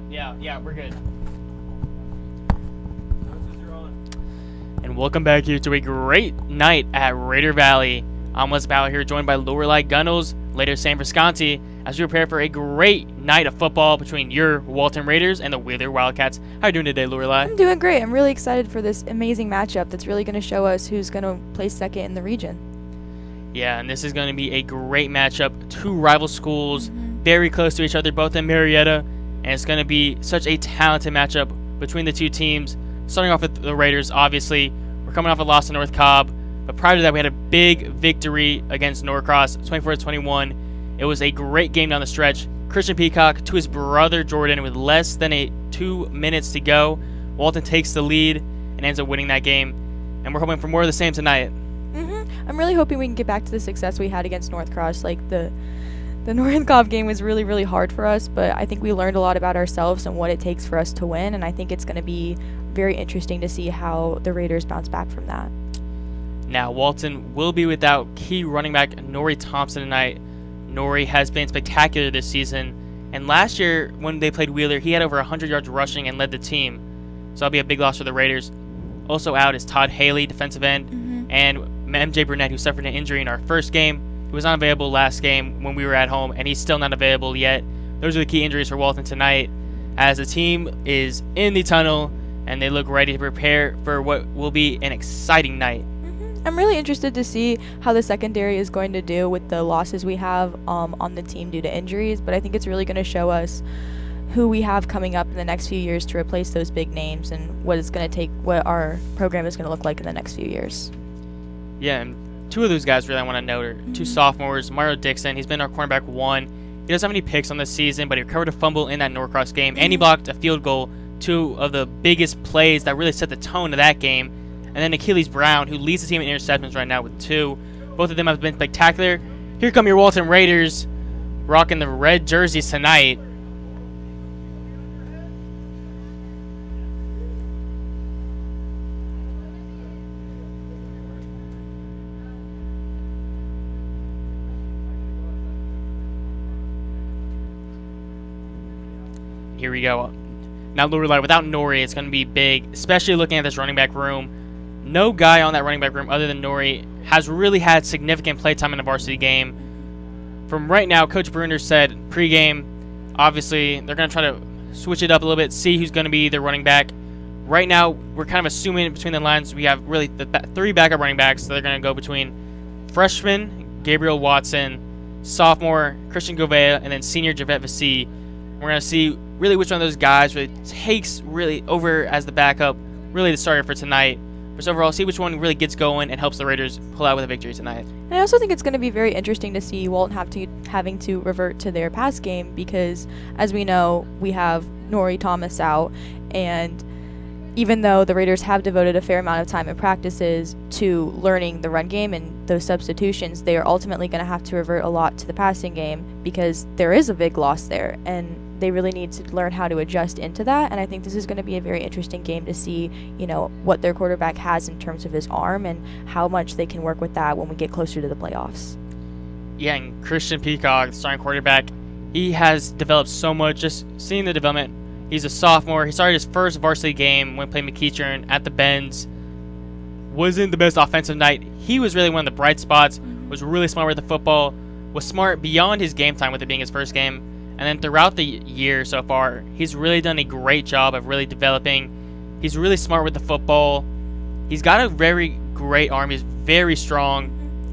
Yeah, we're good. And welcome back here to a great night at Raider Valley. I'm Wes Bauer here, joined by Lorelei Gunnels, later Sam Visconti, as we prepare for a great night of football between your Walton Raiders and the Wheeler Wildcats. How are you doing today, Lorelei? I'm doing great. I'm really excited for this amazing matchup that's really going to show us who's going to place second in the region. Yeah, and this is going to be a great matchup. Two rival schools, very close to each other, both in Marietta, and it's going to be such a talented matchup between the two teams. Starting off with the Raiders, obviously, we're coming off a loss to North Cobb, but prior to that, we had a big victory against Norcross, 24-21. It was a great game down the stretch. Christian Peacock to his brother Jordan with less than 2 minutes to go. Walton takes the lead and ends up winning that game, and we're hoping for more of the same tonight. I'm really hoping we can get back to the success we had against Norcross. Like the North Cobb game was really, really hard for us, but I think we learned a lot about ourselves and what it takes for us to win, and I think it's going to be very interesting to see how the Raiders bounce back from that. Now, Walton will be without key running back Nori Thompson tonight. Nori has been spectacular this season, and last year when they played Wheeler, he had over 100 yards rushing and led the team, so that'll be a big loss for the Raiders. Also out is Todd Haley, defensive end, and MJ Burnett, who suffered an injury in our first game. He was unavailable last game when we were at home, and he's still not available yet. Those are the key injuries for Walton tonight, as the team is in the tunnel, and they look ready to prepare for what will be an exciting night. I'm really interested to see how the secondary is going to do with the losses we have on the team due to injuries, but I think it's really going to show us who we have coming up in the next few years to replace those big names and what it's going to take, what our program is going to look like in the next few years. Yeah, and two of those guys really I want to note are two sophomores. Mario Dixon, he's been our cornerback one. He doesn't have any picks on this season, but he recovered a fumble in that Norcross game, and he blocked a field goal, two of the biggest plays that really set the tone of that game. And then Achilles Brown, who leads the team in interceptions right now with 2. Both of them have been spectacular. Here come your Walton Raiders, rocking the red jerseys tonight. Here we go. Now, Lorelei, without Nori, it's going to be big, especially looking at this running back room. No guy on that running back room other than Nori has really had significant playtime in the varsity game. From right now, Coach Bruner said pregame, obviously, they're going to try to switch it up a little bit, see who's going to be their running back. Right now, we're kind of assuming between the lines we have really the 3 backup running backs. So they're going to go between freshman Gabriel Watson, sophomore Christian Govea, and then senior Javette Vassie. We're going to see really which one of those guys really takes really over as the backup, really the starter for tonight. But overall, see which one really gets going and helps the Raiders pull out with a victory tonight. And I also think it's going to be very interesting to see Walton having to revert to their pass game because, as we know, we have Nori Thomas out, and even though the Raiders have devoted a fair amount of time in practices to learning the run game and those substitutions, they are ultimately going to have to revert a lot to the passing game because there is a big loss there, and they really need to learn how to adjust into that. And I think this is going to be a very interesting game to see, what their quarterback has in terms of his arm and how much they can work with that when we get closer to the playoffs. Yeah, and Christian Peacock, the starting quarterback, he has developed so much. Just seeing the development. He's a sophomore. He started his first varsity game when playing McEachern at the Bends. Wasn't the best offensive night. He was really one of the bright spots, was really smart with the football, was smart beyond his game time with it being his first game. And then throughout the year so far, he's really done a great job of really developing. He's really smart with the football. He's got a very great arm. He's very strong.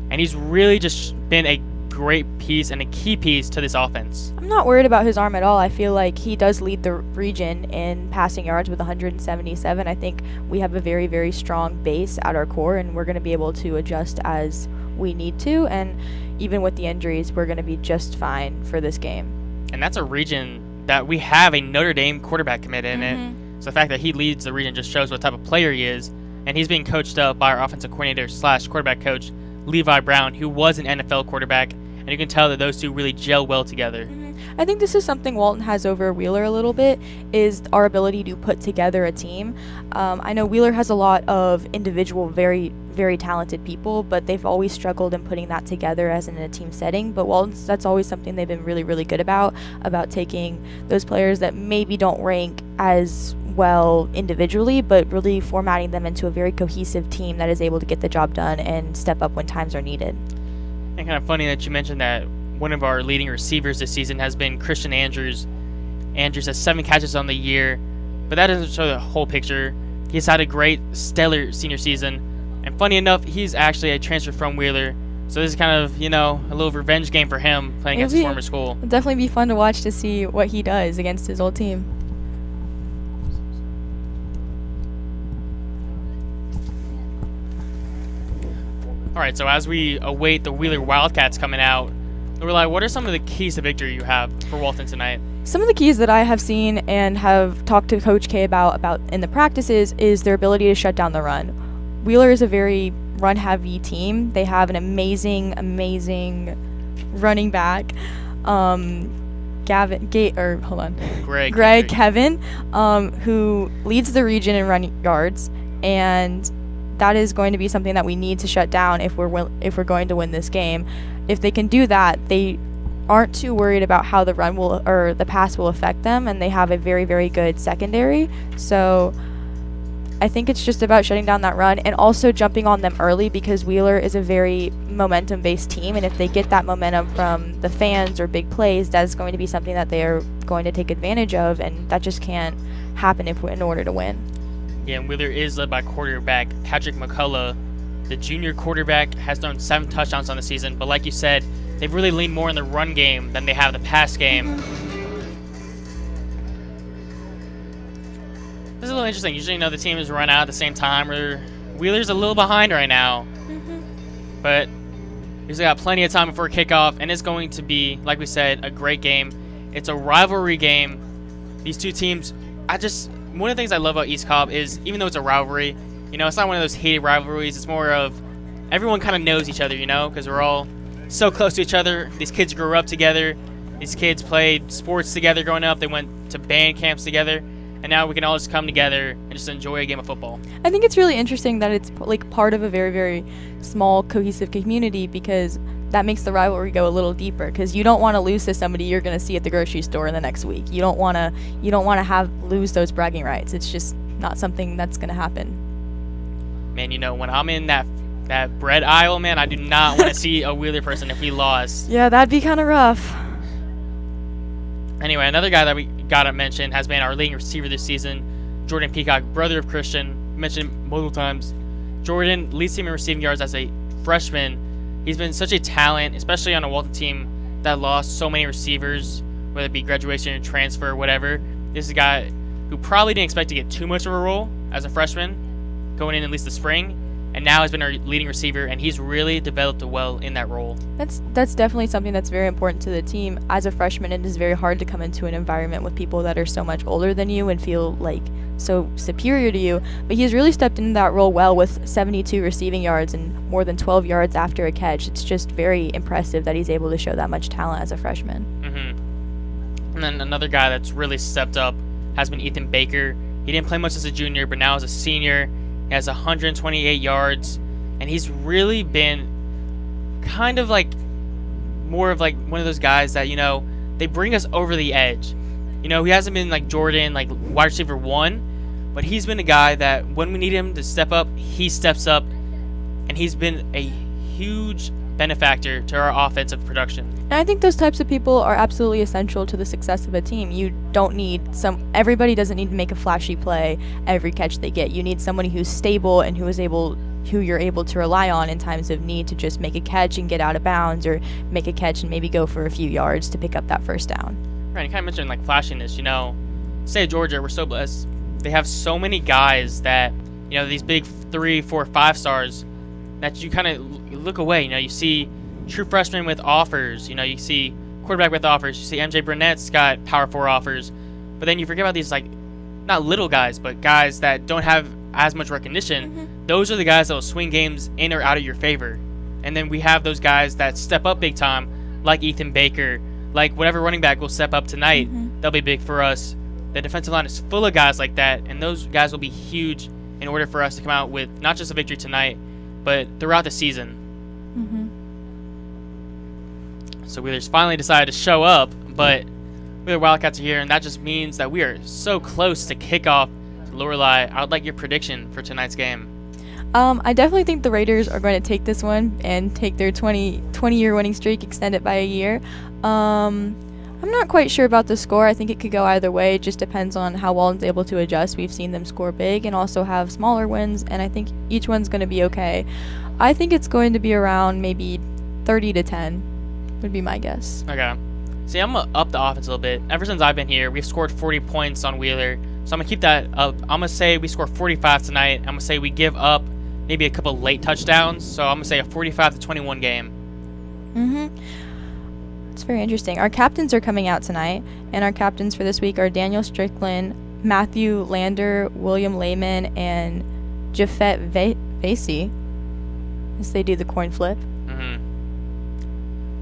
And he's really just been a great piece and a key piece to this offense. I'm not worried about his arm at all. I feel like he does lead the region in passing yards with 177. I think we have a very, very strong base at our core, and we're going to be able to adjust as we need to. And even with the injuries, we're going to be just fine for this game. And that's a region that we have a Notre Dame quarterback committed in it. So the fact that he leads the region just shows what type of player he is. And he's being coached up by our offensive coordinator / quarterback coach, Levi Brown, who was an NFL quarterback. And you can tell that those two really gel well together. I think this is something Walton has over Wheeler a little bit, is our ability to put together a team. I know Wheeler has a lot of individual, very, very talented people, but they've always struggled in putting that together as in a team setting. But Walton's, that's always something they've been really, really good about taking those players that maybe don't rank as well individually, but really formatting them into a very cohesive team that is able to get the job done and step up when times are needed. And kind of funny that you mentioned that one of our leading receivers this season has been Christian Andrews. Andrews has 7 catches on the year, but that doesn't show the whole picture. He's had a great, stellar senior season, and funny enough, he's actually a transfer from Wheeler, so this is kind of, a little revenge game for him playing against his former school. It'll definitely be fun to watch to see what he does against his old team. All right, so as we await the Wheeler Wildcats coming out, Lorelai, what are some of the keys to victory you have for Walton tonight? Some of the keys that I have seen and have talked to Coach K about in the practices is their ability to shut down the run. Wheeler is a very run-heavy team. They have an amazing running back, Greg Kevin, who leads the region in running yards, and that is going to be something that we need to shut down if we're going to win this game. If they can do that, they aren't too worried about how the run will or the pass will affect them, and they have a very, very good secondary. So I think it's just about shutting down that run and also jumping on them early, because Wheeler is a very momentum-based team, and if they get that momentum from the fans or big plays, that is going to be something that they are going to take advantage of, and that just can't happen in order to win. Yeah, and Wheeler is led by quarterback Patrick McCullough. The junior quarterback has thrown 7 touchdowns on the season, but like you said, they've really leaned more in the run game than they have the pass game. This is a little interesting. Usually, the team is run out at the same time. Wheeler's a little behind right now. But we've got plenty of time before kickoff, and it's going to be, like we said, a great game. It's a rivalry game. These two teams, one of the things I love about East Cobb is, even though it's a rivalry, it's not one of those hated rivalries. It's more of everyone kind of knows each other, because we're all so close to each other. These kids grew up together. These kids played sports together growing up. They went to band camps together. And now we can all just come together and just enjoy a game of football. I think it's really interesting that it's part of a very, very small, cohesive community, because that makes the rivalry go a little deeper, because you don't want to lose to somebody you're going to see at the grocery store in the next week. You don't want to lose those bragging rights. It's just not something that's going to happen. Man, when I'm in that bread aisle, man, I do not want to see a Wheeler person if we lost. Yeah, that'd be kind of rough. Anyway, another guy that we got to mention has been our leading receiver this season, Jordan Peacock, brother of Christian. Mentioned multiple times. Jordan leads team in receiving yards as a freshman. He's been such a talent, especially on a Walton team that lost so many receivers, whether it be graduation, transfer, whatever. This is a guy who probably didn't expect to get too much of a role as a freshman going in at least the spring, and now has been our leading receiver, and he's really developed well in that role. That's definitely something that's very important to the team. As a freshman, it is very hard to come into an environment with people that are so much older than you and feel like so superior to you, but he's really stepped into that role well with 72 receiving yards and more than 12 yards after a catch. It's just very impressive that he's able to show that much talent as a freshman. And then another guy that's really stepped up has been Ethan Baker. He didn't play much as a junior, but now as a senior, he has 128 yards, and he's really been kind of more of one of those guys that, they bring us over the edge. He hasn't been like Jordan, wide receiver 1, but he's been a guy that when we need him to step up, he steps up, and he's been a huge benefactor to our offensive production. And I think those types of people are absolutely essential to the success of a team. You don't need everybody doesn't need to make a flashy play every catch they get. You need somebody who's stable and who you're able to rely on in times of need to just make a catch and get out of bounds, or make a catch and maybe go for a few yards to pick up that first down. Right, you kind of mentioned flashiness, State of Georgia, we're so blessed. They have so many guys that, these big 3, 4, 5 stars that you kind of look away. You see true freshmen with offers. You see quarterback with offers. You see MJ Burnett's got Power 4 offers. But then you forget about these, not little guys, but guys that don't have as much recognition. Those are the guys that will swing games in or out of your favor. And then we have those guys that step up big time, like Ethan Baker, like whatever running back will step up tonight, they'll be big for us. The defensive line is full of guys like that, and those guys will be huge in order for us to come out with not just a victory tonight, but throughout the season. So Wheeler's finally decided to show up, but Wheeler Wildcats are here, and that just means that we are so close to kickoff to Lorelei. I would like your prediction for tonight's game. I definitely think the Raiders are going to take this one and take their 20-year winning streak, extend it by a year. I'm not quite sure about the score. I think it could go either way. It just depends on how Walton's able to adjust. We've seen them score big and also have smaller wins, and I think each one's going to be okay. I think it's going to be around maybe 30-10 would be my guess. Okay. See, I'm going to up the offense a little bit. Ever since I've been here, we've scored 40 points on Wheeler, so I'm going to keep that up. I'm going to say we score 45 tonight. I'm going to say we give up maybe a couple late touchdowns, so I'm going to say a 45-21 game. It's very interesting. Our captains are coming out tonight, and our captains for this week are Daniel Strickland, Matthew Lander, William Lehman, and Jafet Vasey, as they do the coin flip.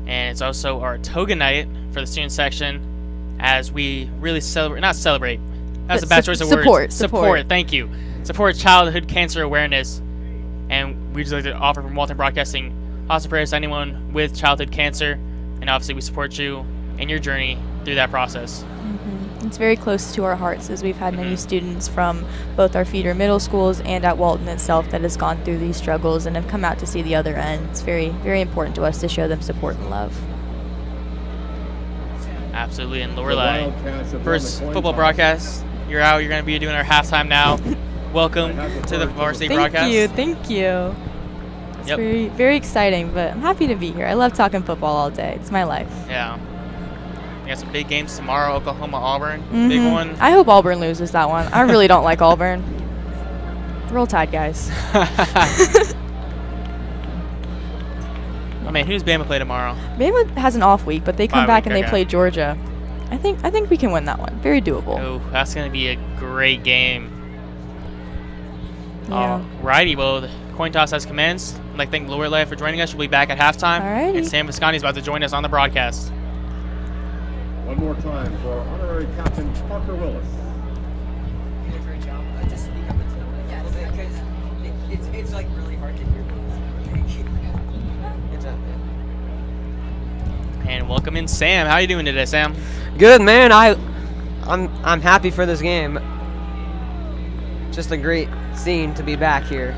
And it's also our toga night for the student section, as we really celebrate, not celebrate, that's a bad choice of words. Support, thank you. Support childhood cancer awareness. And we just like to offer from Walton Broadcasting lots of prayers to anyone with childhood cancer. And obviously we support you in your journey through that process. It's very close to our hearts, as we've had many students from both our feeder middle schools and at Walton itself that has gone through these struggles and have come out to see the other end. It's very, very important to us to show them support and love. Absolutely. And Lorelei, first football broadcast, you're out. You're going to be doing our halftime now. Welcome to the varsity broadcast. Thank you. It's very, very exciting, but I'm happy to be here. I love talking football all day. It's my life. Yeah. We got some big games tomorrow, Oklahoma, Auburn. Big one. I hope Auburn loses that one. I really don't like Auburn. Roll Tide, guys. Oh man, who's Bama play tomorrow? Bama has an off week, but they come back and they play Georgia. I think we can win that one. Very doable. Oh, that's gonna be a great game. Yeah. Alrighty, well, the coin toss has commenced. I'd like to thank Lorelei for joining us. She'll be back at halftime. Alrighty. And Sam Visconti is about to join us on the broadcast. One more time for our honorary captain, Parker Willis. Great job. Just speak up a little bit because it's like really hard to hear. Good job, man. And welcome in Sam. How are you doing today, Sam? Good, man. I'm happy for this game. Just a great scene to be back here.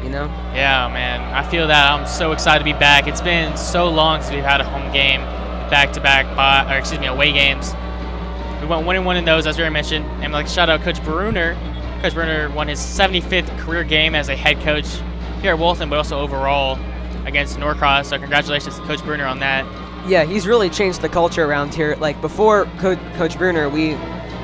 You know? Yeah, man. I feel that. I'm so excited to be back. It's been so long since we've had a home game, back-to-back, away games. We went 1-1 in those, as we already mentioned. And like shout out Coach Bruner. Coach Bruner won his 75th career game as a head coach here at Walton, but also overall against Norcross. So congratulations to Coach Bruner on that. Yeah, he's really changed the culture around here. Like before Coach Bruner, we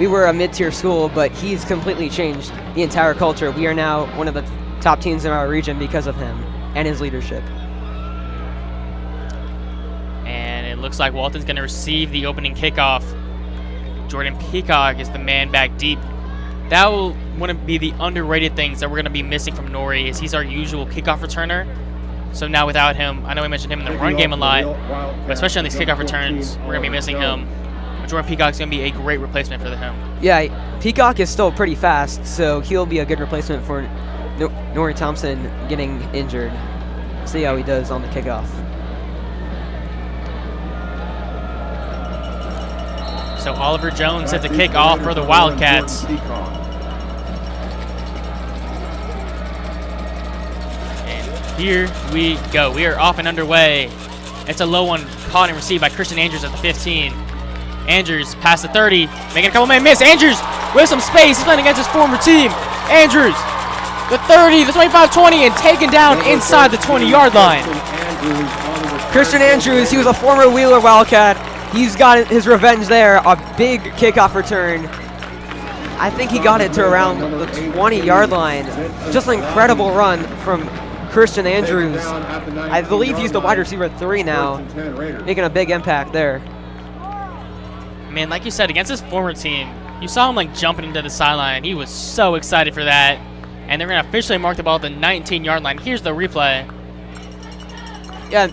were a mid-tier school, but he's completely changed the entire culture. We are now one of the top teams in our region because of him and his leadership. And it looks like Walton's going to receive the opening kickoff. Jordan Peacock is the man back deep. That will want to be the underrated things that we're going to be missing from Nori, is he's our usual kickoff returner. So now without him, I know we mentioned him in the run game a lot, but especially on these kickoff returns, we're going to be missing him. Jordan Peacock's going to be a great replacement for him. Yeah, Peacock is still pretty fast, so he'll be a good replacement for Nori Thompson getting injured. See how he does on the kickoff. So Oliver Jones set the kick off for the Wildcats. And here we go. We are off and underway. It's a low one, caught and received by Christian Andrews at the 15. Andrews past the 30, making a couple man miss. Andrews with some space. He's playing against his former team. Andrews, the 30, the 25-20, and taken down inside the 20-yard line. Christian Andrews, he was a former Wheeler Wildcat. He's got his revenge there. A big kickoff return. I think he got it to around the 20-yard line. Just an incredible run from Christian Andrews. I believe he's the wide receiver 3 now, making a big impact there. Man, like you said, against his former team, you saw him like jumping into the sideline. He was so excited for that. And they're going to officially mark the ball at the 19-yard line. Here's the replay. Yeah,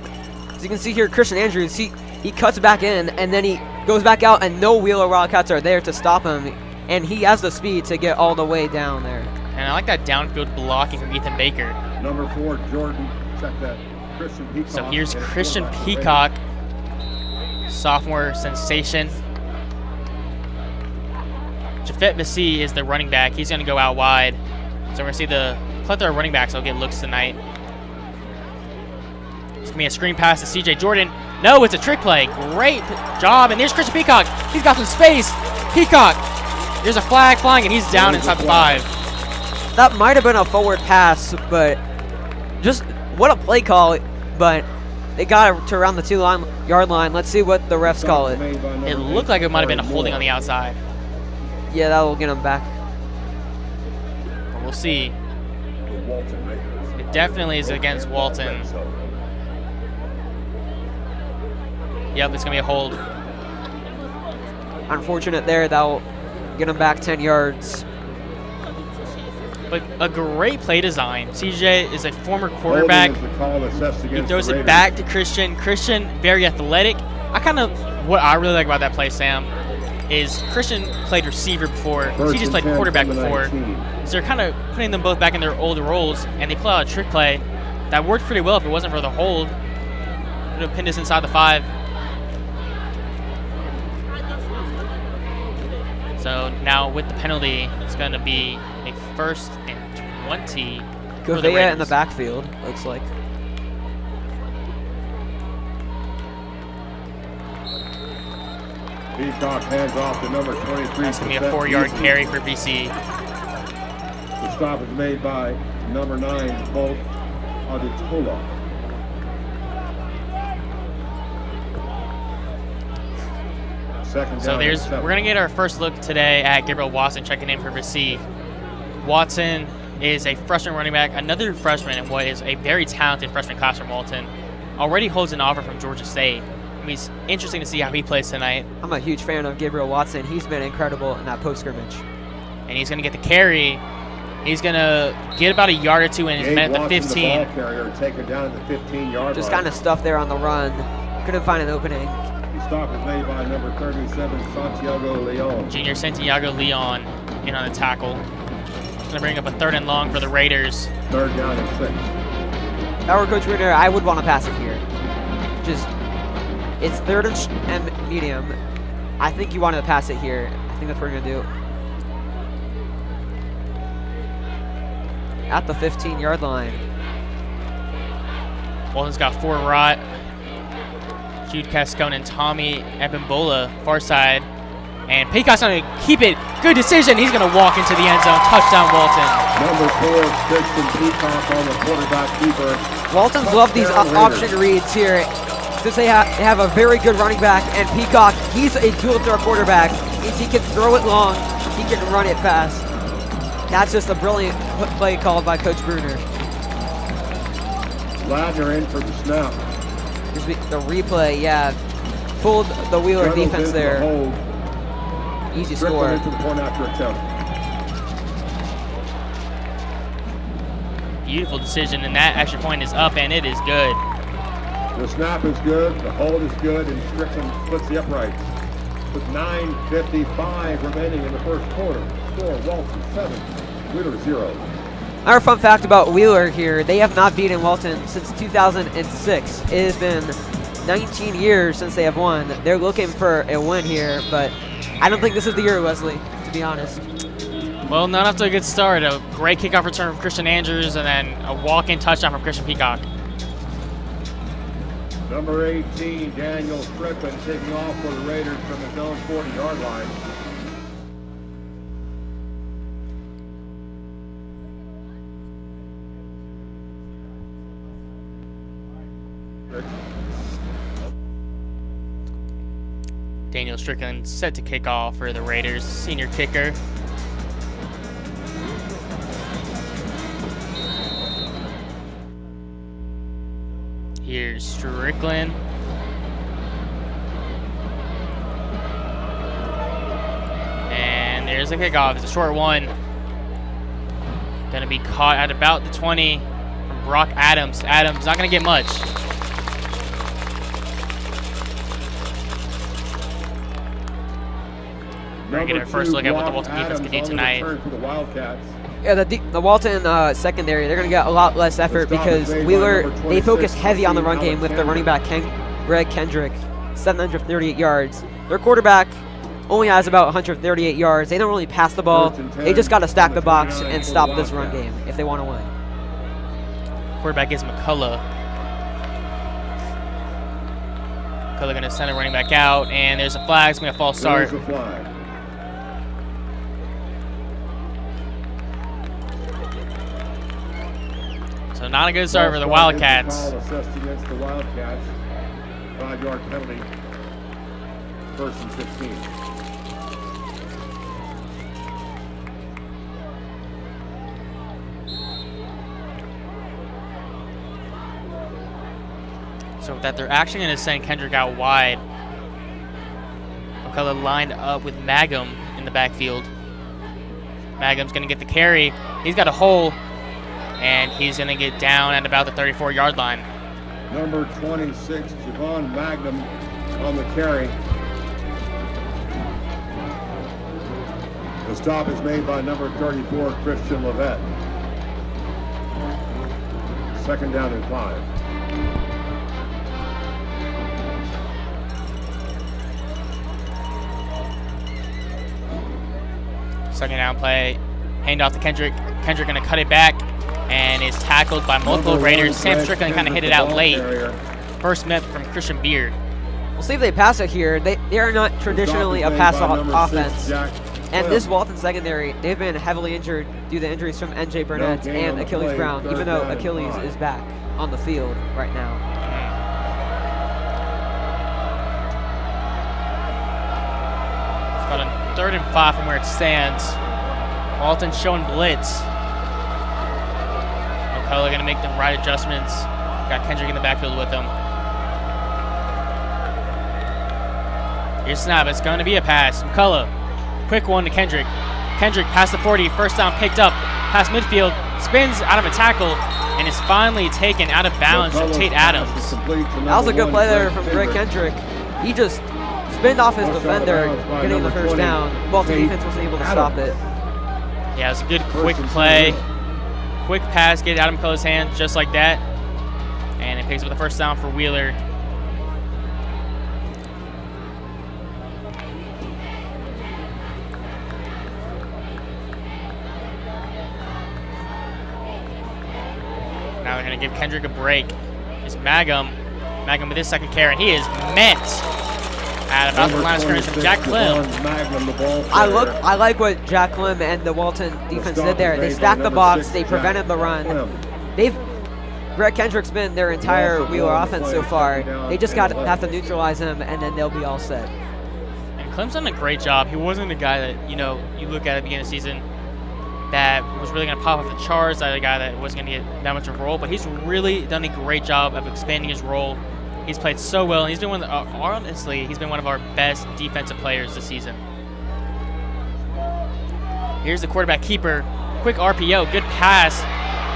as you can see here, Christian Andrews, he He cuts back in, and then he goes back out, and no Wheeler Wildcats are there to stop him. And he has the speed to get all the way down there. And I like that downfield blocking from Ethan Baker. Number 4, Jordan. Check that. Christian Peacock. So here's and Christian quarterback Peacock, sophomore sensation. Jafet Massey is the running back. He's going to go out wide. So we're going to see the plethora of running backs will get looks tonight. It's going to be a screen pass to CJ Jordan. No, it's a trick play. Great job. And there's Christian Peacock. He's got some space. Peacock. There's a flag flying, and he's down inside the 5. That might have been a forward pass, but just what a play call. But they got it to around the 2-yard line. Let's see what the refs call it. It looked like it might have been a holding on the outside. Yeah, that will get him back. But we'll see. It definitely is against Walton. Yep, it's going to be a hold. Unfortunate there. That'll get him back 10 yards. But a great play design. CJ is a former quarterback. He throws it back to Christian. Christian, very athletic. What I really like about that play, Sam, is Christian played receiver before. CJ played quarterback before. So they're kind of putting them both back in their old roles, and they pull out a trick play that worked pretty well if it wasn't for the hold. Would have pinned us inside the 5. So now with the penalty, it's going to be a 1st and 20 for the Govea Raiders. in the backfield, looks like. Peacock hands off to number 23. That's going to be a 4-yard carry for BC. The stop is made by number 9, Bolt Aditola. Second So down and 7. we're going to get our first look today at Gabriel Watson checking in for BC. Watson is a freshman running back, another freshman in what is a very talented freshman class from Walton. Already holds an offer from Georgia State. I mean, it's interesting to see how he plays tonight. I'm a huge fan of Gabriel Watson. He's been incredible in that post scrimmage. And he's going to get the carry. He's going to get about a yard or 2 in his man at the 15. The ball carrier taken down at the 15-yard Just line. kind of stuff there on the run. Couldn't find an opening. The stop is made by number 37, Santiago Leon. Junior Santiago Leon in on the tackle. Going to bring up a 3rd and long for the Raiders. 3rd down and 6. If I were Coach Ritter, I would want to pass it here. It's 3rd and medium. I think you wanted to pass it here. I think that's what we're going to do. At the 15-yard line. Walton's got 4 right. Jude Cascone and Tommy Ebimbola, far side. And Peacock's going to keep it. Good decision. He's going to walk into the end zone. Touchdown, Walton. Number 4, Christian Peacock on the quarterback keeper. Waltons love these option reads here. Since they have a very good running back, and Peacock, he's a dual threat quarterback. Means he can throw it long, he can run it fast. That's just a brilliant play called by Coach Bruner. Ladner in for the snap. Just the replay, yeah, fooled the Wheeler Reynolds defense in the there. hold. Easy Strickland score. into the point after attempt. Beautiful decision, and that extra point is up, and it is good. The snap is good, the hold is good, and Strickland splits the uprights. With 9:55 remaining in the first quarter. Score, Walton 7, Wheeler 0. Our fun fact about Wheeler here, they have not beaten Walton since 2006. It has been 19 years since they have won. They're looking for a win here, but I don't think this is the year, Wesley, to be honest. Well, not after a good start. A great kickoff return from Christian Andrews, and then a walk-in touchdown from Christian Peacock. Number 18, Daniel Strickland taking off for the Raiders from his own 40-yard line. Daniel Strickland set to kick off for the Raiders, senior kicker. Here's Strickland. And there's a kickoff. It's a short one. Going to be caught at about the 20 from Brock Adams. Adams not going to get much. We're going to get our first look at what the Walton defense can do tonight. For the Wildcats. Yeah, the Walton secondary, they're going to get a lot less effort because Wheeler, they focus heavy on the run game with their running back, Greg Kendrick, 738 yards. Their quarterback only has about 138 yards. They don't really pass the ball. They just got to stack the box and stop this run game if they want to win. Quarterback is McCullough. McCullough going to send a running back out, and there's a flag. It's going to be a false start. There's a flag. So not a good start for the Wildcats. Foul assessed against the Wildcats. 5-yard penalty. 1st and 15. So that they're actually going to send Kendrick out wide. McCullough lined up with Magum in the backfield. Magum's going to get the carry. He's got a hole, and he's going to get down at about the 34-yard line. Number 26, Javon Magnum on the carry. The stop is made by number 34, Christian Levette. 2nd down and 5. Second down play, hand off to Kendrick. Kendrick going to cut it back, and is tackled by multiple Raiders. Sam Strickland kind of hit it out late. First met from Christian Beard. We'll see if they pass it here. They are not traditionally a pass offense. And this Walton secondary, they've been heavily injured due to injuries from NJ Burnett and Achilles Brown, even though Achilles is back on the field right now. It's about a 3rd and 5 from where it stands. Walton showing blitz. McCullough going to make the right adjustments. Got Kendrick in the backfield with him. Here's the snap. It's going to be a pass. McCullough, quick one to Kendrick. Kendrick past the 40, first down picked up, past midfield, spins out of a tackle, and is finally taken out of bounds from Tate Adams. That was a good play there from Greg Kendrick. He just spinned off his defender, getting the first down. Walton defense wasn't able to stop it. Yeah, it was a good quick play. Quick pass, get it out of McCullough's hands just like that. And it picks up the first down for Wheeler. Now they're going to give Kendrick a break. It's Magum. Magum with his second carry, and he is met at about the line of scrimmage from Jack Klim. I like what Jack Klim and the Walton defense did there. They stacked the box. They prevented the run. Greg Kendrick's been their entire Wheeler offense so far. They just have to neutralize him, and then they'll be all set. And Klim's done a great job. He wasn't a guy that, you look at the beginning of the season that was really going to pop off the charts, that a guy that wasn't going to get that much of a role, but he's really done a great job of expanding his role. He's played so well, and he's been honestly, he's been one of our best defensive players this season. Here's the quarterback keeper. Quick RPO, good pass.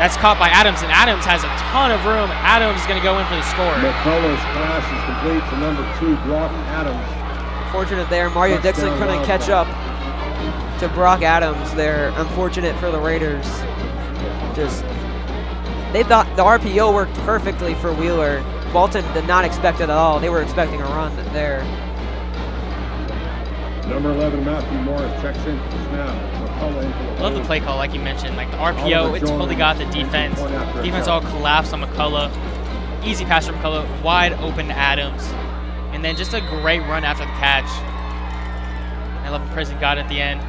That's caught by Adams, and Adams has a ton of room. Adams is going to go in for the score. McCullough's pass is complete to number 2, Brock Adams. Fortunate there. Mario Dixon couldn't catch up to Brock Adams there. Unfortunate for the Raiders. They thought the RPO worked perfectly for Wheeler. Walton did not expect it at all. They were expecting a run there. Number 11, Matthew Morris checks in for the snap. Love the play call, like you mentioned. Like the RPO, it totally got the defense. Defense all collapsed on McCullough. Easy pass from McCullough, wide open to Adams. And then just a great run after the catch. I love the prison got at the end.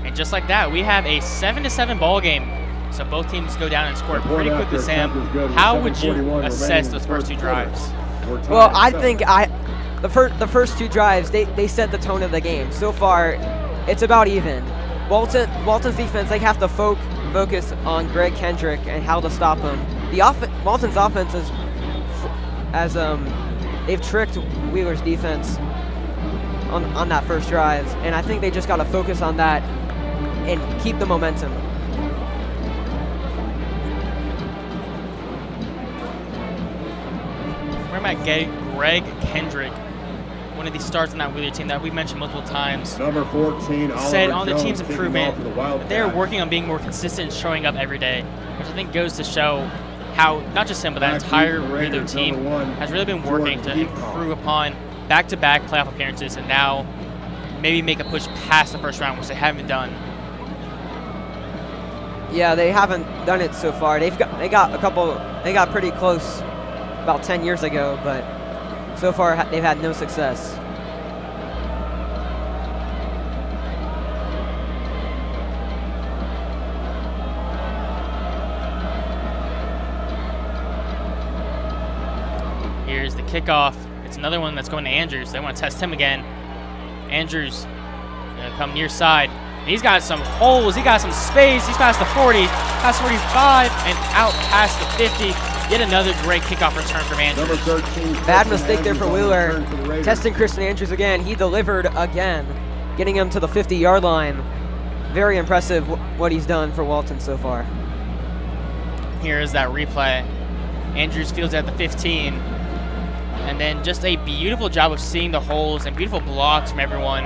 And just like that, we have a 7-7 ball game. So both teams go down and score pretty quickly, Sam. How would you assess those first 2 drives? Well, I think the first 2 drives, they set the tone of the game. So far, it's about even. Walton's defense, they have to focus on Greg Kendrick and how to stop him. Walton's offense is, they've tricked Wheeler's defense on that first drive, and I think they just got to focus on that and keep the momentum. We're at Greg Kendrick one of the stars on that Wheeler team that we've mentioned multiple times, Number 14, said Oliver on the Jones, team's kicking improvement off for the that Wildcats. they're working on being more consistent and showing up every day, which I think goes to show how not just him but that Back entire deep for Wheeler Raiders, team number 1, has really been working to Jordan improve upon back-to-back playoff appearances and now maybe make a push past the first round, which they haven't done. Yeah, they haven't done it so far. They got pretty close about 10 years ago, but so far they've had no success. Here's the kickoff. It's another one that's going to Andrews. They want to test him again. Andrews gonna come near side. He's got some holes. He got some space. He's past the 40, past 45, and out past the 50. Yet another great kickoff return from Andrews. Number 13. Bad Christian mistake there for Andrews on the Wheeler. return for the Raiders. Testing Christian Andrews again. He delivered again, getting him to the 50-yard line. Very impressive what he's done for Walton so far. Here is that replay. Andrews fields at the 15. And then just a beautiful job of seeing the holes and beautiful blocks from everyone.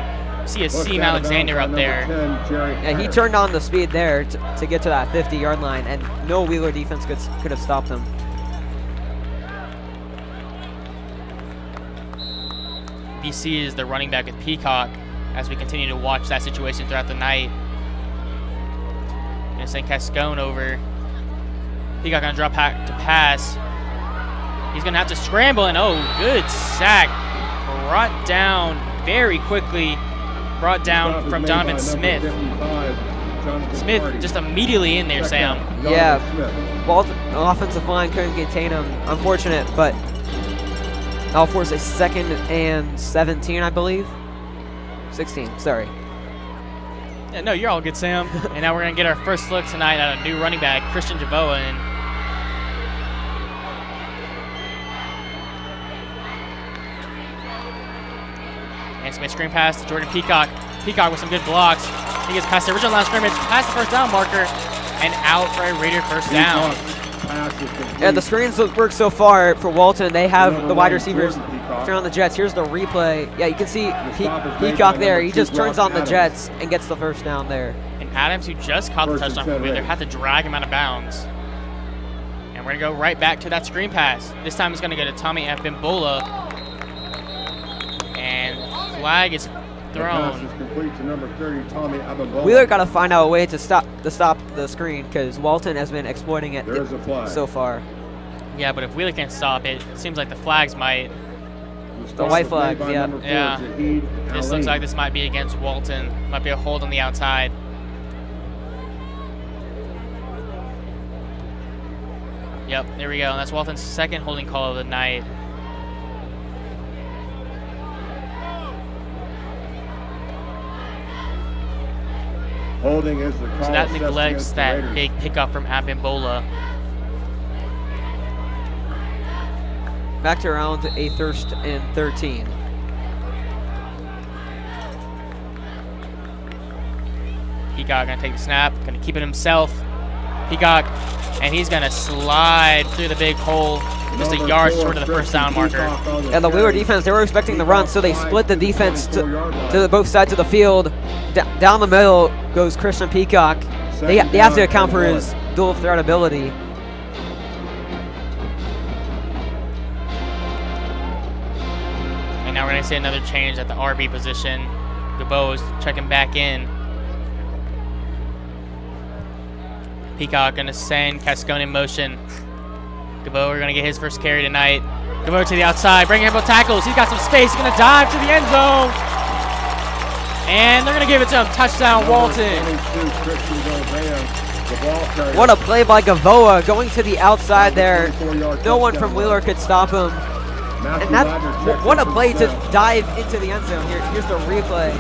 See a Pushed Seam out of bounds Alexander by up number there. 10, Jerry Yeah, he Harris. turned on the speed there to get to that 50-yard line, and no Wheeler defense could have stopped him. BC is the running back with Peacock as we continue to watch that situation throughout the night. Gonna send Cascone over. Peacock gonna drop back to pass. He's gonna have to scramble, and oh, good sack. Brought down very quickly. Brought down Stop is from made Donovan by number Smith. 55, Jonathan Smith Hardy. just immediately in there, Check Sam. down, Donovan Yeah. Smith. Walton, the offensive line couldn't contain him. Unfortunate, but I'll force a 2nd and 17, I believe. 16, sorry. Yeah, no, you're all good, Sam. And now we're gonna get our first look tonight at a new running back, Christian Javoa, and it's a screen pass to Jordan Peacock. Peacock with some good blocks. He gets past the original line of scrimmage, past the first down marker, and out for a Raider first down. Pass is complete. Yeah, the screens work so far for Walton. They have Number the wide 1, receivers Jordan Peacock. turn on the Jets. Here's the replay. Yeah, you can see stop is made Peacock by there. number He 2, just turns Brock on the Adams. Jets and gets the first down there. And Adams, who just caught the First and touchdown from 10 Wheeler, had to drag him out of bounds. And we're gonna go right back to that screen pass. This time it's gonna go to Tommy Abimbola. And flag is The pass thrown. is complete to number 30, Tommy Abimbola. Wheeler got to find out a way to stop the screen because Walton has been exploiting it There is a flag. so far. Yeah, but if Wheeler can't stop it, it seems like the flags might. The white stop was made flags, by yeah. number 4, Yeah. Zahid This Ali. looks like this might be against Walton. Might be a hold on the outside. Yep, there we go. And that's Walton's second holding call of the night. Holding is the call. So that assessed neglects against the that Raiders. big pickup from Abimbola. Back to around a 1st and 13. Peacock gonna take the snap, gonna keep it himself. Peacock, and he's gonna slide through the big hole, just a Number yard 4, short of the first down Christian marker. Peacock on the And the Wheeler carry. defense, they were expecting the run, so they split the defense to 24-yard line. both sides of the field. Down the middle goes Christian Peacock. They have to Second account for down, his dual threat ability. And now we're gonna see another change at the RB position. Gabo's checking back in. Peacock gonna send Cascone in motion. Gabo, we're gonna get his first carry tonight. Gabo to the outside, bringing up tackles. He's got some space. He's gonna dive to the end zone. And they're gonna give it to him. Touchdown, Number Walton. 22, Christian Gobea, the ball carrier. What a play by Gavoa going to the outside there. 24-yard No one touchdown from Wheeler could stop him. Matthew And that's Ladner checks what a in for play to Smith. dive into the end zone. Here's the replay.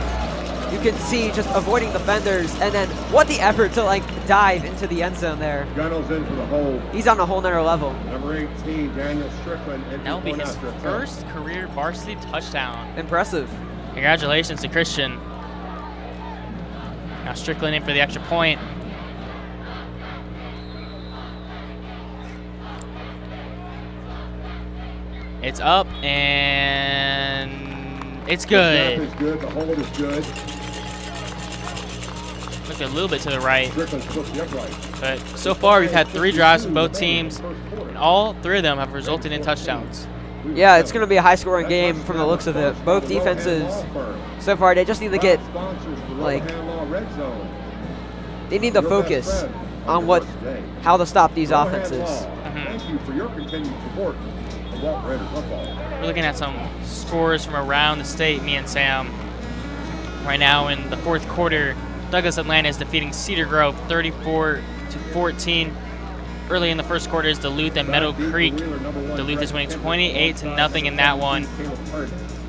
You can see just avoiding defenders, and then what the effort to like dive into the end zone there. Gunnels in for the hold. He's on a whole nother level. Number 18, Daniel Strickland. enters That'll be point his after attempt. first career varsity touchdown. Impressive. Congratulations to Christian. Now Strickland in for the extra point. It's up and It's The good. snap is good. The hold is good. Look a little bit to the right. Strickland splits the upright. But so far, we've had 3 drives from both teams, and all 3 of them have resulted in touchdowns. Yeah, it's going to be a high-scoring game from the looks of it. Both defenses, so far, they just need to get, like, they need to focus on how to stop these offenses. Thank you for your continued support of Walton Raider football. We're looking at some scores from around the state, me and Sam. Right now in the 4th quarter, Douglas Atlanta is defeating Cedar Grove 34-14. Early in the 1st quarter is Duluth and Meadow Creek. Duluth is winning 28-0 in that one.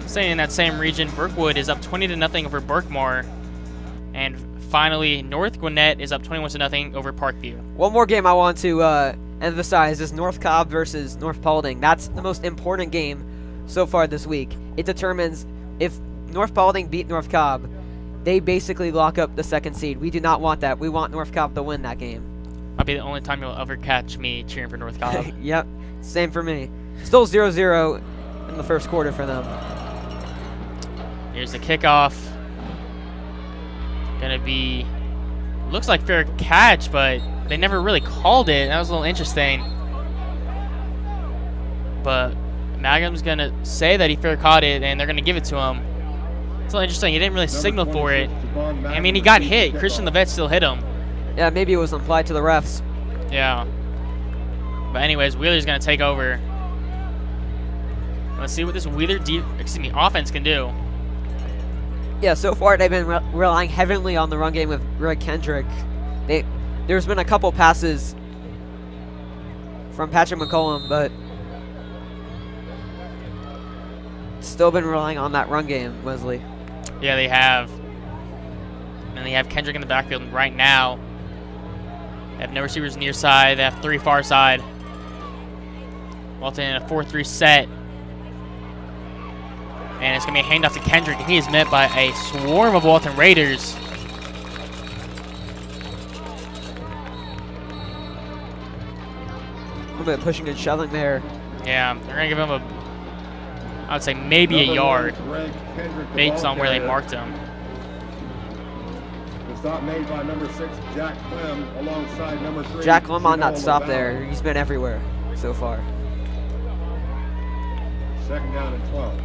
Staying in that same region, Brookwood is up 20-0 over Berkmar. And finally, North Gwinnett is up 21-0 over Parkview. One more game I want to emphasize is North Cobb versus North Paulding. That's the most important game so far this week. It determines if North Paulding beat North Cobb, they basically lock up the 2nd seed. We do not want that. We want North Cobb to win that game. Might be the only time you'll ever catch me cheering for North Cobb. Yep, same for me. Still 0-0 in the 1st quarter for them. Here's the kickoff. Gonna be, looks like fair catch, but they never really called it. That was a little interesting. But Magnum's gonna say that he fair caught it, and they're gonna give it to him. It's a little interesting. He didn't really signal for it. I mean, he got hit. Christian Levet still hit him. Yeah, maybe it was implied to the refs. Yeah. But anyways, Wheeler's gonna take over. Let's see what this Wheeler offense can do. Yeah, so far they've been relying heavily on the run game with Greg Kendrick. There's been a couple passes from Patrick McCollum, but still been relying on that run game, Wesley. Yeah, they have. And they have Kendrick in the backfield right now. They have no receivers near side. They have 3 far side. Walton in a 4-3 set. And it's going to be a handoff to Kendrick, and he is met by a swarm of Walton Raiders. A little bit of pushing and shoving there. Yeah, they're going to give him I would say maybe a yard based on where they marked him. The stop made by number 6, Jack Clem, alongside number 3. Jack Clem on that stop there. He's been everywhere so far. 2nd down and 12.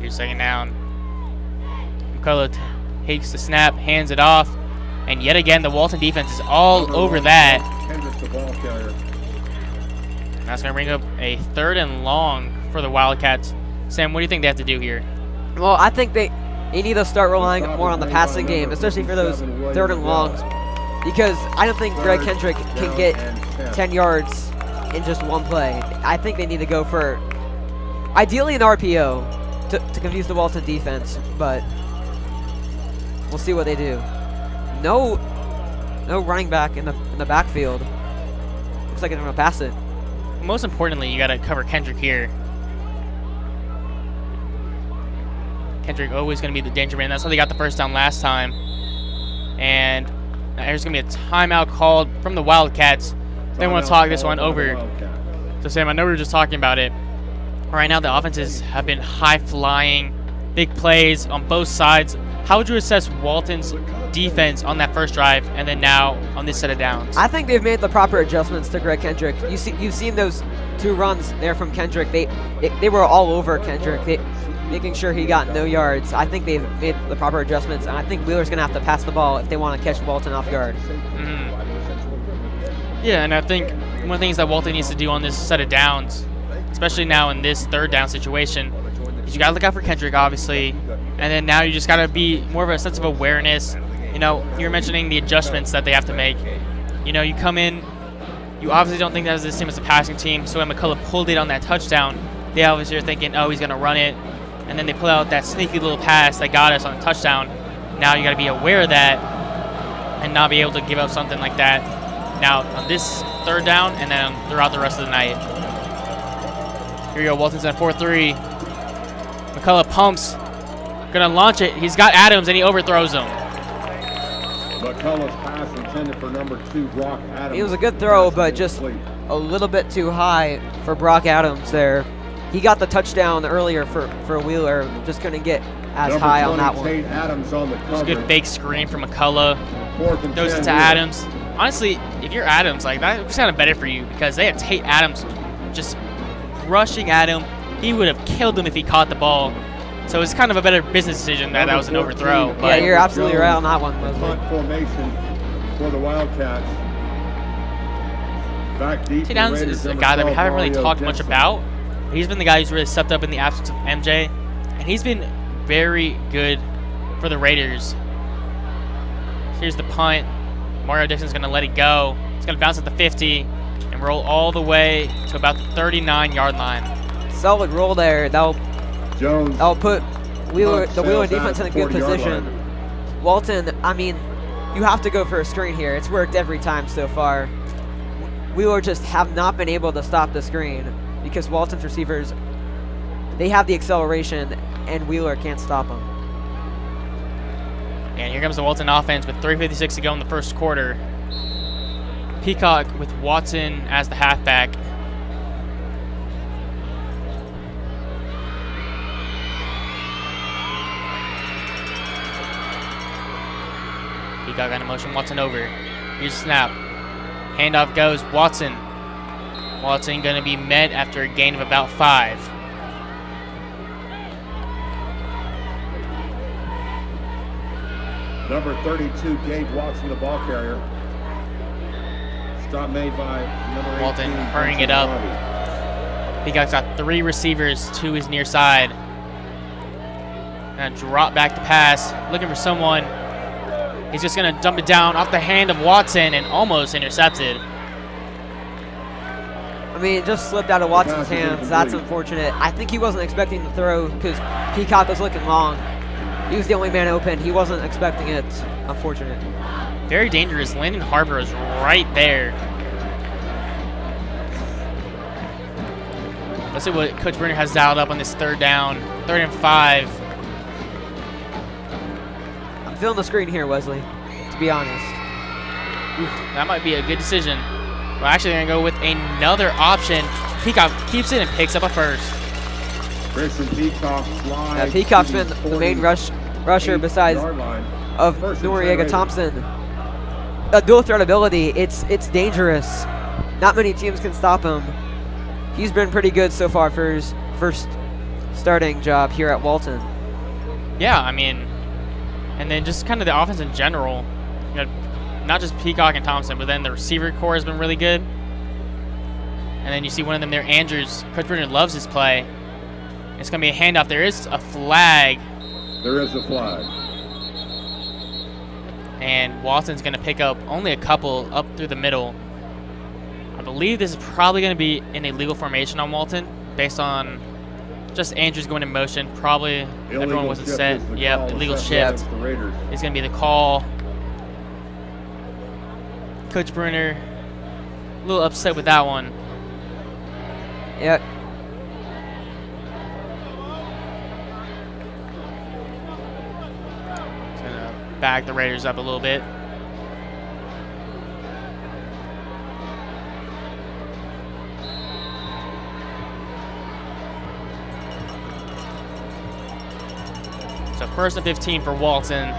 Here's 2nd down. McCullough takes the snap, hands it off, and yet again the Walton defense is all over that. Kendrick's the ball carrier. That's going to bring up a 3rd and long for the Wildcats. Sam, what do you think they have to do here? Well, I think they need to start relying more on the passing game, especially for those 3rd and longs, because I don't think Greg Kendrick can get 10 yards in just one play. I think they need to go for, ideally, an RPO to confuse the Walton defense, but we'll see what they do. No running back in the backfield. Looks like they're going to pass it. Most importantly, you got to cover Kendrick here. Kendrick always going to be the danger man. That's how they got the 1st down last time. And there's going to be a timeout called from the Wildcats. They want to talk this one over. So, Sam, I know we were just talking about it. Right now, the offenses have been high-flying, big plays on both sides. How would you assess Walton's defense on that 1st drive and then now on this set of downs? I think they've made the proper adjustments to Greg Kendrick. You've seen those 2 runs there from Kendrick. They were all over Kendrick, making sure he got no yards. I think they've made the proper adjustments, and I think Wheeler's going to have to pass the ball if they want to catch Walton off guard. Yeah, and I think one of the things that Walton needs to do on this set of downs, especially now in this 3rd down situation, is you got to look out for Kendrick, obviously, and then now you just got to be more of a sense of awareness. You know, you're mentioning the adjustments that they have to make. You know, you come in, you obviously don't think that is the same as a passing team, so when McCullough pulled it on that touchdown, they obviously are thinking, oh, he's going to run it, and then they pull out that sneaky little pass that got us on a touchdown. Now you got to be aware of that and not be able to give up something like that now on this 3rd down and then throughout the rest of the night. Here you go, Walton's at 4-3. McCullough pumps, gonna launch it. He's got Adams and he overthrows him. McCullough's pass intended for number 2, Brock Adams. It was a good throw, but just a little bit too high for Brock Adams there. He got the touchdown earlier for Wheeler, just couldn't get as Number high on 20, that one. Tate Adams on the It was a coverage. good fake screen from McCullough. 4th and Throws 10 it to Wheeler. Adams. Honestly, if you're Adams, like that was kind of better for you because they had Tate Adams just rushing at him. He would have killed him if he caught the ball. So it was kind of a better business decision that was an Number overthrow. 14, But Yeah, you're absolutely right on that one, The Leslie. punt formation for the Wildcats. Back deep. Tate for Adams Raiders, is a number guy that we 12, haven't really Mario talked much Jensen. about. He's been the guy who's really stepped up in the absence of MJ, and he's been very good for the Raiders. Here's the punt. Mario Dixon's going to let it go. It's going to bounce at the 50 and roll all the way to about the 39-yard line. Solid roll there. That'll Jones. put the Wheeler sails defense in out a good 40-yard position. line. Walton, I mean, you have to go for a screen here. It's worked every time so far. Wheeler just have not been able to stop the screen because Walton's receivers, they have the acceleration and Wheeler can't stop them. And here comes the Walton offense with 3:56 to go in the first quarter. Peacock with Watson as the halfback. Peacock on a motion, Watson over. Here's a snap. Handoff goes, Watson. Watson going to be met after a gain of about 5. Number 32, Gabe Watson, the ball carrier. Stop made by number 18. Walton hurrying it Vincent up. Robbie. Peacock's got 3 receivers to his near side. Gonna drop back to pass, looking for someone. He's just gonna dump it down off the hand of Watson and almost intercepted. I mean, it just slipped out of Watson's Pass is hands. That's incomplete. unfortunate. I think he wasn't expecting the throw because Peacock was looking long. He was the only man open. He wasn't expecting it. Unfortunate. Very dangerous. Landon Harper is right there. Let's see what Coach Bruner has dialed up on this 3rd down. 3rd and 5. I'm feeling the screen here, Wesley, to be honest. That might be a good decision. We're actually going to go with another option. Peacock keeps it and picks up a first. Christian Peacock flies. Yeah, Peacock's to been the the main rusher besides 48-yard line. of First and 10 Noriega Raiders. Thompson. A dual threat ability, it's dangerous. Not many teams can stop him. He's been pretty good so far for his first starting job here at Walton. Yeah, I mean, and then just kind of the offense in general. You know, not just Peacock and Thompson, but then the receiver core has been really good. And then you see one of them there, Andrews. Coach Bruner loves his play. It's going to be a handoff. There is a flag, There is a flag. and Watson's going to pick up only a couple up through the middle. I believe this is probably going to be an illegal formation on Walton, based on just Andrews going in motion. Probably everyone Illegal wasn't shift set. is the Yep, call illegal set shift against the Raiders. is going to be the call. Coach Bruner, a little upset with that one. Yeah, He's going to back the Raiders up a little bit. So 1st and 15 for Walton.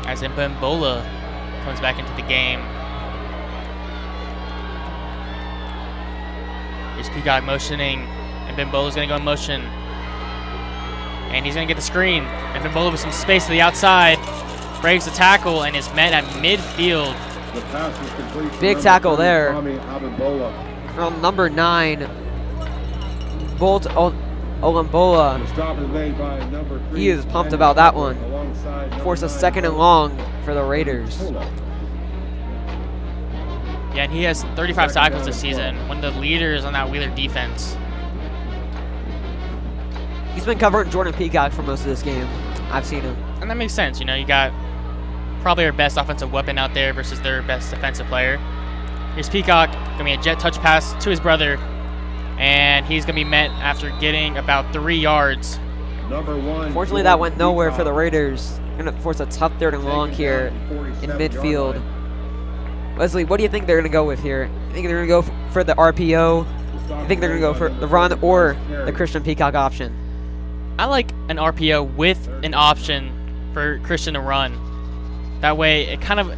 As Mbembola comes back into the game. Here's Peacock motioning, and Mbembola's going to go in motion. And he's going to get the screen. And Mbembola with some space to the outside. Breaks the tackle and is met at midfield. The pass is complete. to Big number tackle 30, there. Tommy Abimbola. from number 9, Bolt Olambola. The stop is made by number 3. He is pumped about that one. Alongside number Force a 9, 2nd and long for the Raiders. Yeah, and he has 35 tackles this season. One of the leaders on that Wheeler defense. He's been covering Jordan Peacock for most of this game. I've seen him. And that makes sense. You know, you got probably our best offensive weapon out there versus their best defensive player. Here's Peacock, going to be a jet touch pass to his brother. And he's going to be met after getting about 3 yards. Number 1. Fortunately, that went nowhere for the Raiders. Gonna force a tough 3rd and long here in midfield. Leslie, what do you think they're gonna go with here? You think they're gonna go for the RPO? You think they're gonna go for the run or the Christian Peacock option? I like an RPO with an option for Christian to run. That way, it kind of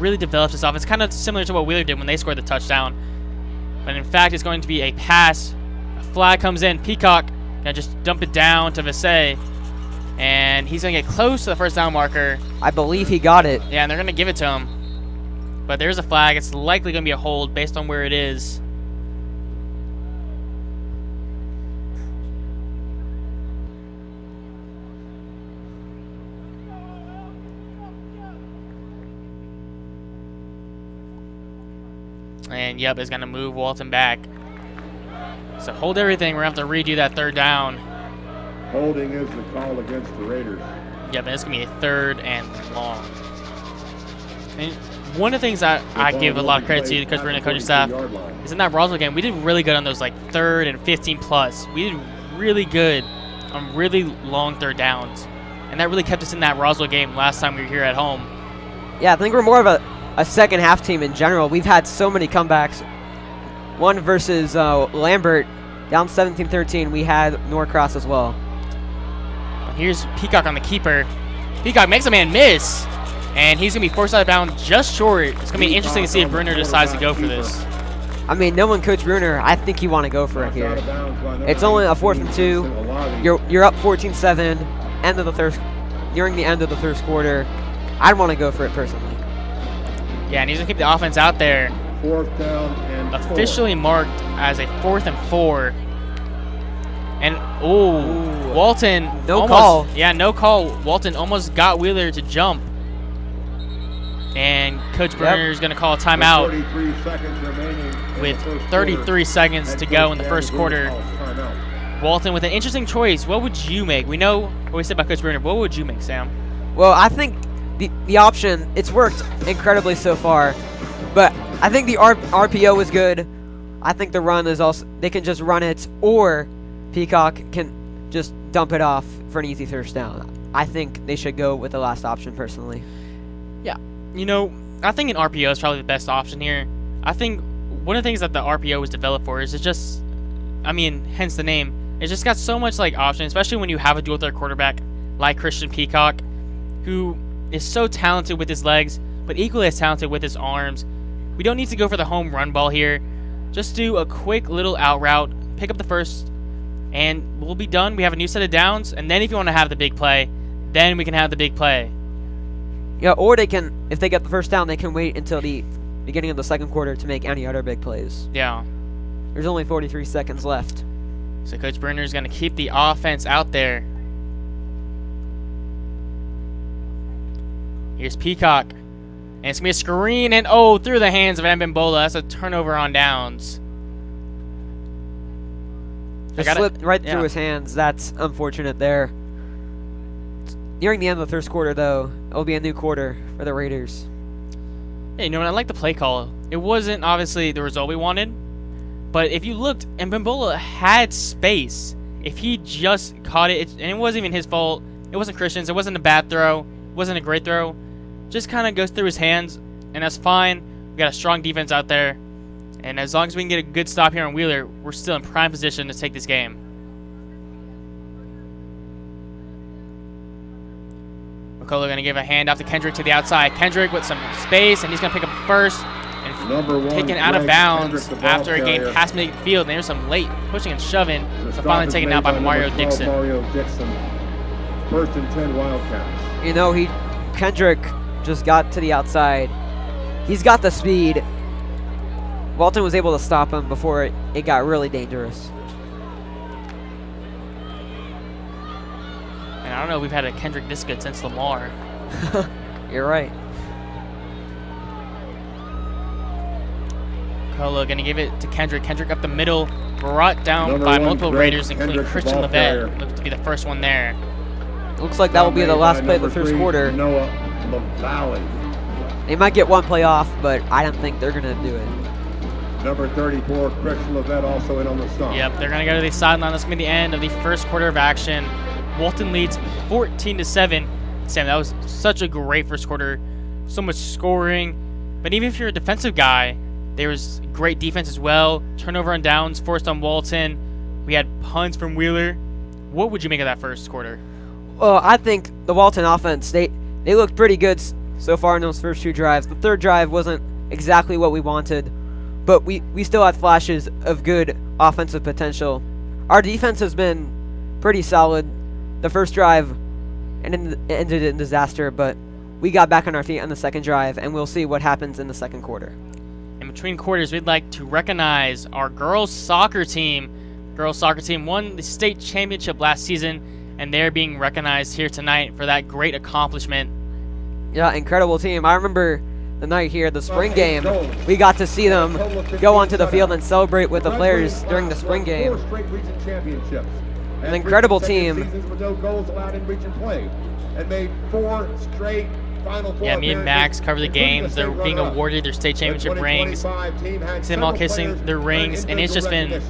really develops this offense. Kind of similar to what Wheeler did when they scored the touchdown. But in fact, it's going to be a pass. A flag comes in. Peacock gonna just dump it down to Visay. And he's going to get close to the first down marker. I believe he got it. Yeah, and they're going to give it to him. But there's a flag. It's likely going to be a hold based on where it is. And yep, it's going to move Walton back. So hold everything. We're going to have to redo that 3rd down. Holding is the call against the Raiders. Yep, and it's going to be a 3rd and long. And one of the things that I give a lot of credit to because we're in the coaching staff is in that Roswell game, we did really good on those like 3rd and 15 plus. We did really good on really long 3rd downs. And that really kept us in that Roswell game last time we were here at home. Yeah, I think we're more of a second half team in general. We've had so many comebacks. One versus Lambert, down 17-13. We had Norcross as well. Here's Peacock on the keeper. Peacock makes a man miss. And he's going to be forced out of bounds just short. It's going to be interesting to see if Bruner decides to go for this. I mean, knowing Coach Bruner, I think you want to go for it here. It's only a 4th and 2. You're up 14-7. End of the third, nearing the end of the 1st quarter. I'd want to go for it personally. Yeah, and he's going to keep the offense out there. 4th down and officially marked as a 4th and 4. And, Walton. No call. Yeah, no call. Walton almost got Wheeler to jump. And Coach Bruner is going to call a timeout with 33 seconds to go in the 1st quarter. Walton with an interesting choice. What would you make? We know what we said about Coach Bruner. What would you make, Sam? Well, I think the option, it's worked incredibly so far. But I think the RPO is good. I think the run is also, they can just run it, or Peacock can just dump it off for an easy 1st down. I think they should go with the last option personally. Yeah. You know, I think an RPO is probably the best option here. I think one of the things that the RPO was developed for is it's just, I mean, hence the name. It's just got so much like option, especially when you have a dual threat quarterback like Christian Peacock, who is so talented with his legs, but equally as talented with his arms. We don't need to go for the home run ball here. Just do a quick little out route, pick up the 1st, and we'll be done. We have a new set of downs, and then if you want to have the big play, then we can have the big play. Yeah, or they can, if they get the 1st down, they can wait until the beginning of the 2nd quarter to make any other big plays. Yeah. There's only 43 seconds left. So Coach Bruner is going to keep the offense out there. Here's Peacock. And it's going to be a screen, and through the hands of Mbembola. That's a turnover on downs. Just slipped right through his hands. That's unfortunate there. Nearing the end of the 1st quarter, though, it will be a new quarter for the Raiders. Hey, you know what? I like the play call. It wasn't obviously the result we wanted, but if you looked, Mbembola had space. If he just caught it, and it wasn't even his fault. It wasn't Christian's. It wasn't a bad throw. It wasn't a great throw. Just kind of goes through his hands, and that's fine. We got a strong defense out there, and as long as we can get a good stop here on Wheeler, we're still in prime position to take this game. McCullough going to give a handoff to Kendrick to the outside. Kendrick with some space, and he's going to pick up 1st and taken out of bounds after a game past midfield. And there's some late pushing and shoving, so finally taken out by Mario Dixon. 1st and 10 Wildcats. You know, Kendrick just got to the outside. He's got the speed. Walton was able to stop him before it got really dangerous. And I don't know if we've had a Kendrick this good since Lamar. You're right. Colo going to give it to Kendrick. Kendrick up the middle, brought down by multiple Raiders, including Christian Levet. Looks to be the first one there. Looks like that will be the last play of the 1st quarter. Noah LaValle. They might get one play off, but I don't think they're going to do it. Number 34, Christian Levet, also in on the stop. Yep, they're going to go to the sideline. That's going to be the end of the 1st quarter of action. Walton leads 14-7. Sam, that was such a great first quarter. So much scoring. But even if you're a defensive guy, there was great defense as well. Turnover on downs forced on Walton. We had punts from Wheeler. What would you make of that first quarter? Well, I think the Walton offense, they looked pretty good so far in those first 2 drives. The third drive wasn't exactly what we wanted, but we still had flashes of good offensive potential. Our defense has been pretty solid. The first drive ended in disaster, but we got back on our feet on the second drive, and we'll see what happens in the second quarter. In between quarters, we'd like to recognize our girls soccer team. Girls soccer team won the state championship last season, and they're being recognized here tonight for that great accomplishment. Yeah, incredible team. I remember the night here, the spring game, we got to see them go onto the field and celebrate with the players during the spring game. An incredible team. Yeah, me and Max cover the games. They're being awarded their state championship rings. See them all kissing their rings, and it's just been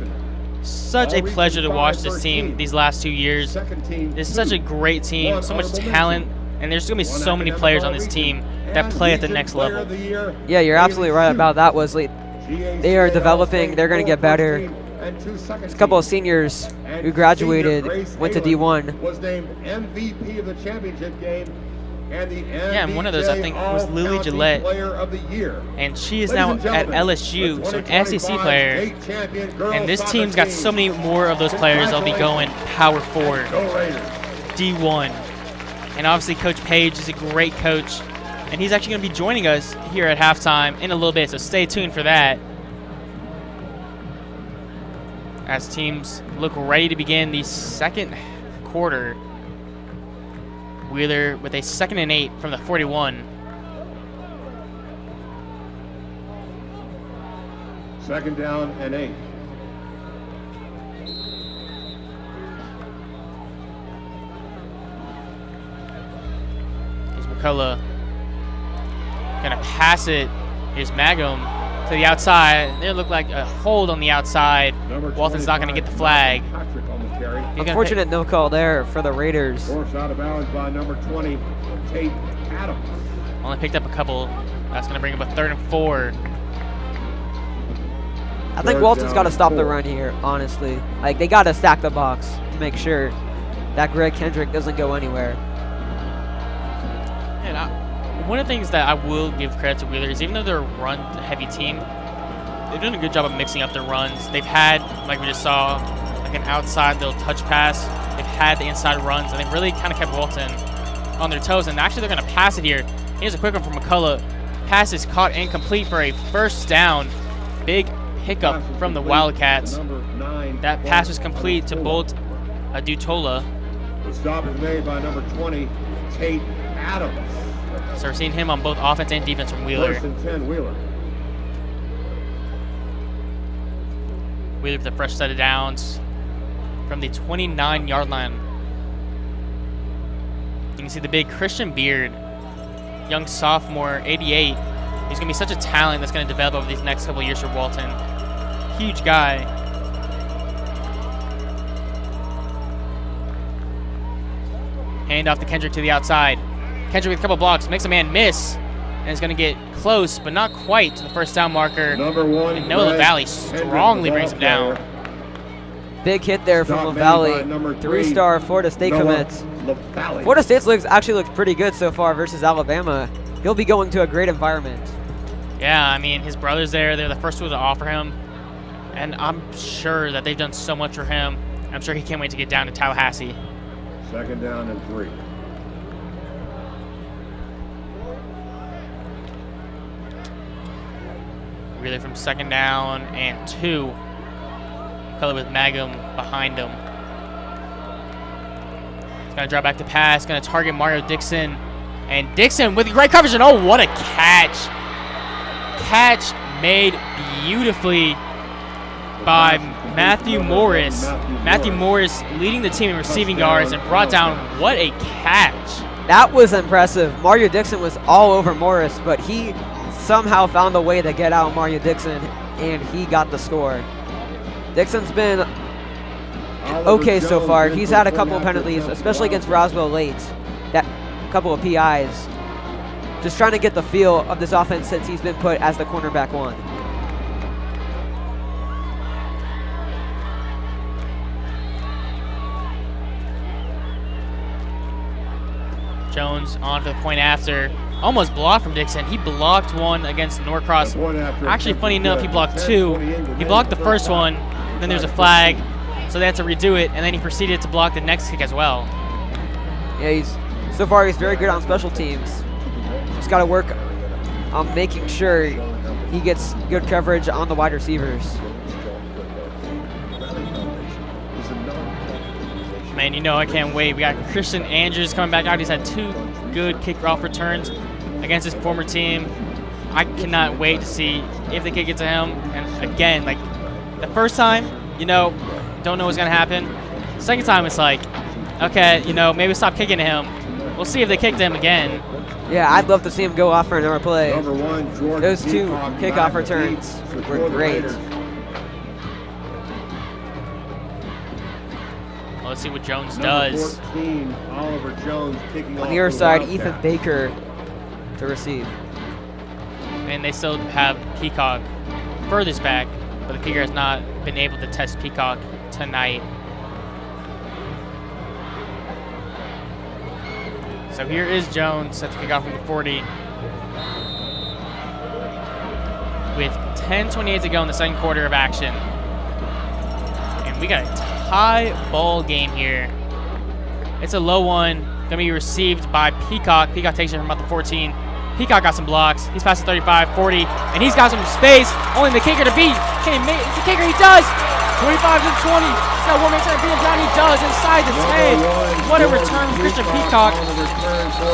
such a pleasure to watch this team these last 2 years. It's such a great team, so much talent, and there's going to be so many players on this team that play at the next level. Yeah, you're absolutely right about that, Wesley. They are developing. They're going to get better. There's a couple of seniors who graduated, went to D1. Was named MVP of the championship game. Yeah, and one of those, I think, was Lily Gillette. And she is now at LSU, so an SEC player. And this team's got so many more of those players that'll be going Power 4, D1. And obviously, Coach Page is a great coach. And he's actually going to be joining us here at halftime in a little bit, so stay tuned for that. As teams look ready to begin the second quarter. Wheeler with a 2nd and 8 from the 41. Second down and 8. Here's McCullough. Gonna pass it. Here's Magum to the outside. There looked like a hold on the outside. Walton's not gonna get the flag. Unfortunate no call there for the Raiders. Forced out of bounds by number 20, Tate Adams. Only picked up a couple. That's going to bring up a 3rd and 4. I think Walton's got to stop the run here, honestly. Like, they got to stack the box to make sure that Greg Kendrick doesn't go anywhere. And one of the things that I will give credit to Wheeler is even though they're a run-heavy team, they've done a good job of mixing up their runs. They've had, like we just saw, an outside little touch pass. They've had the inside runs, and they've really kind of kept Walton on their toes. And actually, they're going to pass it here. Here's a quick one from McCullough. Pass is caught incomplete for a first down. Big pickup from the Wildcats. That pass was complete to Bolt Adutola. The stop is made by number 20, Tate Adams. So we're seeing him on both offense and defense from Wheeler. 1st and 10, Wheeler. Wheeler with a fresh set of downs from the 29-yard line. You can see the big Christian Beard, young sophomore, 88. He's going to be such a talent that's going to develop over these next couple of years for Walton. Huge guy. Hand off to Kendrick to the outside. Kendrick with a couple blocks, makes a man miss, and is going to get close, but not quite to the first down marker. Number 1, and Noah LaValle strongly brings him down. Big hit there from LaValle. 3-star Florida State commits. Florida State actually looks pretty good so far versus Alabama. He'll be going to a great environment. Yeah, I mean, his brother's there. They're the first one to offer him. And I'm sure that they've done so much for him. I'm sure he can't wait to get down to Tallahassee. 2nd down and 3. Really from 2nd down and 2. Color with Magum behind him. He's going to drop back to pass. Going to target Mario Dixon. And Dixon with great coverage. And oh, what a catch. Catch made beautifully by Matthew Morris. Matthew Morris leading the team in receiving yards and brought down. What a catch. That was impressive. Mario Dixon was all over Morris, but he somehow found a way to get out Mario Dixon, and he got the score. Dixon's been okay so far. He's had a couple of penalties, especially against Roswell late, that couple of PIs. Just trying to get the feel of this offense since he's been put as the cornerback 1. Jones on for the point after. Almost blocked from Dixon. He blocked one against Norcross. Actually, funny enough, he blocked 2. He blocked the first one, then there's a flag, so they had to redo it, and then he proceeded to block the next kick as well. Yeah, so far he's very good on special teams. Just got to work on making sure he gets good coverage on the wide receivers. Man, you know I can't wait. We got Christian Andrews coming back out. He's had 2 good kickoff returns against his former team. I cannot wait to see if the kick gets to him. And again, like the first time, you know, don't know what's going to happen. Second time, it's like, okay, you know, maybe stop kicking to him. We'll see if they kick to him again. Yeah, I'd love to see him go off for another play. Number 1, Jordan Those 2 Peacock, kickoff 9 returns for were great. Well, let's see what Jones Number does. 14, Oliver Jones kicking off On the other for side, Wildcats. Ethan Baker to receive. And they still have Peacock furthest back, but the kicker has not been able to test Peacock tonight. So here is Jones set to kick off from the 40. With 10:28 to go in the second quarter of action. And we got a tie ball game here. It's a low one, gonna be received by Peacock. Peacock takes it from about the 14. Peacock got some blocks. He's past the 35, 40, and he's got some space. Only the kicker to beat. Can he make it? The kicker, he does. 25 to 20. He's got one man trying to beat him down. He does inside the 10. What a return from Christian Peacock.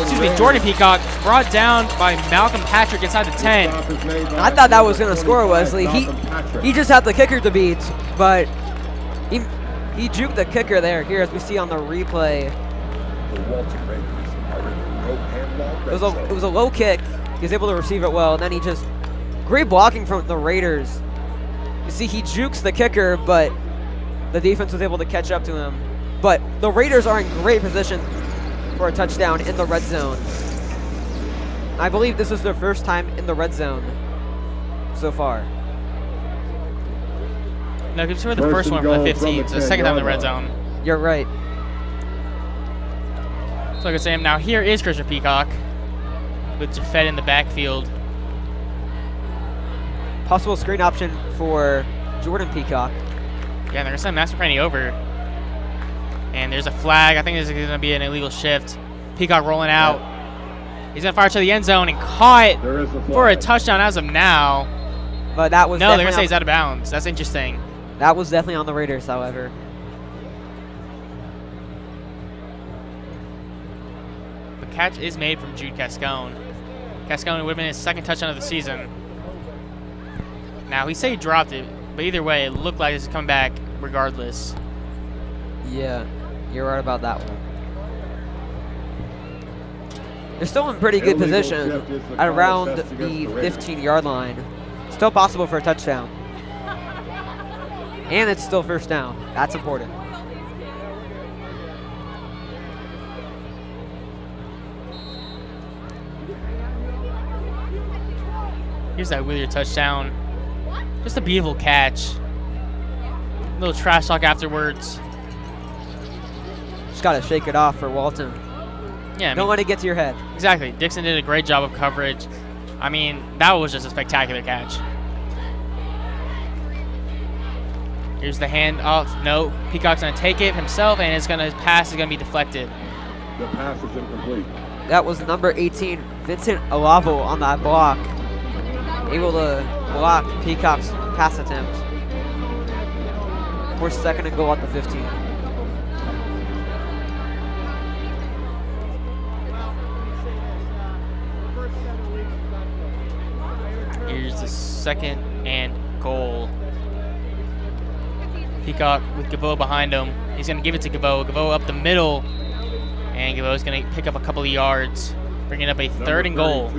Excuse me, Jordan Peacock, brought down by Malcolm Patrick inside the 10. I thought that was going to score, Wesley. He just had the kicker to beat, but he juked the kicker there. Here, as we see on the replay. It was a low kick. He was able to receive it well, and then he just great blocking from the Raiders. You see, he jukes the kicker, but the defense was able to catch up to him. But the Raiders are in great position for a touchdown in the red zone. I believe this is their first time in the red zone so far. No, consider the first one from the 15, so the second time in the red zone. You're right. So I can say him now. Here is Christian Peacock with Jafet in the backfield. Possible screen option for Jordan Peacock. Yeah, they're going to send Master Penny over. And there's a flag. I think there's going to be an illegal shift. Peacock rolling out. He's going to fire to the end zone and caught for a touchdown as of now. But that was no, they're going to say he's out of bounds. That's interesting. That was definitely on the Raiders, however. The catch is made from Jude Cascone. Cascone would have been his second touchdown of the season. Now, he said he dropped it, but either way, it looked like it's coming back regardless. Yeah, you're right about that one. They're still in pretty good position at around the 15-yard line. Still possible for a touchdown. And it's still first down. That's important. Here's that Wheeler touchdown. Just a beautiful catch. A little trash talk afterwards. Just got to shake it off for Walton. Yeah, Don't let it get to your head. Exactly. Dixon did a great job of coverage. I mean, that was just a spectacular catch. Here's the hand off. No, Peacock's going to take it himself, and his pass is going to be deflected. The pass is incomplete. That was number 18, Vincent Olavo, on that block. Able to block Peacock's pass attempt. For second and goal at the 15. Here's the second and goal. Peacock with Gavo behind him. He's going to give it to Gavo. Gavo up the middle. And Gavo's going to pick up a couple of yards, bringing up a third and goal.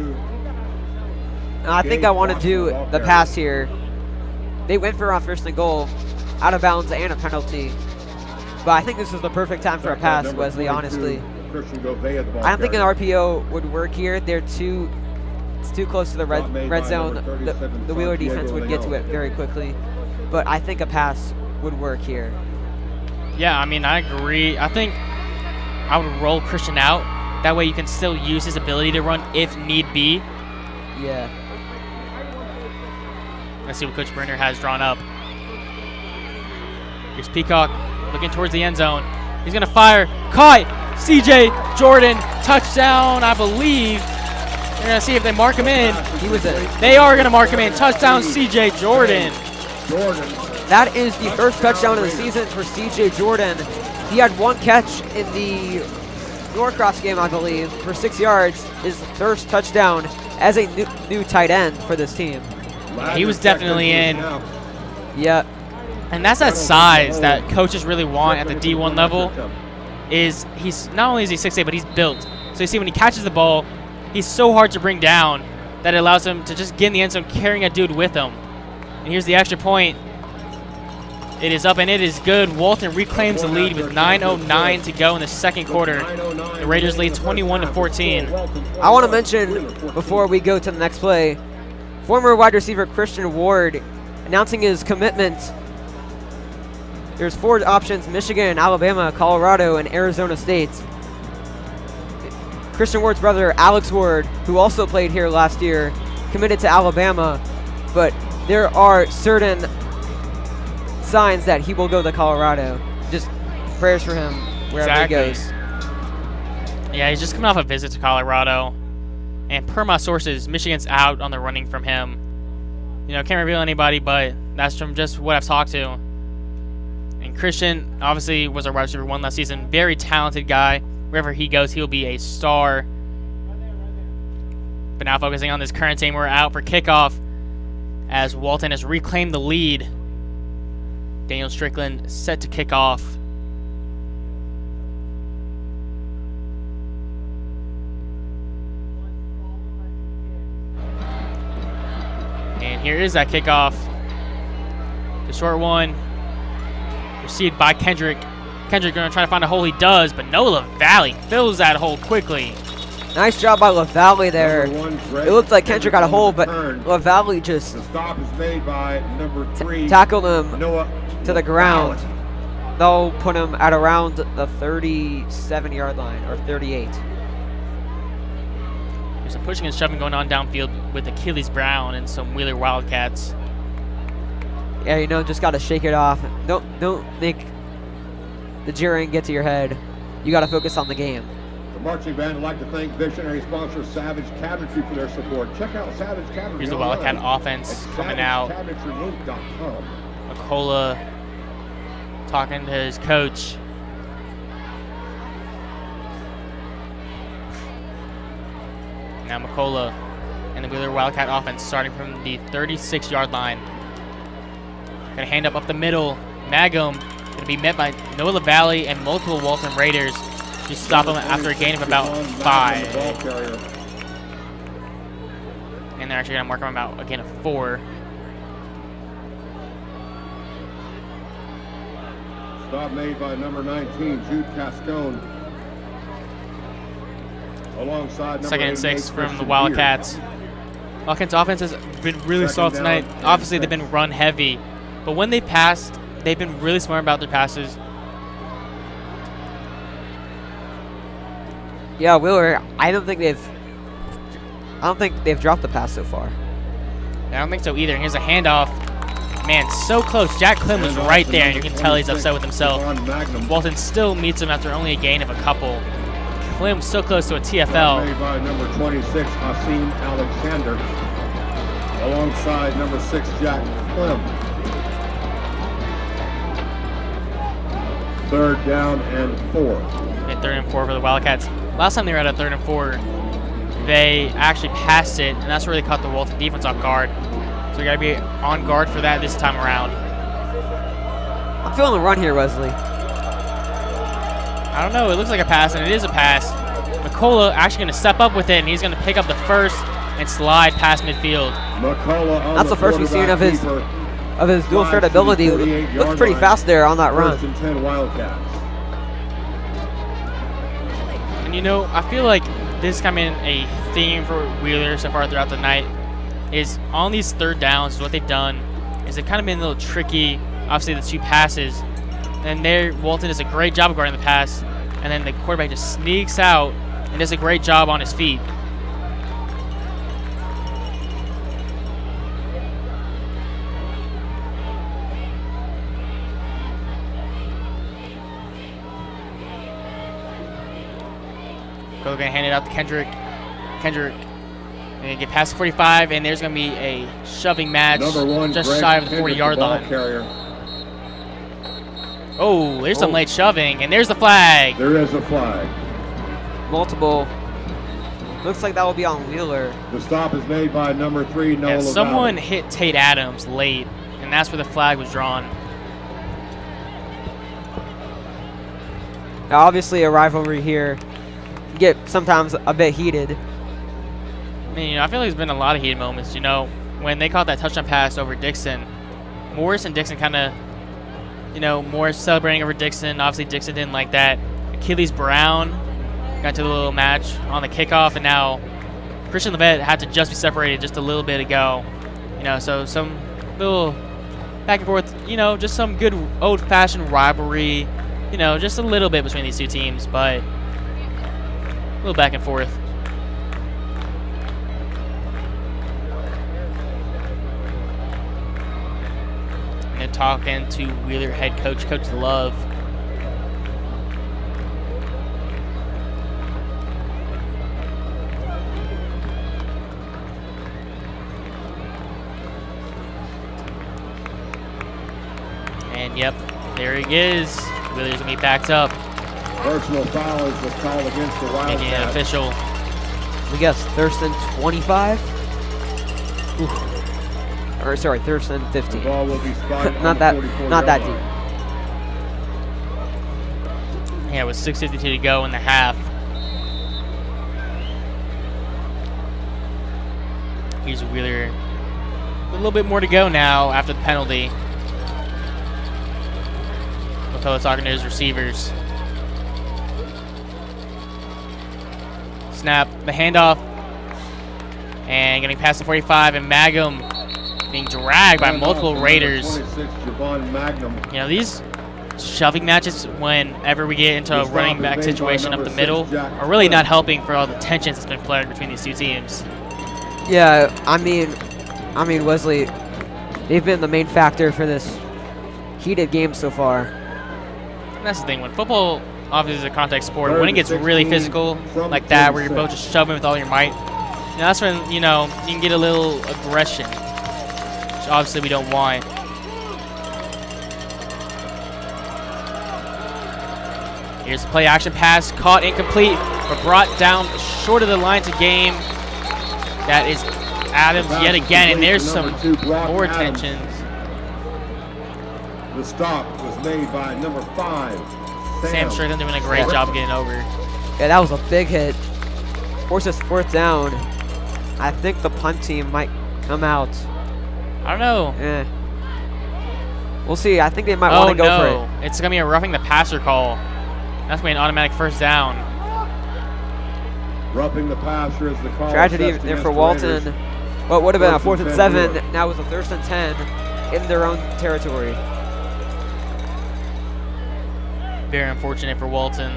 I think I want to do the pass here. They went for a first and goal, out of bounds and a penalty. But I think this is the perfect time for a pass, Wesley, honestly. Christian Govea the ball I don't think an carrier. RPO would work here. It's too close to the Stop made red by zone. number The 37, Wheeler Santiago defense would get to Leon. it very quickly. But I think a pass would work here. Yeah, I mean, I agree. I think I would roll Christian out. That way you can still use his ability to run if need be. Yeah. Let's see what Coach Brenner has drawn up. Here's Peacock looking towards the end zone. He's going to fire. Caught! CJ Jordan, touchdown, I believe. They're going to see if they mark him in. He was a. They are going to mark him in. Touchdown, CJ Jordan. That is the first touchdown of the season for CJ Jordan. He had one catch in the Norcross game, I believe, for 6 yards. His first touchdown as a new tight end for this team. He was definitely in. Yeah. And that's that size that coaches really want at the D1 level. Is he's not only is he 6'8", but he's built. So you see when he catches the ball, he's so hard to bring down that it allows him to just get in the end zone carrying a dude with him. And here's the extra point. It is up and it is good. Walton reclaims the lead with 9:09 to go in the second quarter. The Raiders lead 21-14. I want to mention before we go to the next play, former wide receiver Christian Ward announcing his commitment. There's 4 options: Michigan, Alabama, Colorado, and Arizona State. Christian Ward's brother, Alex Ward, who also played here last year, committed to Alabama, but there are certain signs that he will go to Colorado. Just prayers for him wherever he goes. Yeah, he's just coming off a visit to Colorado. And per my sources, Michigan's out on the running from him. You know, can't reveal anybody, but that's from just what I've talked to. And Christian, obviously, was our wide receiver 1 last season. Very talented guy. Wherever he goes, he'll be a star. But now focusing on this current team, we're out for kickoff as Walton has reclaimed the lead. Daniel Strickland set to kick off. And here is that kickoff. The short one. Received by Kendrick. Kendrick going to try to find a hole. He does, but no, LaValle fills that hole quickly. Nice job by LaValle there. It looked like Kendrick got a hole, but LaValle just The stop is made by number 3. tackled him Noah to the ground. They'll put him at around the 37-yard line, or 38. There's some pushing and shoving going on downfield with Achilles Brown and some Wheeler Wildcats. Yeah, you know, just got to shake it off. Don't make the jeering get to your head. You got to focus on the game. The marching band would like to thank visionary sponsor Savage Cabinetry for their support. Check out Savage Cabinetry. Here's the Wildcat offense coming out. SavageCabinetryInc.com. McCullough talking to his coach. Now McCullough and the Wheeler Wildcat offense starting from the 36-yard line. Gonna hand up the middle. Magum gonna be met by Noah LaValle and multiple Walton Raiders to stop him after a gain of about 5. And they're actually gonna mark him about a gain of 4. Stop made by number 19, Jude Cascone. Alongside number 2nd and 6 88, from the Christian Wildcats. Wildcats offense has been really solid tonight. down and Obviously, they've 6. been run heavy, but when they passed, they've been really smart about their passes. Yeah, Wheeler, I don't think they've dropped the pass so far. I don't think so either. And here's a handoff. Man, so close. Jack Klim was right there, and you can tell he's upset with himself. Walton still meets him after only a gain of a couple. Klim so close to a TFL. Made by number 26, Hasim Alexander. Alongside number 6, Jack Klim. 3rd down and 4. At 3rd and 4 for the Wildcats. Last time they were at a 3rd and 4, they actually passed it, and that's where they caught the Walton defense off guard. So we got to be on guard for that this time around. I'm feeling a run here, Wesley. I don't know. It looks like a pass, and it is a pass. McCullough actually going to step up with it, and he's going to pick up the first and slide past midfield. That's the first we've seen of his dual threat ability. Looks pretty fast there on that run. 1st and 10 Wildcats. And you know, I feel like this is coming a theme for Wheeler so far throughout the night. Is on these third downs, what they've done is they've kind of been a little tricky. Obviously, the 2 passes, and there Walton does a great job of guarding the pass, and then the quarterback just sneaks out and does a great job on his feet. We're going to hand it out to Kendrick. Kendrick going to get past the 45, and there's going to be a shoving match just Greg shy of the Kendrick, 40-yard the ball line. carrier. Oh, there's some late shoving, and there's the flag. There is a flag. Multiple. Looks like that will be on Wheeler. The stop is made by number 3, Noah Yeah, LaValle. someone hit Tate Adams late, and that's where the flag was drawn. Now, obviously, a rivalry here can get sometimes a bit heated. I mean, you know, I feel like there's been a lot of heated moments. You know, when they caught that touchdown pass over Dixon, Morris and Dixon kind of, you know, Morris celebrating over Dixon. Obviously, Dixon didn't like that. Achilles Brown got to the little match on the kickoff, and now Christian Levette had to just be separated just a little bit ago. You know, so some little back and forth, you know, just some good old-fashioned rivalry, you know, just a little bit between these two teams, but a little back and forth. And talking to Wheeler head coach, Coach Love. And yep, there he is. Wheeler's gonna be backed up. Personal foul is called against the Making it Wildcats. official. We guess Thurston 25. Oof. Or sorry, Thurston 15. The ball will be spiked on not the that, 44-yard not that line. deep. Yeah, with 6:52 to go in the half. Here's Wheeler. A little bit more to go now after the penalty. McCullough talking to his receivers. Snap, the handoff. And getting past the 45, and Magum being dragged by multiple Raiders. 26, Javon Magnum. You know, these shoving matches, whenever we get into a running back situation up the middle, are really not helping for all the tensions that's been flared between these two teams. Yeah, I mean, Wesley, they've been the main factor for this heated game so far. And that's the thing, when football obviously is a contact sport, when it gets really physical like that, where you're both just shoving with all your might, you know, that's when, you know, you can get a little aggression, which obviously we don't want. Here's the play action pass, caught incomplete, but brought down short of the line to game. That is Adams yet again, and there's some more tensions. The stop was made by number 5, Sam Strickland doing a great job getting over. Yeah, that was a big hit. Forces 4th down. I think the punt team might come out. I don't know. We'll see. I think they might want to go for it. It's going to be a roughing the passer call. That's going to be an automatic first down. Roughing the passer is the call. Tragedy assessed there against for the Walton. Raiders. What would have been a 4th 4th and and 7. 10. Now it's a 3rd and 10 in their own territory. Very unfortunate for Walton.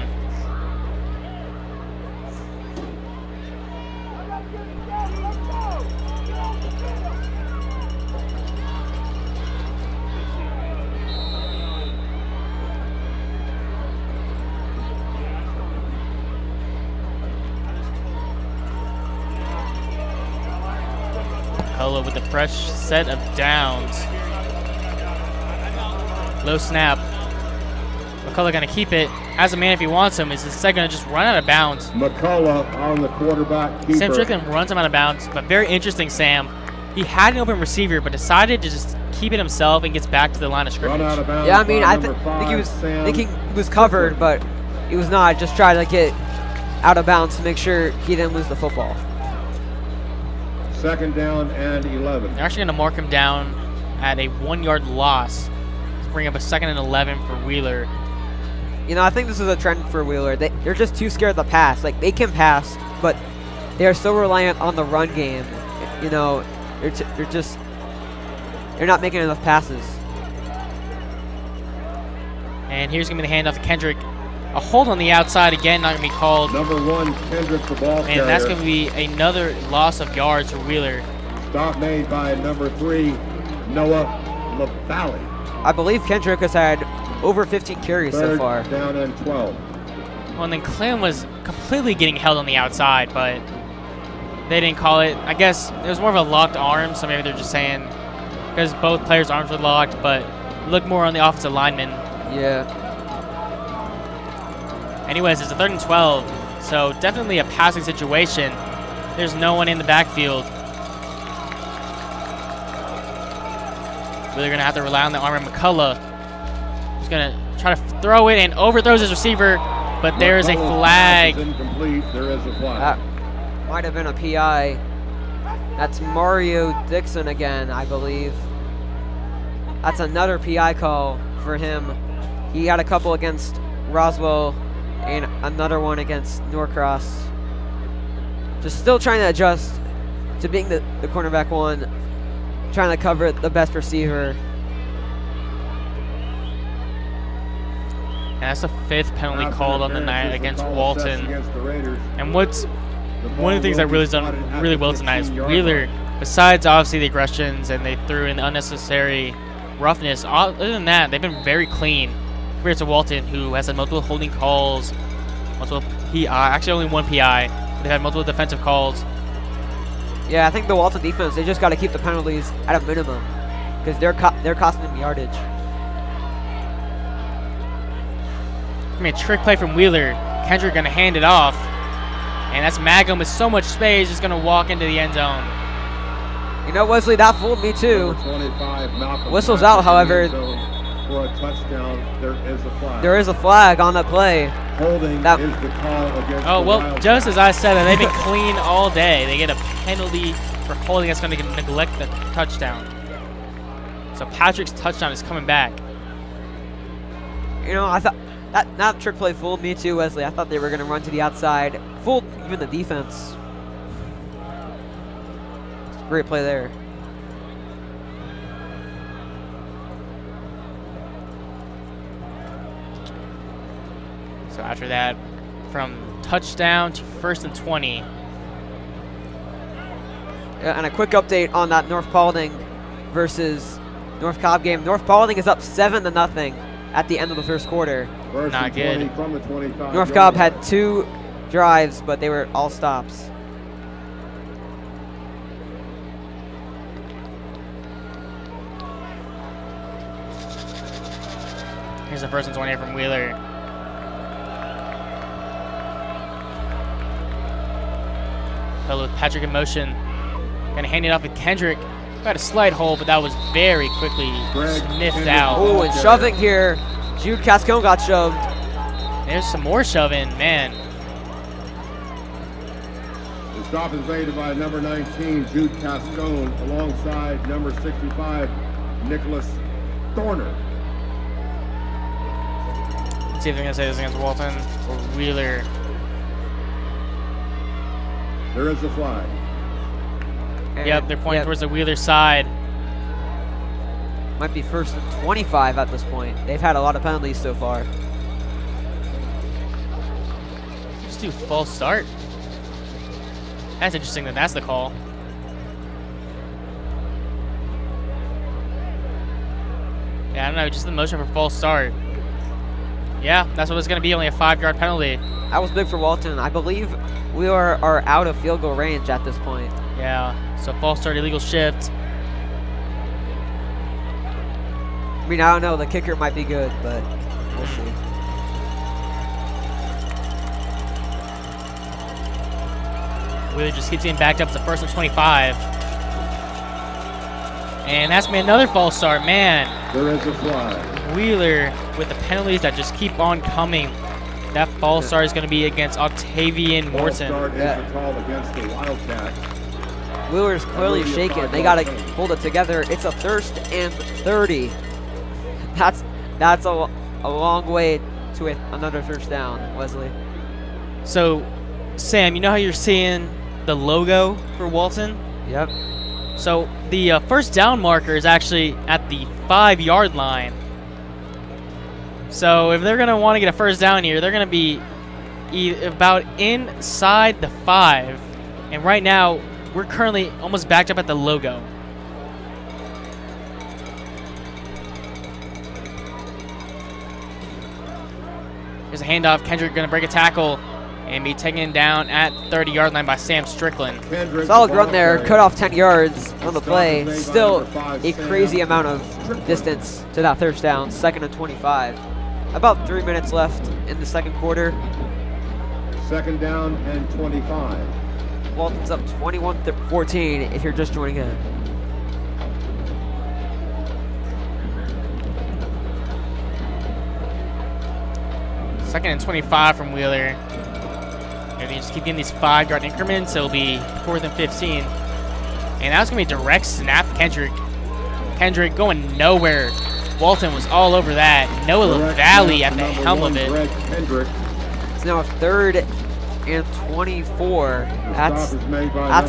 McCullough with a fresh set of downs. Low snap. McCullough going to keep it. As a man if he wants him. Is instead going to just run out of bounds. McCullough on the quarterback keeper. Sam Strickland runs him out of bounds. But very interesting, Sam. He had an open receiver, but decided to just keep it himself and gets back to the line of Run scrimmage. out of bounds. Yeah, I mean, by I number think he was 5, Sam thinking he was covered, but he was not. Just trying to get out of bounds to make sure he didn't lose the football. 2nd down and 11. They're actually going to mark him down at a 1-yard loss. Let's bring up a 2nd and 11 for Wheeler. You know, I think this is a trend for Wheeler. They're just too scared to pass. Like, they can pass, but they're so reliant on the run game. You know, they're not making enough passes. And here's going to be the handoff to Kendrick. A hold on the outside again, not going to be called. Number 1, Kendrick, the ball carrier. And that's going to be another loss of yards for Wheeler. Stop made by number 3, Noah LaValle. I believe Kendrick has had over 15 carries so Third far. down and 12. Well, and then Clem was completely getting held on the outside, but they didn't call it. I guess it was more of a locked arm, so maybe they're just saying because both players' arms were locked, but look more on the offensive lineman. Yeah. Anyways, it's a 3rd and 12, so definitely a passing situation. There's no one in the backfield. Really going to have to rely on the arm of McCullough. He's going to try to throw it and overthrows his receiver, but there is a flag. Incomplete. There is a flag. That might have been a PI. That's Mario Dixon again, I believe. That's another PI call for him. He had a couple against Roswell and another one against Norcross. Just still trying to adjust to being the cornerback one, trying to cover the best receiver. And that's the 5th penalty called on the night against Walton. And what's one of the things that really done really well tonight is Wheeler, besides obviously the aggressions and they threw in the roughness, other than that, they've been very clean compared to Walton, who has had multiple holding calls, multiple PI, actually only one PI. They've had multiple defensive calls. Yeah, I think the Walton defense, they just got to keep the penalties at a minimum because they're costing them yardage. I mean, a trick play from Wheeler. Kendrick going to hand it off. And that's Magum with so much space, just going to walk into the end zone. You know, Wesley, that fooled me too. 25, Whistle's out, however. For a touchdown, there is a flag. There is a flag on that play. Holding That- is the call against Oh, the well, Wildcats. just as I said, they've been clean all day. They get a penalty for holding that's going to neglect the touchdown. So Patrick's touchdown is coming back. You know, I thought that trick play fooled me too, Wesley. I thought they were going to run to the outside. Fooled even the defense. Great play there. So after that, from touchdown to 1st and 20. Yeah, and a quick update on that North Paulding versus North Cobb game. North Paulding is up 7-0 at the end of the first quarter. First Not and good. 20 from the 25 North yard Cobb line. had 2 drives, but they were all stops. Here's the 1st and 20 from Wheeler. Fellow with Patrick in motion. Gonna hand it off to Kendrick. Got a slight hole, but that was very quickly sniffed out. Oh, and shoving here. Jude Cascone got shoved. There's some more shoving, man. The stop is made by number 19, Jude Cascone, alongside number 65, Nicholas Thorner. Let's see if they're gonna say this against Walton or Wheeler. There is a flag. Yep, they're pointing Yep. towards the Wheeler side. Might be 1st and 25 at this point. They've had a lot of penalties so far. Just do false start. That's interesting that that's the call. Yeah, I don't know, just the motion for false start. Yeah, that's what it's going to be, only a 5-yard penalty. That was big for Walton. I believe we are out of field goal range at this point. Yeah, so false start, illegal shift. I mean, I don't know. The kicker might be good, but we'll see. Wheeler just keeps getting backed up to 1st and 25. And that's me another false start, man. There is a flag. Wheeler with the penalties that just keep on coming. That false start is going to be against Octavian False Morton. start Yeah. is the call against the Wildcats. Wheeler's clearly shaken. They got to hold it together. It's a 1st and 30. That's a long way to to another first down, Wesley. So, Sam, you know how you're seeing the logo for Walton? Yep. So the first down marker is actually at the 5-yard line. So if they're going to want to get a first down here, they're going to be about inside the 5. And right now, we're currently almost backed up at the logo. Here's a handoff. Kendrick going to break a tackle and be taken down at 30-yard line by Sam Strickland. Solid run there, cut off 10 yards on the play. Still a crazy amount of distance to that first down, 2nd and 25. About 3 minutes left in the second quarter. 2nd down and 25. Walton's up 21-14 if you're just joining in. Second and 25 from Wheeler. If you just keep getting these 5-yard increments, it'll be 4th and 15. And that's going to be a direct snap to Kendrick. Kendrick going nowhere. Walton was all over that. Noah Valley at the helm of it. It's now 3rd and 24. That's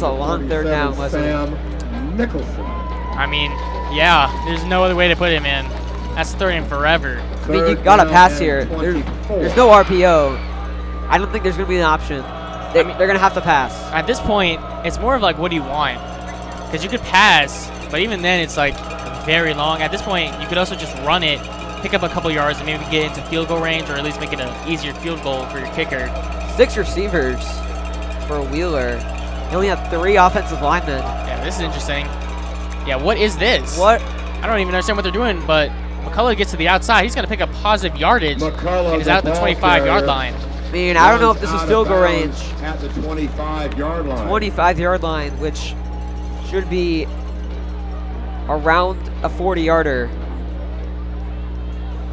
a long third down, Wesley. I mean, yeah, there's no other way to put it, man. That's 3rd and forever. I mean, you got to pass here. There's no RPO. I don't think there's going to be an option. They're going to have to pass. At this point, it's more of like, what do you want? Because you could pass, but even then, it's like very long. At this point, you could also just run it, pick up a couple yards, and maybe get into field goal range, or at least make it an easier field goal for your kicker. 6 receivers for Wheeler. He only had 3 offensive linemen. Yeah, this is interesting. Yeah, what is this? What? I don't even understand what they're doing, but McCullough gets to the outside. He's going to pick up positive yardage, and is out at the 25-yard line. I mean, I don't know if this is field goal range. At the 25-yard line. 25-yard line, which should be around a 40-yarder.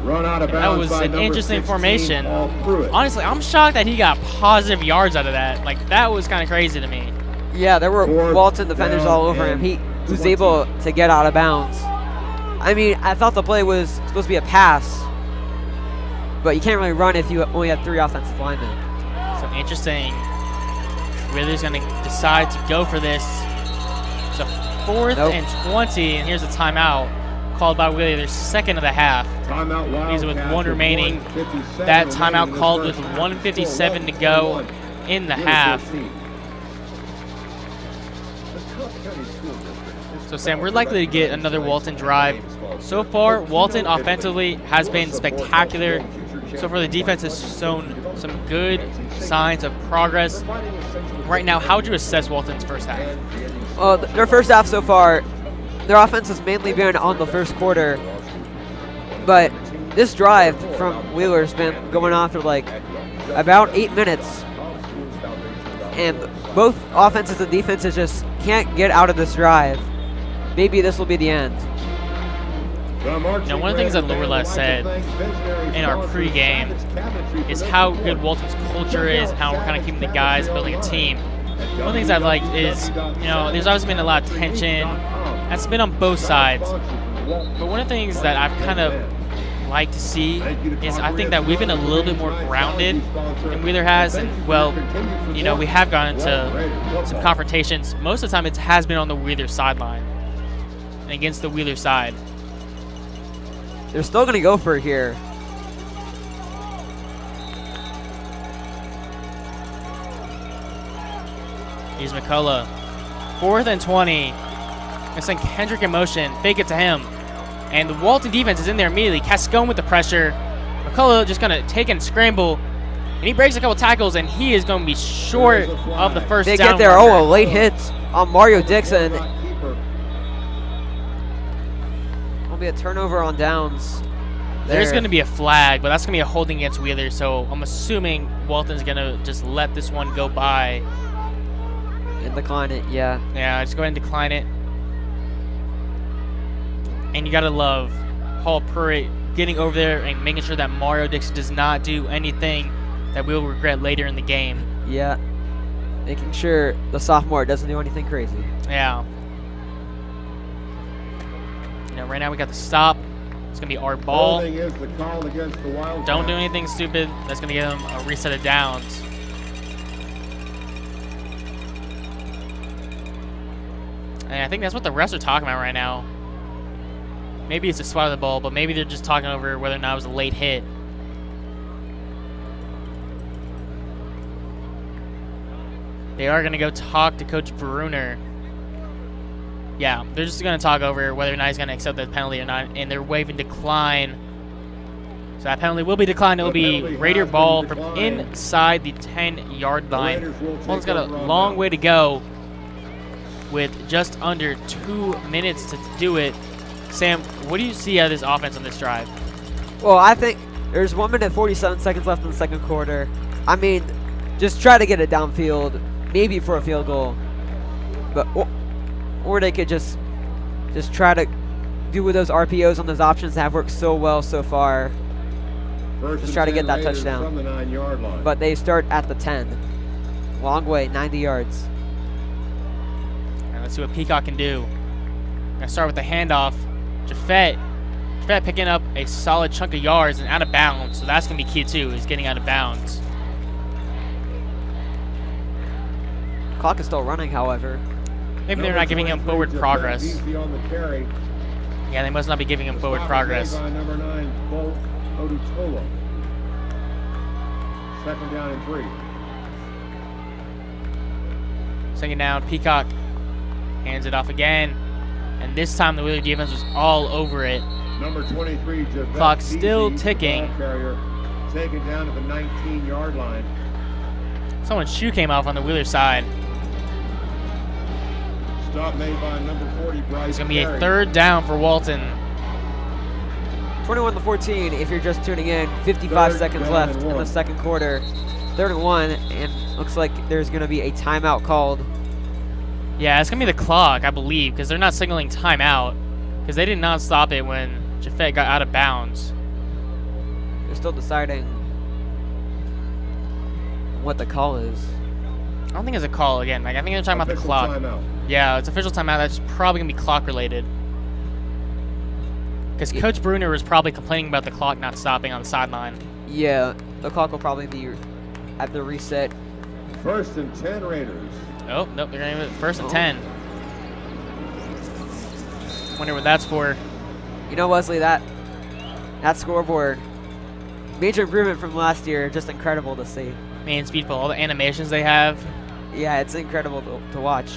Run out of That bounds was by an interesting 16, formation. all through it. Honestly, I'm shocked that he got positive yards out of that. Like, that was kind of crazy to me. Yeah, there were 4th Walton defenders all over him. He was able to get out of bounds. I mean, I thought the play was supposed to be a pass, but you can't really run if you only have 3 offensive linemen. So interesting. Wheeler's going to decide to go for this. It's a 4th and 20, and here's a timeout called by Wheeler. Their 2nd of the half. Timeout These are with Wildcats 1 remaining. 1:57 That timeout remaining in called the with first half. 1:57 to go in the half. So, Sam, we're likely to get another Walton drive. So far, Walton offensively has been spectacular. So far, the defense has shown some good signs of progress. Right now, how would you assess Walton's first half? Well, their first half so far, their offense has mainly been on the first quarter. But this drive from Wheeler's been going on for like about 8 minutes. And both offenses and defenses just can't get out of this drive. Maybe this will be the end. Now, one of the things that Lorelei said in our pregame is how good Walton's culture is and how we're kind of keeping the guys building a team. One of the things I've liked is, you know, there's always been a lot of tension. That's been on both sides. But one of the things that I've kind of liked to see is I think that we've been a little bit more grounded than Wheeler has. And, well, you know, we have gotten into some confrontations. Most of the time it has been on the Wheeler sideline and against the Wheeler side. They're still going to go for it here. Here's McCullough. 4th and 20. Gonna send Kendrick in motion. Fake it to him. And the Walton defense is in there immediately. Cascone with the pressure. McCullough just gonna take and scramble. And he breaks a couple tackles, and he is gonna be short of the first They down. get there. Oh, a late hit on Mario Dixon. Will be a turnover on downs. There's There. going to be a flag, but that's going to be a holding against Wheeler, so I'm assuming Walton's going to just let this one go by. And decline it, yeah. Yeah, just go ahead and decline it. And you got to love Paul Pruitt getting over there and making sure that Mario Dixon does not do anything that we'll regret later in the game. Yeah. Making sure the sophomore doesn't do anything crazy. Yeah. You know, right now we got the stop It's going to be our ball. Holding is the call against the Wildcats. Don't do anything stupid. That's going to give them a reset of downs. And I think that's what the refs are talking about right now. Maybe it's a swat of the ball, but maybe they're just talking over whether or not it was a late hit. They are going to go talk to Coach Bruner. Yeah, they're just going to talk over whether or not he's going to accept that penalty or not, and they're waving decline. So that penalty will be declined. It will be Raider ball from inside the 10-yard line. Walton's got a long way to go with just under 2 minutes to do it. Sam, what do you see out of this offense on this drive? Well, I think there's 1 minute 47 seconds left in the second quarter. I mean, just try to get it downfield, maybe for a field goal, but or they could just try to do with those RPOs on those options that have worked so well so far. Just try to get that touchdown. From the 9-yard line. But they start at the 10. Long way, 90 yards. And let's see what Peacock can do. Gonna start with the handoff. Jafet picking up a solid chunk of yards and out of bounds, so that's gonna be key too. He's getting out of bounds. Clock is still running, however. Maybe they're not giving him forward progress. Easy on the carry. Yeah, they must not be giving him forward progress. By number 9, Bolt Odutola. Second down and 3. Second down, Peacock hands it off again, and this time the Wheeler defense was all over it. Number 23, Javette Clock still Beebe, ticking. ball carrier, taken down to the 19-yard line. Someone's shoe came off on the Wheeler side. Stop made by number 40, Bryce. It's going to be a Perry. third down for Walton. 21-14 if you're just tuning in. 55 Third seconds down left and in the 1. second quarter. 3rd and 1, and looks like there's going to be a timeout called. Yeah, it's going to be the clock, I believe, because they're not signaling timeout, because they did not stop it when Jafet got out of bounds. They're still deciding what the call is. I don't think it's a call again. Like, I think they're talking about the Official clock. timeout. Yeah, it's official timeout. That's probably going to be clock related. Because Coach Bruner was probably complaining about the clock not stopping on the sideline. Yeah, the clock will probably be at the reset. 1st and 10 Raiders. Oh, nope, they're going to give it 1st and 10. Wonder what that's for. You know, Wesley, that scoreboard, major improvement from last year. Just incredible to see. I mean, it's beautiful. All the animations they have. Yeah, it's incredible to watch.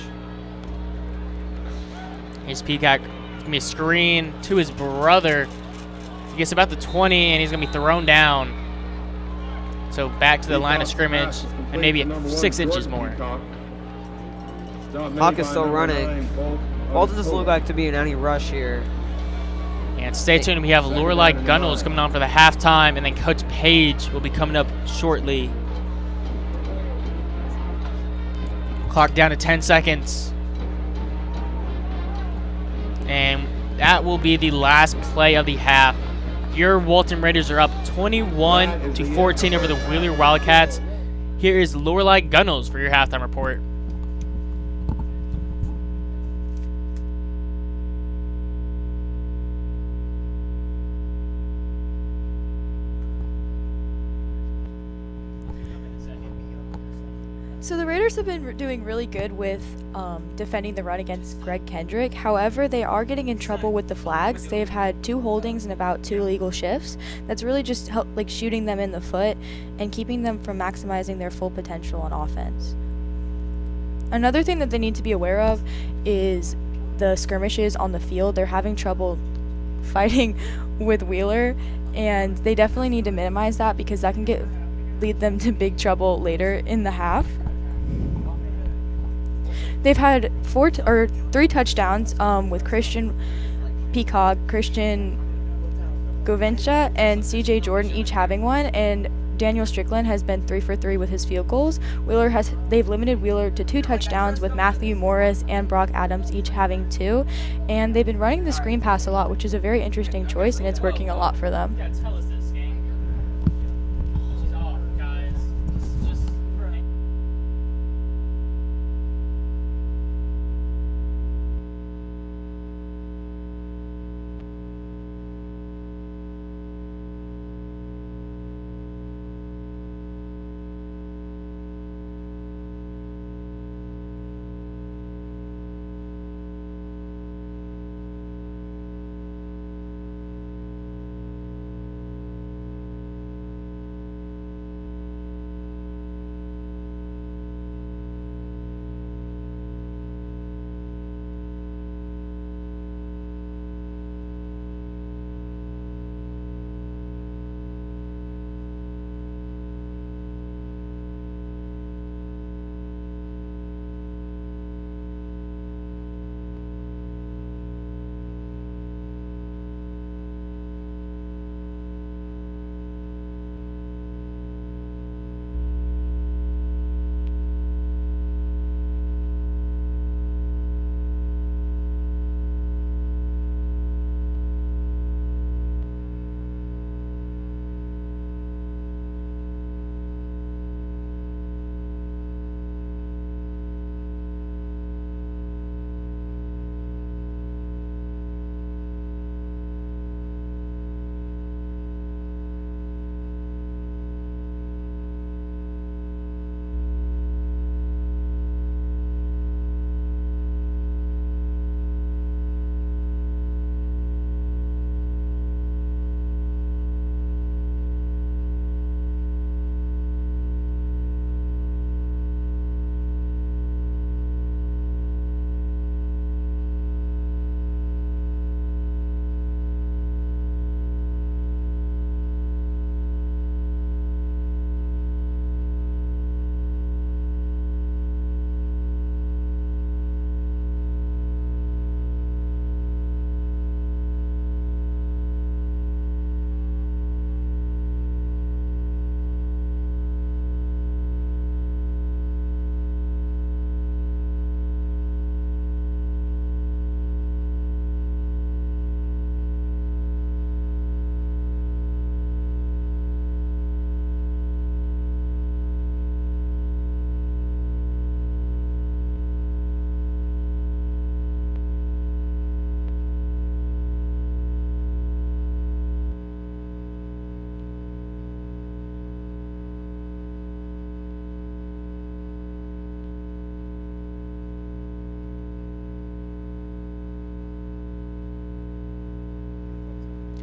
Here's Peacock. It's going to be a screen to his brother. He gets about the 20, and he's going to be thrown down. So back to the line of scrimmage, and maybe 6 inches more. Clock is still running. Walton doesn't look like to be in any rush here. And stay tuned. We have Lorelei Gunnels coming on for the halftime, and then Coach Page will be coming up shortly. Clock down to 10 seconds. And that will be the last play of the half. Your Walton Raiders are up 21-14 over the Wheeler Wildcats. Here is Lorelei Gunnels for your halftime report. So the Raiders have been doing really good with defending the run against Greg Kendrick. However, they are getting in trouble with the flags. They've had 2 holdings and about 2 illegal shifts. That's really just shooting them in the foot and keeping them from maximizing their full potential on offense. Another thing that they need to be aware of is the skirmishes on the field. They're having trouble fighting with Wheeler, and they definitely need to minimize that because that can lead them to big trouble later in the half. They've had 3 touchdowns with Christian Peacock, Christian Govincha, and CJ Jordan each having one, and Daniel Strickland has been 3 for 3 with his field goals. They've limited Wheeler to 2 touchdowns with Matthew Morris and Brock Adams each having 2, and they've been running the screen pass a lot, which is a very interesting choice, and it's working a lot for them.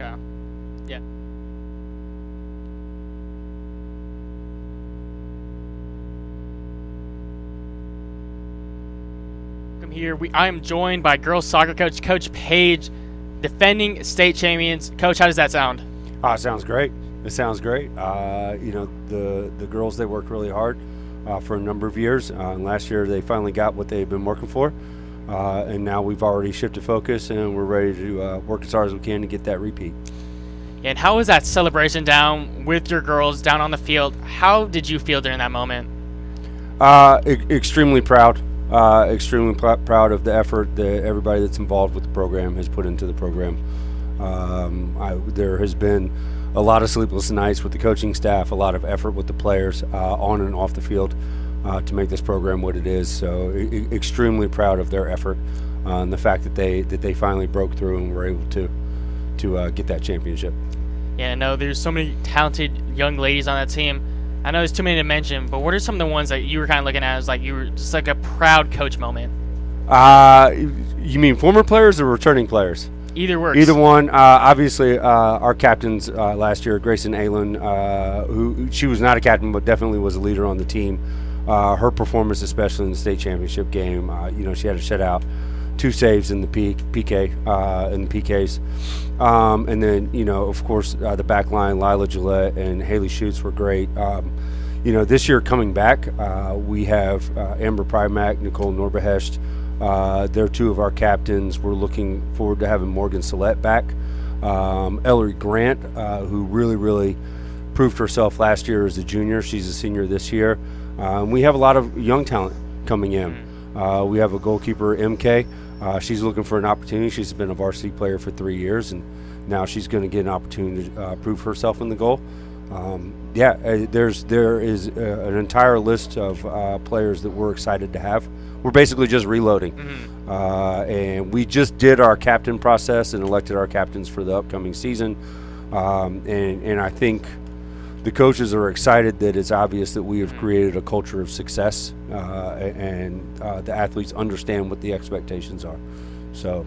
Okay. Yeah. Welcome here. I am joined by girls soccer coach, Coach Page, defending state champions. Coach, how does that sound? It sounds great. It sounds great. You know, the girls, they worked really hard for a number of years. And last year they finally got what they've been working for. And now we've already shifted focus and we're ready to work as hard as we can to get that repeat. And how was that celebration down with your girls down on the field? How did you feel during that moment? Extremely proud. Extremely proud of the effort that everybody that's involved with the program has put into the program. There has been a lot of sleepless nights with the coaching staff, a lot of effort with the players on and off the field to make this program what it is. So extremely proud of their effort and the fact that they finally broke through and were able to get that championship. Yeah, I know there's so many talented young ladies on that team. I know there's too many to mention, but what are some of the ones that you were kind of looking at as like you were just like a proud coach moment? You mean former players or returning players? Either works. Either one. Obviously, our captains last year, Grayson Aylen, who she was not a captain but definitely was a leader on the team. Her performance, especially in the state championship game, you know, she had a shutout, 2 saves in the PK in the PKs, and then you know, of course, the back line, Lila Gillette and Haley Schutz were great. You know, this year coming back, we have Amber Primack, Nicole Norbehest. They're 2 of our captains. We're looking forward to having Morgan Sillette back. Ellery Grant, who really proved herself last year as a junior. She's a senior this year. We have a lot of young talent coming in. We have a goalkeeper, MK. She's looking for an opportunity. She's been a varsity player for 3 years, and now she's going to get an opportunity to prove herself in the goal. There is an entire list of players that we're excited to have. We're basically just reloading. And we just did our captain process and elected our captains for the upcoming season. And I think the coaches are excited that it's obvious that we have created a culture of success, and the athletes understand what the expectations are. So,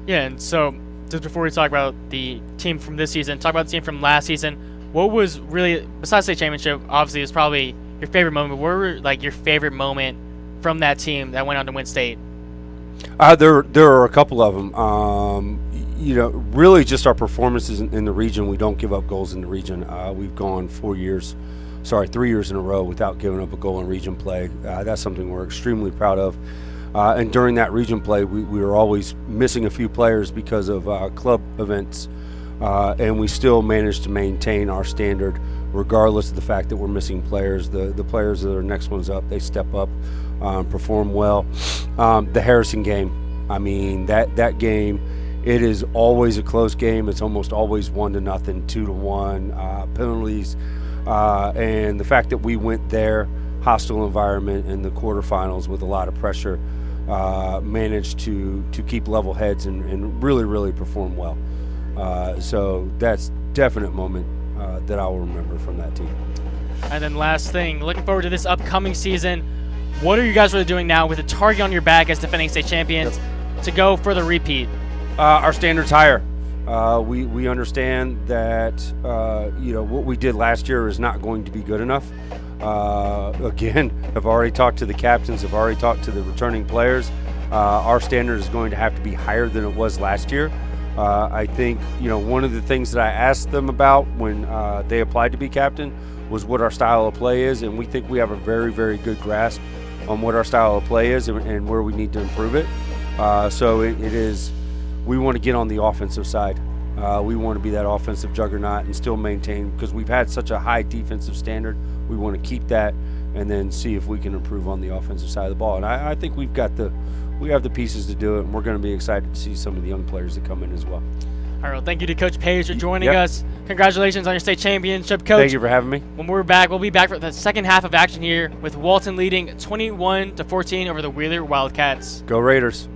yeah, and so just before we talk about the team from this season, talk about the team from last season. What was really, besides the state championship, obviously it was probably your favorite moment. What were like your favorite moment from that team that went on to win state? There are a couple of them. You know, really just our performances in the region. We don't give up goals in the region. We've gone 3 years in a row without giving up a goal in region play. That's something we're extremely proud of. And during that region play, we were always missing a few players because of club events. And we still managed to maintain our standard regardless of the fact that we're missing players. The players that are next ones up, they step up, perform well. The Harrison game, I mean, that game, it is always a close game. It's almost always 1-0, 2-1, penalties. And the fact that we went there, hostile environment in the quarterfinals with a lot of pressure, managed to keep level heads and really perform well. So that's definite moment that I will remember from that team. And then last thing, looking forward to this upcoming season. What are you guys really doing now with a target on your back as defending state champions to go for the repeat? Our standards higher. We understand that you know, what we did last year is not going to be good enough. Again, I've already talked to the captains, I've already talked to the returning players. Our standard is going to have to be higher than it was last year. I think, you know, one of the things that I asked them about when they applied to be captain was what our style of play is, and we think we have a very good grasp on what our style of play is and where we need to improve it. So it is, we want to get on the offensive side. We want to be that offensive juggernaut and still maintain, because we've had such a high defensive standard. We want to keep that and then see if we can improve on the offensive side of the ball. And I think we have the pieces to do it, and we're going to be excited to see some of the young players that come in as well. All right, well, thank you to Coach Page for joining us. Congratulations on your state championship, Coach. Thank you for having me. When we're back, we'll be back for the second half of action here with Walton leading 21-14 over the Wheeler Wildcats. Go Raiders.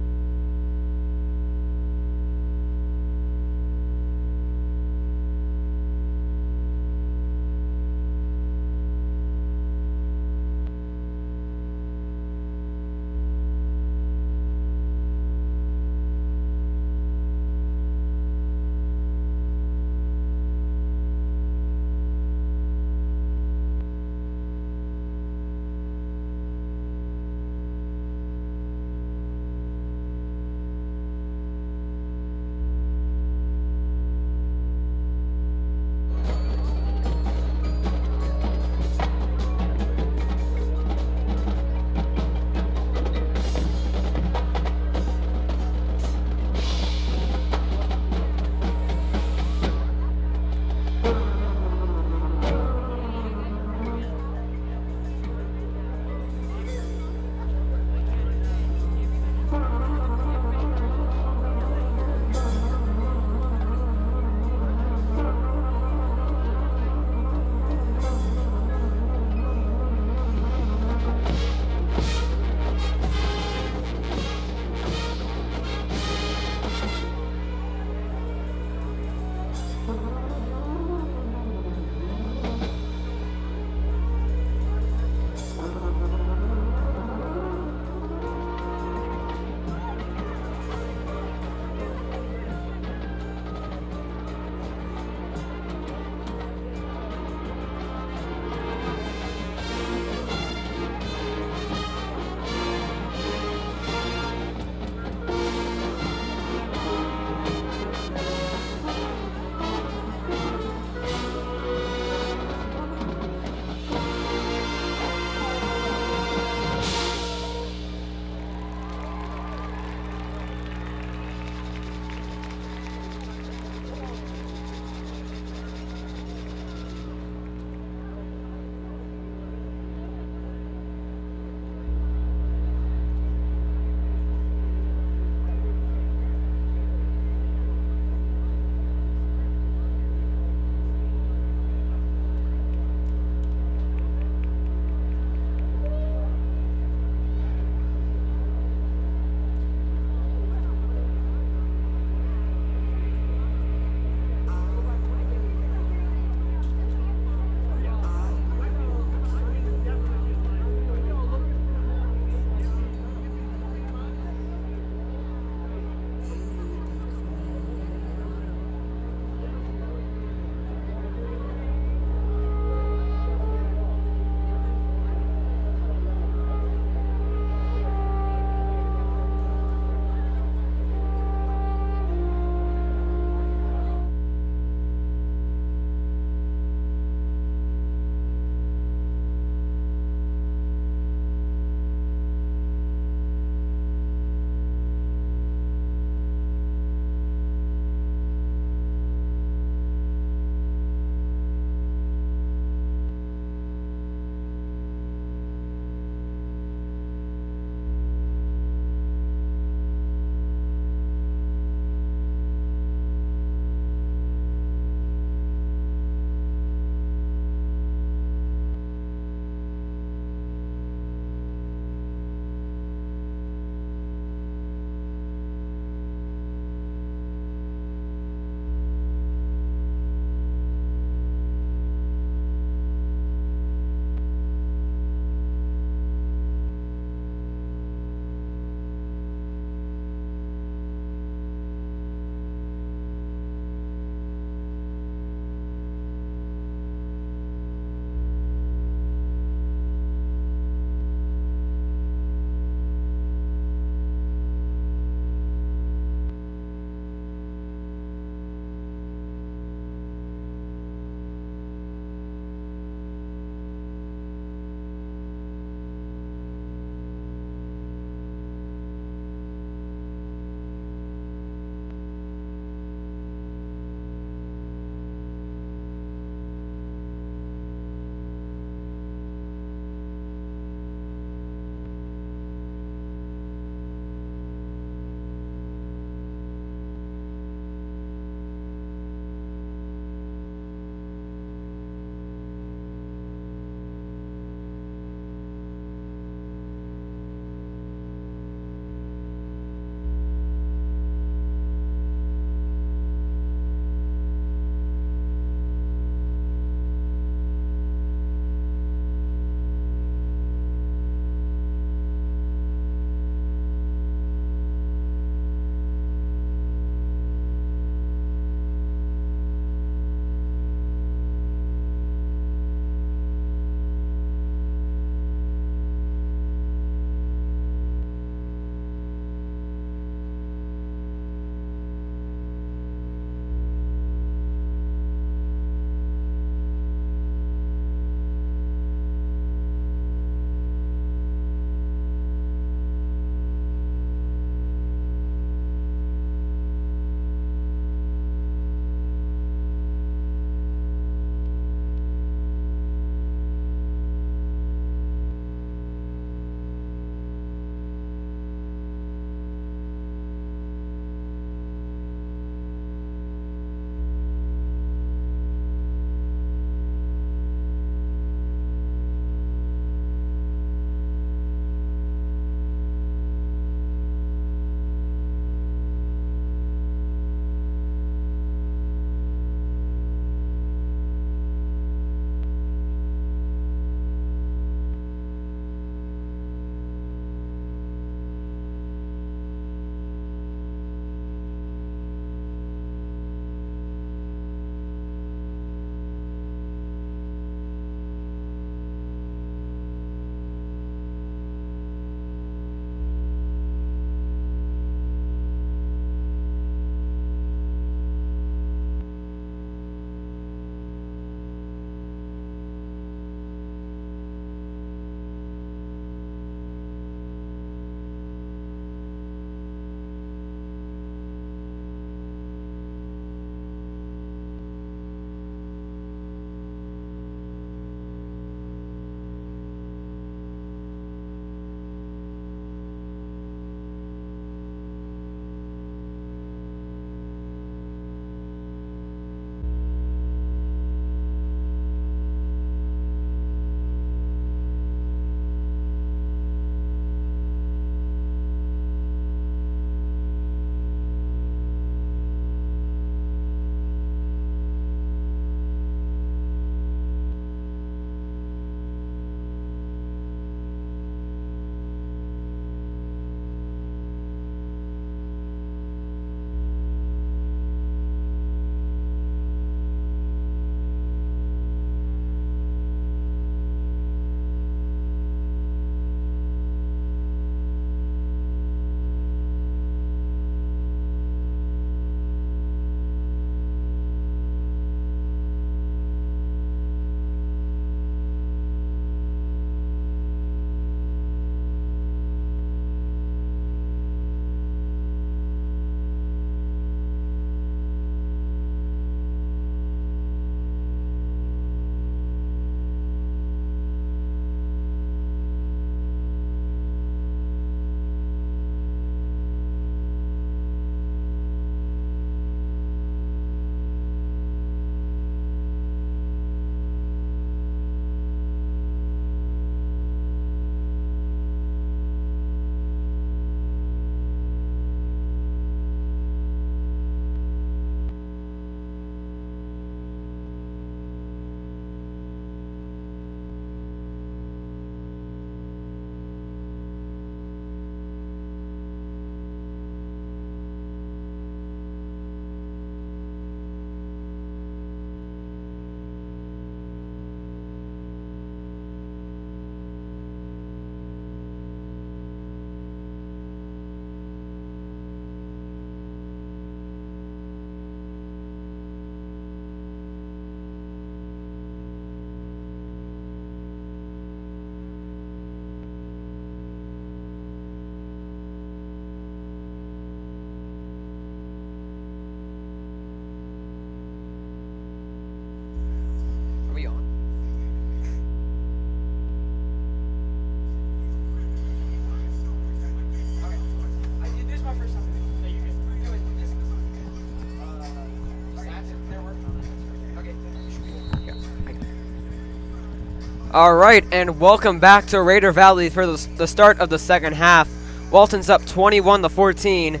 All right, and welcome back to Raider Valley for the start of the second half. Walton's up 21-14.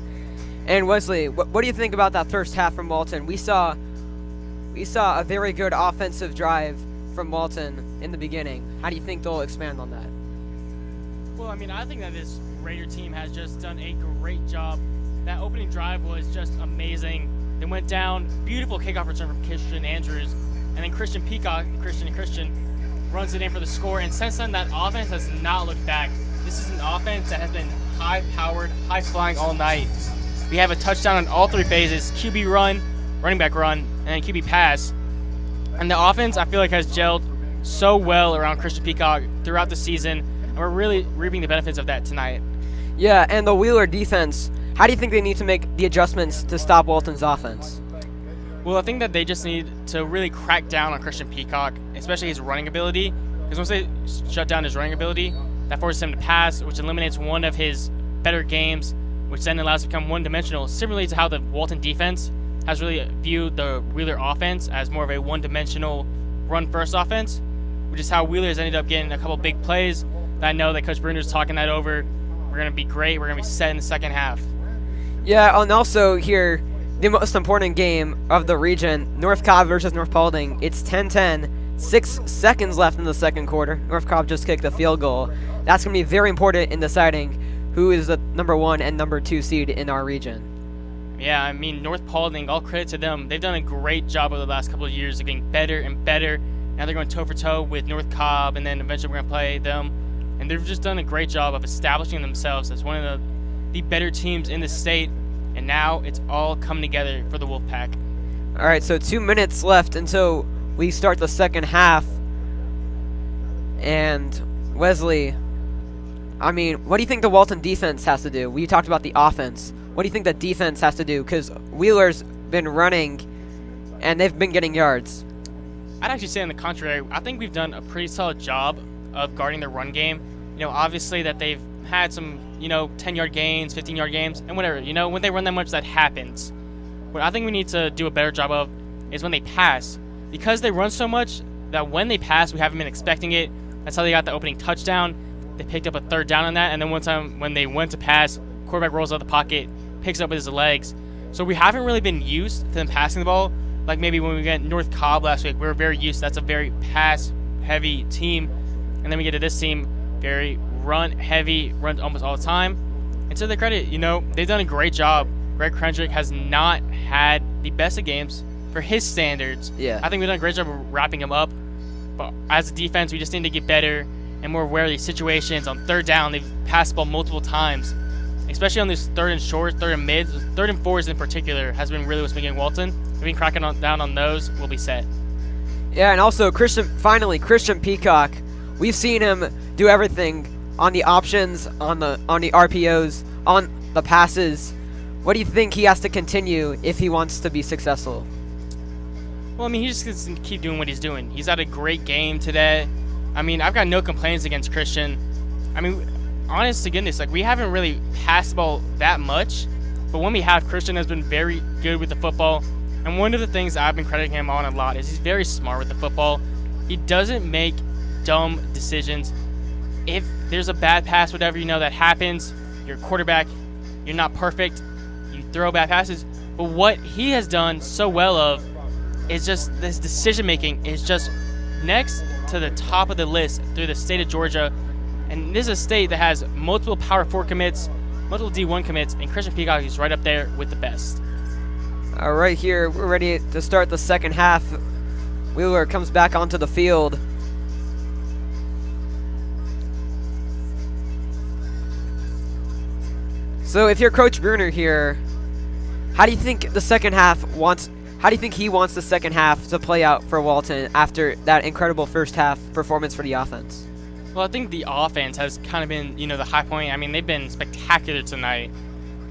And Wesley, what do you think about that first half from Walton? We saw a very good offensive drive from Walton in the beginning. How do you think they'll expand on that? Well, I mean, I think that this Raider team has just done a great job. That opening drive was just amazing. They went down, beautiful kickoff return from Christian Andrews, and then Christian Peacock, Christian runs it in for the score. And since then, that offense has not looked back. This is an offense that has been high-powered, high-flying all night. We have a touchdown on all three phases: QB run, running back run, and then QB pass. And the offense, I feel like, has gelled so well around Christian Peacock throughout the season, and we're really reaping the benefits of that tonight. Yeah, and the Wheeler defense, how do you think they need to make the adjustments to stop Walton's offense? Well, I think that they just need to really crack down on Christian Peacock, especially his running ability, because once they shut down his running ability, that forces him to pass, which eliminates one of his better games, which then allows him to become one-dimensional, similarly to how the Walton defense has really viewed the Wheeler offense as more of a one-dimensional run-first offense, which is how Wheeler's ended up getting a couple big plays that I know that Coach Bruner's talking that over. We're going to be great. We're going to be set in the second half. Yeah, and also here, the most important game of the region, North Cobb versus North Paulding. It's 10-10, 6 seconds left in the second quarter. North Cobb just kicked a field goal. That's going to be very important in deciding who is the number 1 and number 2 seed in our region. Yeah, I mean, North Paulding, all credit to them. They've done a great job over the last couple of years of getting better and better. Now they're going toe-for-toe with North Cobb, and then eventually we're going to play them. And they've just done a great job of establishing themselves as one of the better teams in the state. And now it's all coming together for the Wolfpack. All right, so 2 minutes left until we start the second half. And Wesley, I mean, what do you think the Walton defense has to do? We talked about the offense. What do you think the defense has to do? Because Wheeler's been running, and they've been getting yards. I'd actually say on the contrary. I think we've done a pretty solid job of guarding their run game. You know, obviously that they've had some, 10-yard gains, 15-yard gains, and whatever. When they run that much, that happens. What I think we need to do a better job of is when they pass. Because they run so much that when they pass, we haven't been expecting it. That's how they got the opening touchdown. They picked up a third down on that, and then one time when they went to pass, quarterback rolls out of the pocket, picks it up with his legs. So we haven't really been used to them passing the ball. Like maybe when we get North Cobb last week, we were very used. That's a very pass-heavy team. And then we get to this team, very run-heavy, runs almost all the time. And to their credit, they've done a great job. Greg Krendrick has not had the best of games for his standards. Yeah. I think we've done a great job of wrapping him up. But as a defense, we just need to get better and more aware of these situations. On third down, they've passed the ball multiple times, especially on this third and short, third and mids. Third and fours in particular has been really what's been getting Walton. If we can crack down on those, we'll be set. Yeah, and also Christian Peacock. We've seen him do everything on the options, on the RPOs, on the passes. What do you think he has to continue if he wants to be successful? Well, I mean, he just needs to keep doing what he's doing. He's had a great game today. I mean, I've got no complaints against Christian. I mean, honest to goodness, we haven't really passed the ball that much, but when we have, Christian has been very good with the football. And one of the things I've been crediting him on a lot is he's very smart with the football. He doesn't make dumb decisions. If there's a bad pass, whatever, that happens. You're a quarterback. You're not perfect. You throw bad passes. But what he has done so well of is just this decision-making is just next to the top of the list through the state of Georgia. And this is a state that has multiple Power 4 commits, multiple D1 commits, and Christian Peacock is right up there with the best. All right, here we're ready to start the second half. Wheeler comes back onto the field. So if you're Coach Bruner here, how do you think he wants the second half to play out for Walton after that incredible first half performance for the offense? Well, I think the offense has kind of been, the high point. I mean, they've been spectacular tonight.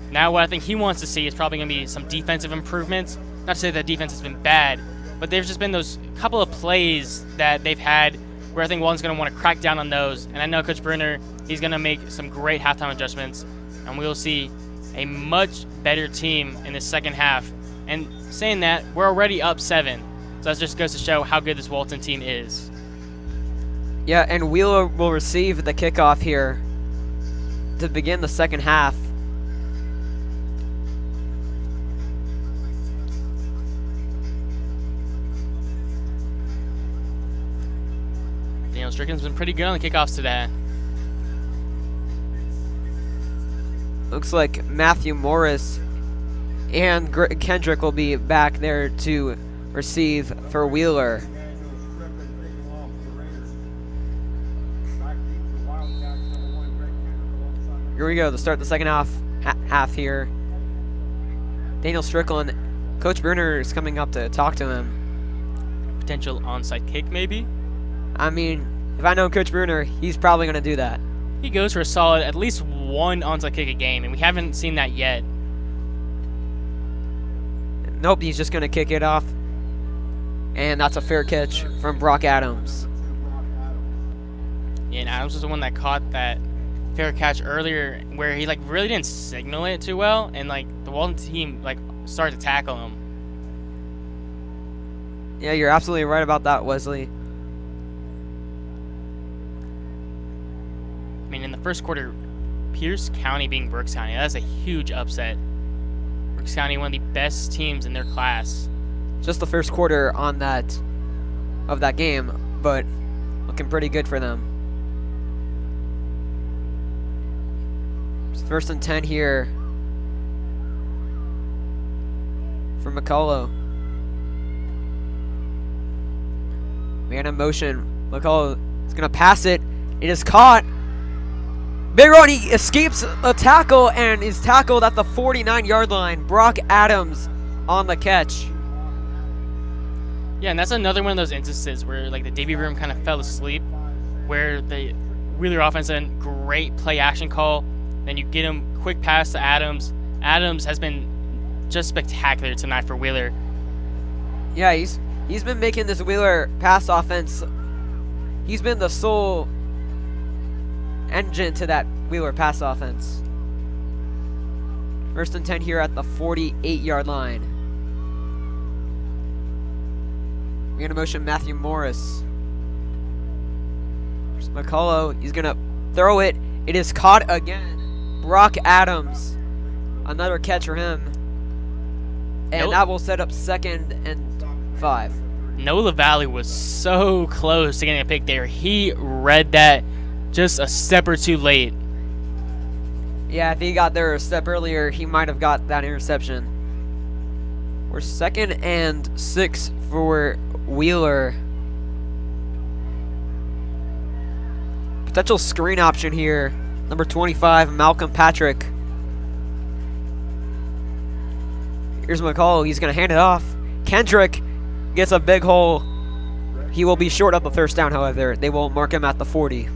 Now what I think he wants to see is probably going to be some defensive improvements. Not to say that defense has been bad, but there's just been those couple of plays that they've had where I think Walton's going to want to crack down on those. And I know Coach Bruner, he's going to make some great halftime adjustments, and we'll see a much better team in the second half. And saying that, we're already up 7. So that just goes to show how good this Walton team is. Yeah, and Wheeler will receive the kickoff here to begin the second half. Daniel Strickland's been pretty good on the kickoffs today. Looks like Matthew Morris and Kendrick will be back there to receive for Wheeler. Here we go to start the second half here. Daniel Strickland, Coach Bruner is coming up to talk to him. Potential onside kick, maybe? I mean, if I know Coach Bruner, he's probably going to do that. He goes for a solid, at least one onside kick a game, and we haven't seen that yet. Nope, he's just going to kick it off. And that's a fair catch from Brock Adams. Yeah, and Adams was the one that caught that fair catch earlier where he, like, really didn't signal it too well, and, like, the Walton team, like, started to tackle him. Yeah, you're absolutely right about that, Wesley. I mean, in the first quarter, Pierce County being Brooks County, that's a huge upset. Brooks County, one of the best teams in their class. Just the first quarter of that game, but looking pretty good for them. It's 1st and 10 here for McCullough. Man in motion. McCullough is going to pass it. It is caught. Big run. He escapes a tackle and is tackled at the 49-yard line. Brock Adams on the catch. Yeah, and that's another one of those instances where, like, the DB room kind of fell asleep, where the Wheeler offense had great play action call. Then you get him quick pass to Adams. Adams has been just spectacular tonight for Wheeler. Yeah, he's been making this Wheeler pass offense. He's been the sole engine to that Wheeler pass offense. 1st and 10 here at the 48-yard line. We're gonna motion Matthew Morris. There's McCullough. He's gonna throw it. It is caught again. Brock Adams. Another catch for him. And that will set up 2nd and 5. Noah LaValle was so close to getting a pick there. He read that just a step or two late. Yeah, if he got there a step earlier, he might have got that interception. We're 2nd and 6 for Wheeler. Potential screen option here. Number 25, Malcolm Patrick. Here's McCall. He's going to hand it off. Kendrick gets a big hole. He will be short of the 1st down, however. They will mark him at the 40.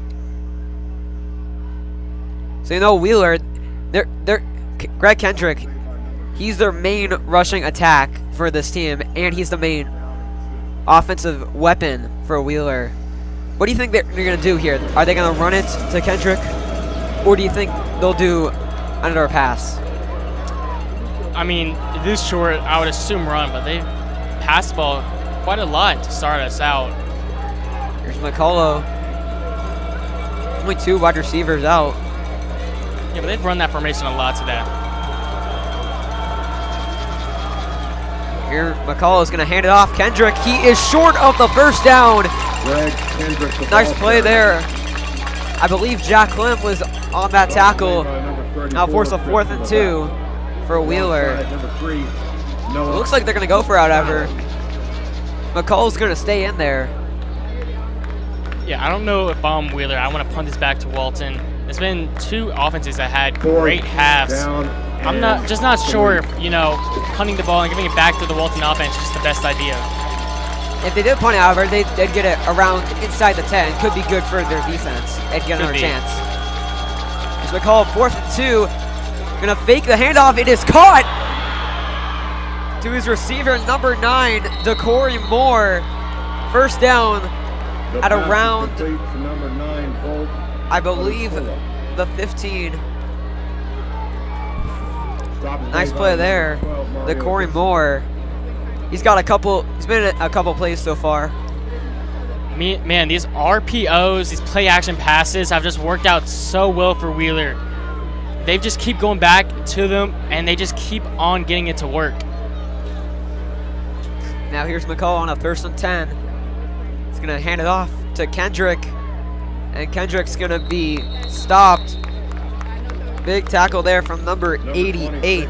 So, you know, Wheeler, Greg Kendrick, he's their main rushing attack for this team, and he's the main offensive weapon for Wheeler. What do you think they're going to do here? Are they going to run it to Kendrick, or do you think they'll do another pass? I mean, it is short. I would assume run, but they passed the ball quite a lot to start us out. Here's McCullough. Only 2 wide receivers out. Yeah, but they've run that formation a lot today. Here, McCullough is going to hand it off. Kendrick, he is short of the 1st down. Greg Kendrick, the Nice ball play carrier. there. I believe Jack Klim was on that tackle. Now force a 4th and 2 for Wheeler. Number 3, It Noah. looks like they're going to go for it, however. McCullough's going to stay in there. Yeah, I don't know if I'm Wheeler. I want to punt this back to Walton. It's been 2 offenses that had great halves. I'm not sure if, you know, punting the ball and giving it back to the Walton offense is just the best idea. If they did punt it, however, they'd get it around inside the 10. Could be good for their defense. They'd get another chance. Here's McCullough, 4th and 2. Gonna fake the handoff. It is caught to his receiver, number 9, DeCorey Moore. 1st down at around, Number 9, Bolt. I believe, the 15. Nice play there. DeCorey Moore. He's been in a couple plays so far. Man, these RPOs, these play action passes have just worked out so well for Wheeler. They just keep going back to them, and they just keep on getting it to work. Now here's McCullough on a 1st and 10. He's going to hand it off to Kendrick, and Kendrick's going to be stopped. Big tackle there from number 88,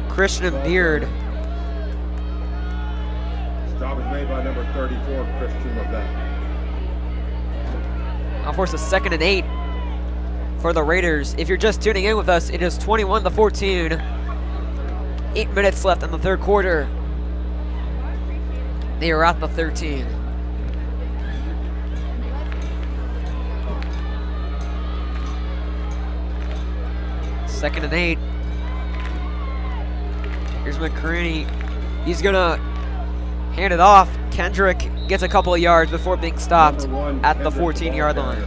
Christian Beard. Stop is made by number 34, Christian Levesque. Now force a 2nd and 8 for the Raiders. If you're just tuning in with us, it is 21-14. 8 minutes left in the 3rd quarter. They are at the 13. Second and 8. Here's McCready. He's gonna hand it off. Kendrick gets a couple of yards before being stopped at the 14-yard line.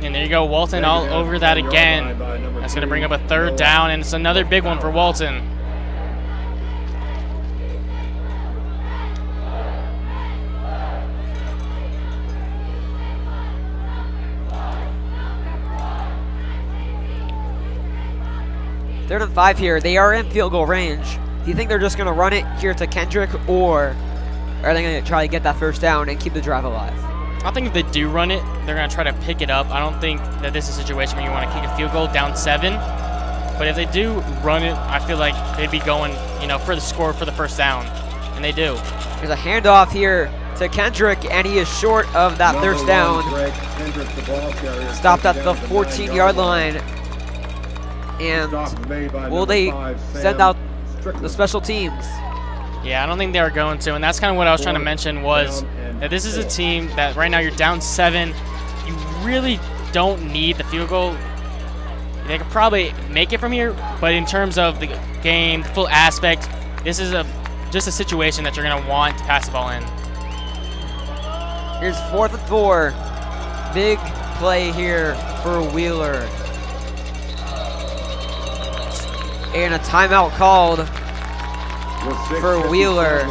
And there you go, Walton all over that again. That's going to bring up a 3rd down, and it's another big one for Walton. Third and 5 here. They are in field goal range. Do you think they're just going to run it here to Kendrick, or are they going to try to get that 1st down and keep the drive alive? I think if they do run it, they're going to try to pick it up. I don't think that this is a situation where you want to kick a field goal down 7. But if they do run it, I feel like they'd be going, for the score for the 1st down. And they do. There's a handoff here to Kendrick, and he is short of that 1st down. Stopped at the 14-yard line. And will they send out the special teams? Yeah, I don't think they are going to, and that's kind of what I was trying to mention was that this is a team that right now you're down 7. You really don't need the field goal. They could probably make it from here, but in terms of the game, the full aspect, this is just a situation that you're going to want to pass the ball in. Here's 4th and 4. Big play here for Wheeler. And a timeout called for Wheeler.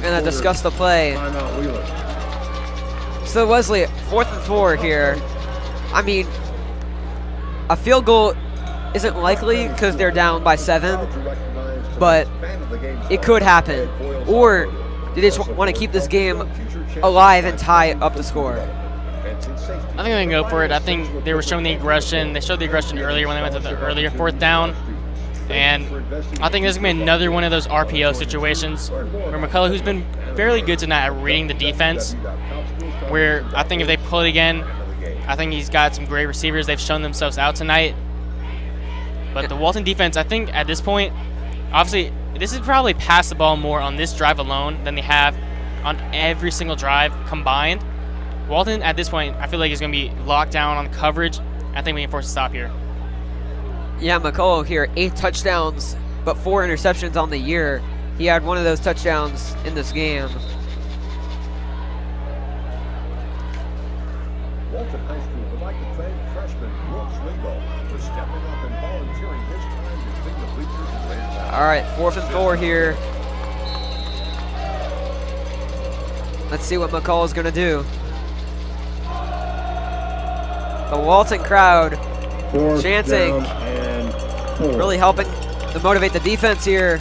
Gonna discuss the play. So Wesley, 4th and 4 here. I mean, a field goal isn't likely because they're down by 7, but it could happen. Or do they just want to keep this game alive and tie up the score? I think they can go for it. I think they were showing the aggression. They showed the aggression earlier when they went to the earlier 4th down. And I think this is going to be another one of those RPO situations where McCullough, who's been fairly good tonight at reading the defense, where I think if they pull it again, I think he's got some great receivers. They've shown themselves out tonight. But the Walton defense, I think at this point, obviously, this is probably pass the ball more on this drive alone than they have on every single drive combined. Walton, at this point, I feel like he's going to be locked down on coverage. I think we can force a stop here. Yeah, McCullough here, 8 touchdowns, but 4 interceptions on the year. He had one of those touchdowns in this game. Walton High School would like to thank freshman Brooks Lingo for stepping up and volunteering his time between the bleachers and Raiders. All right, 4th and 4 here. Let's see what McCullough's going to do. The Walton crowd chanting, really helping to motivate the defense here.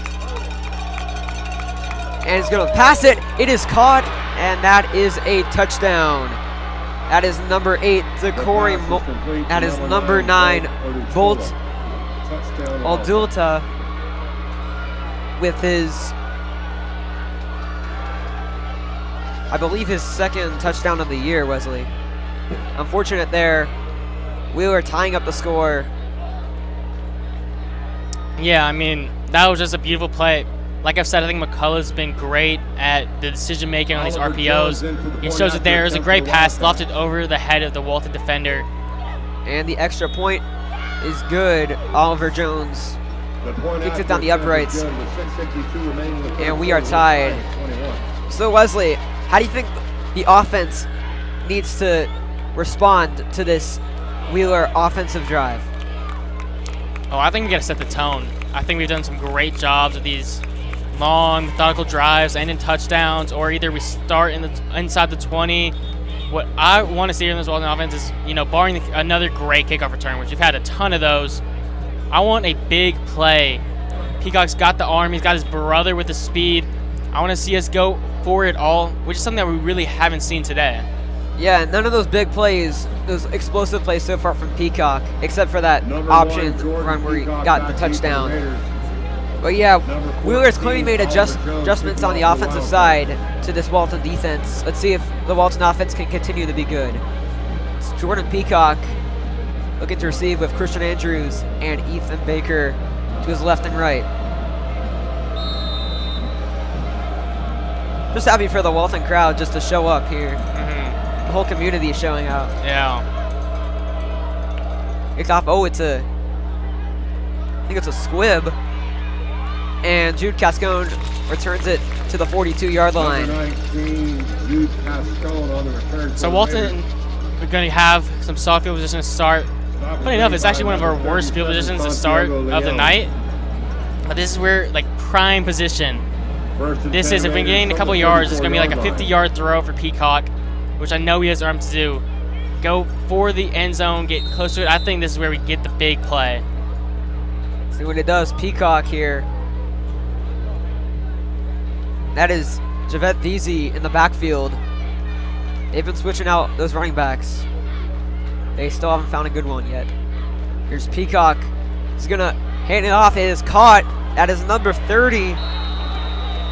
And he's going to pass it. It is caught, and that is a touchdown. That is number 8, Corey. That is number 9, Bolt Aldulta, with his, I believe, his 2nd touchdown of the year, Wesley. Unfortunate there. Wheeler tying up the score. Yeah, I mean, that was just a beautiful play. Like I've said, I think McCullough's been great at the decision-making on these RPOs. He shows it there. It was a great pass, lofted over the head of the Walton defender. And the extra point is good. Oliver Jones kicks it down the uprights. And we are tied. So, Wesley, how do you think the offense needs to respond to this Wheeler offensive drive? Oh, I think we got to set the tone. I think we've done some great jobs with these long, methodical drives and in touchdowns, or either we start inside the 20. What I want to see in this Walton offense is, barring another great kickoff return, which we've had a ton of those, I want a big play. Peacock's got the arm. He's got his brother with the speed. I want to see us go for it all, which is something that we really haven't seen today. Yeah, none of those big plays, those explosive plays so far from Peacock, except for that option run where he got the touchdown. But yeah, Wheeler's clearly made adjustments on the offensive side to this Walton defense. Let's see if the Walton offense can continue to be good. It's Jordan Peacock looking to receive with Christian Andrews and Ethan Baker to his left and right. Just happy for the Walton crowd just to show up here. The whole community is showing out. Yeah. It's off. Oh, I think it's a squib. And Jude Cascone returns it to the 42-yard line. Number 19, Jude Cascone on the return. So Walton, we're going to have some soft field position to start. Funny enough, it's actually one of our worst field positions to start of the night. But this is where, prime position. This is, if we gain a couple yards, it's going to be like a 50-yard throw for Peacock, which I know he has arm to do. Go for the end zone, get close to it. I think this is where we get the big play. See what it does. Peacock here. That is Javette Veazey in the backfield. They've been switching out those running backs. They still haven't found a good one yet. Here's Peacock. He's going to hand it off. It is caught. That is number 30.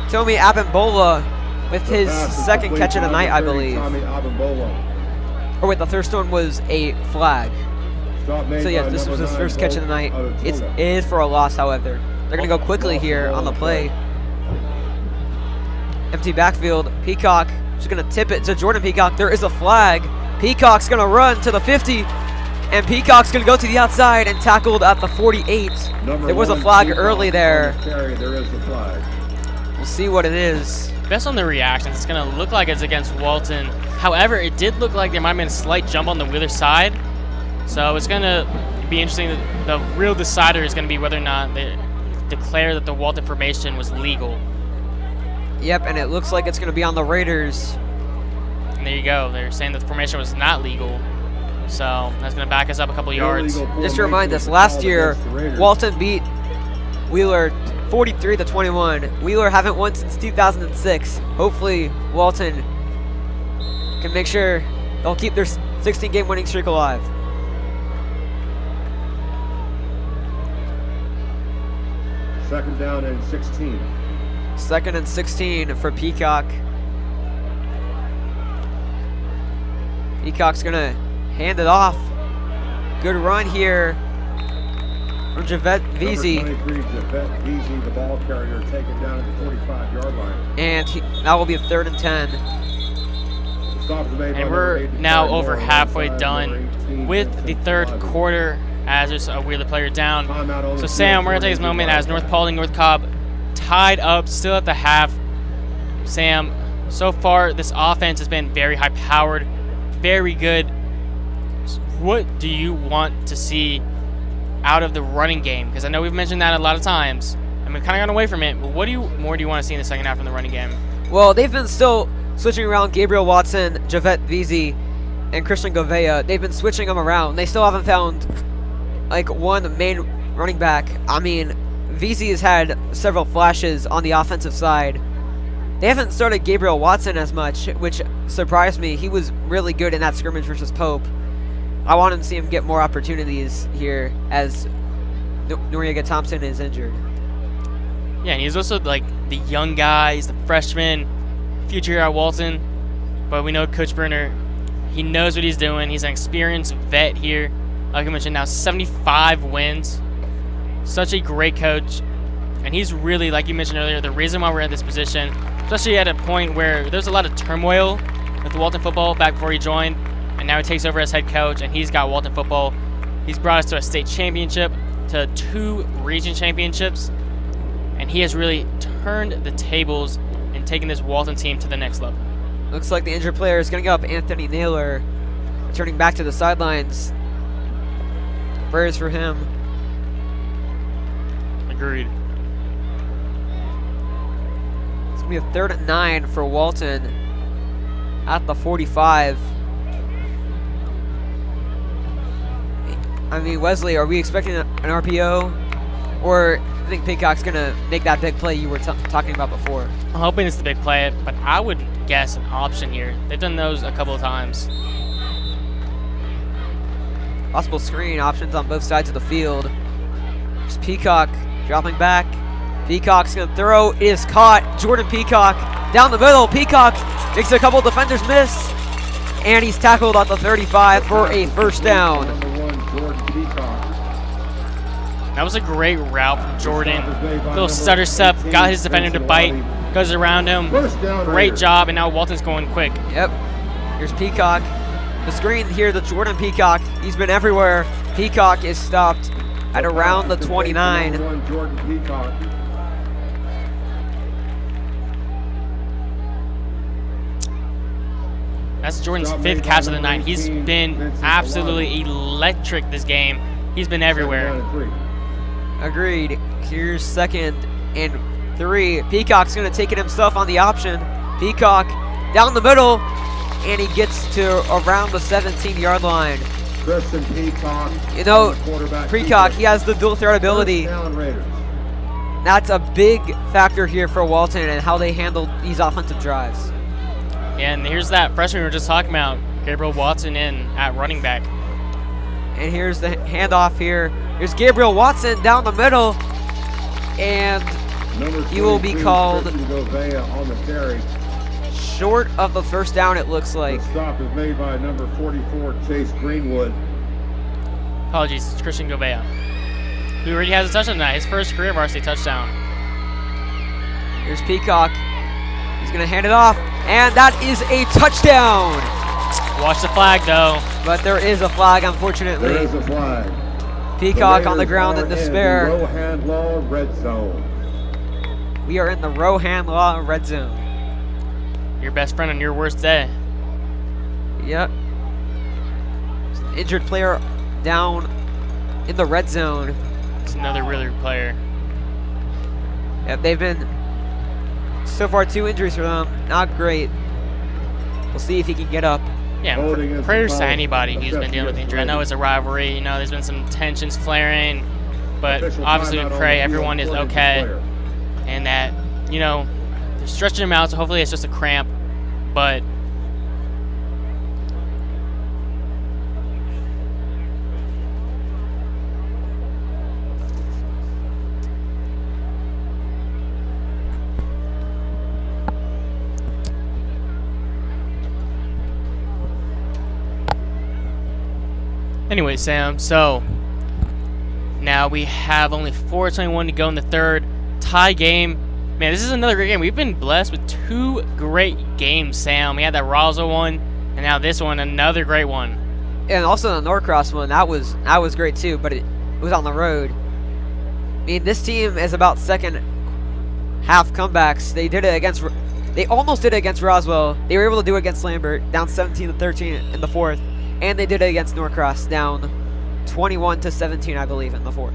Tommy Abimbola with his second catch of the night, I believe. Or wait, the first one was a flag. So yes, this was his first catch of the night. It is for a loss, however. They're going to go quickly here on the play. Empty backfield. Peacock is going to tip it to Jordan Peacock. There is a flag. Peacock's going to run to the 50. And Peacock's going to go to the outside and tackled at the 48. There was a flag early there. There is a flag. We'll see what it is. Based on the reactions, it's going to look like it's against Walton. However, it did look like there might have been a slight jump on the Wheeler side. So it's going to be interesting. The real decider is going to be whether or not they declare that the Walton formation was legal. Yep, and it looks like it's going to be on the Raiders. And there you go. They're saying that the formation was not legal. So that's going to back us up a couple yards. Just to remind us, last year, Walton beat Wheeler 43-21. Wheeler haven't won since 2006. Hopefully, Walton can make sure they'll keep their 16-game winning streak alive. Second down and 16. Second and 16 for Peacock. Peacock's going to hand it off. Good run here from Javette Veazey. Number 23, Javette Veazey, the ball carrier, taken down at the 45-yard line. And that will be a 3rd and 10. And we're now over halfway done with the third quarter as there's a Wheeler player down. So Sam, we're going to take this moment as North Paulding, North Cobb tied up still at the half. Sam, so far this offense has been very high-powered, very good. What do you want to see out of the running game? Because I know we've mentioned that a lot of times, and we've kind of gone away from it. But what more do you want to see in the second half in the running game? Well, they've been still switching around Gabriel Watson, Javette Veazey, and Christian Govea. They've been switching them around. They still haven't found one main running back. I mean, Veazey has had several flashes on the offensive side. They haven't started Gabriel Watson as much, which surprised me. He was really good in that scrimmage versus Pope. I want to see him get more opportunities here as Noriega Thompson is injured. Yeah, and he's also the young guy. He's the freshman, future here at Walton. But we know Coach Burner, he knows what he's doing. He's an experienced vet here. Like I mentioned, now 75 wins. Such a great coach. And he's really, like you mentioned earlier, the reason why we're at this position, especially at a point where there's a lot of turmoil with Walton football back before he joined. And now he takes over as head coach, and he's got Walton football. He's brought us to a state championship, to 2 region championships, and he has really turned the tables and taken this Walton team to the next level. Looks like the injured player is going to go up, Anthony Naylor, returning back to the sidelines. Prayers for him. Agreed. be a 3rd and 9 for Walton at the 45. I mean, Wesley, are we expecting an RPO? Or I think Peacock's going to make that big play you were talking about before? I'm hoping it's the big play, but I would guess an option here. They've done those a couple of times. Possible screen options on both sides of the field. There's Peacock dropping back. Peacock's going to throw. It is caught. Jordan Peacock down the middle. Peacock makes a couple defenders miss. And he's tackled at the 35 for a first down. That was a great route from Jordan. Little stutter step, got his defender to bite, goes around him. Great job, and now Walton's going quick. Yep. Here's Peacock. The screen here to Jordan Peacock. He's been everywhere. Peacock is stopped at around the 29. That's Jordan's 5th catch of the night. He's been absolutely electric this game. He's been everywhere. Agreed. Here's 2nd and 3. Peacock's going to take it himself on the option. Peacock down the middle, and he gets to around the 17-yard line. Christian Peacock. You know, Peacock, he has the dual threat ability. That's a big factor here for Walton and how they handle these offensive drives. And here's that freshman we were just talking about, Gabriel Watson in at running back. And here's the handoff here. Here's Gabriel Watson down the middle, and he will be called short of the first down, it looks like. The stop is made by number 44, Chase Greenwood. Apologies, it's Christian Govea, who already has a touchdown tonight, his first career varsity touchdown. Here's Peacock. He's going to hand it off, and that is a touchdown. Watch the flag, though. But there is a flag, unfortunately. There is a flag. Peacock on the ground in despair. In the Rohan Law red zone. We are in the Rohan Law red zone. Your best friend on your worst day. Yep. Injured player down in the red zone. It's another really good player. Yep, they've been so far 2 injuries for them. Not great. We'll see if he can get up. Yeah, prayers to anybody who's been dealing with injury. I know it's a rivalry. You know, there's been some tensions flaring, but obviously we pray everyone is okay and that, you know, they're stretching him out, so hopefully it's just a cramp, but anyway, Sam, so now we have only 4:21 to go in the 3rd. Tie game. Man, this is another great game. We've been blessed with 2 great games, Sam. We had that Roswell one, and now this one, another great one. And also the Norcross one, that was great too, but it was on the road. I mean, this team is about second half comebacks. They almost did it against Roswell. They were able to do it against Lambert, down 17-13 in the 4th. And they did it against Norcross, down 21-17, I believe, in the 4th.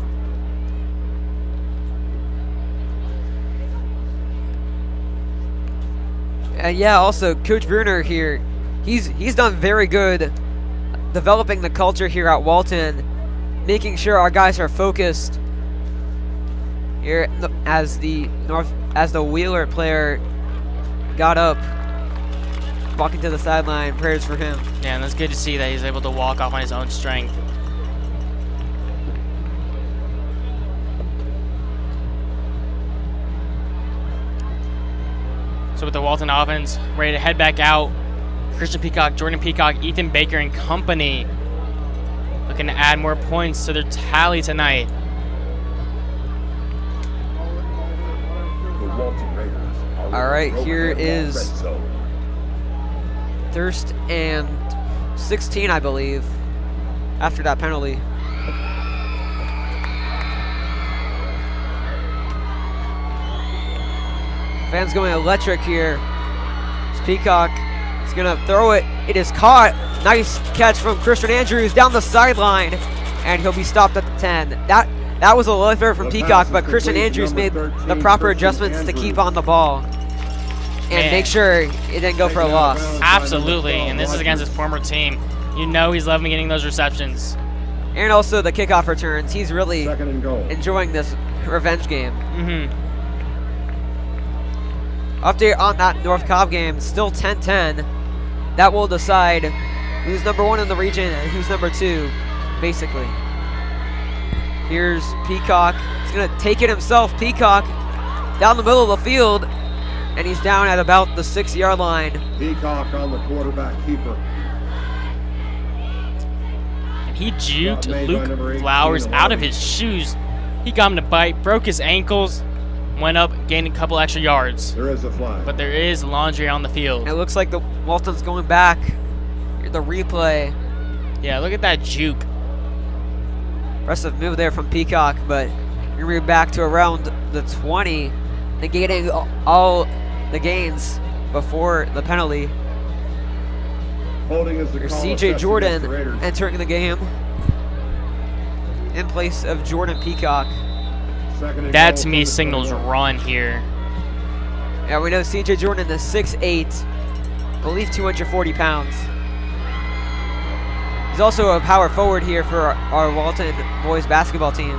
And yeah, also Coach Bruner here, he's done very good developing the culture here at Walton, making sure our guys are focused. Here, as the Wheeler player got up, walking to the sideline, prayers for him. Yeah, and that's good to see that he's able to walk off on his own strength. So with the Walton offense ready to head back out, Christian Peacock, Jordan Peacock, Ethan Baker and company looking to add more points to their tally tonight. The Walton Raiders. All right, here is 1st and 16, I believe, after that penalty. Fans going electric here. It's Peacock. He's going to throw it. It is caught. Nice catch from Christian Andrews down the sideline, and he'll be stopped at the 10. That was a low throw from Peacock, but Christian Andrews made the proper adjustments to keep on the ball. and make sure it didn't go for a loss. Absolutely, and this is against his former team. You know he's loving getting those receptions. And also the kickoff returns. He's really Second and goal. enjoying this revenge game. Mm-hmm. Update on that North Cobb game, still 10-10. That will decide who's number 1 in the region and who's number 2, basically. Here's Peacock. He's going to take it himself. Peacock down the middle of the field, and he's down at about the 6-yard line. Peacock on the quarterback keeper. And he juked Made by number Luke 18, Flowers out of 11. his shoes. He got him to bite, broke his ankles, went up, gained a couple extra yards. There is a flag. But there is laundry on the field. It looks like the Walton's going back. The replay. Yeah, look at that juke. Impressive move there from Peacock, but you're going to be back to around the 20, negating all the gains before the penalty. Holding is the Here's call CJ assessed against Jordan the Raiders. entering the game in place of Jordan Peacock. Second and That goal to me from the signals 21. run here. Yeah, we know CJ Jordan is 6'8", I believe 240 pounds. He's also a power forward here for our Walton boys basketball team.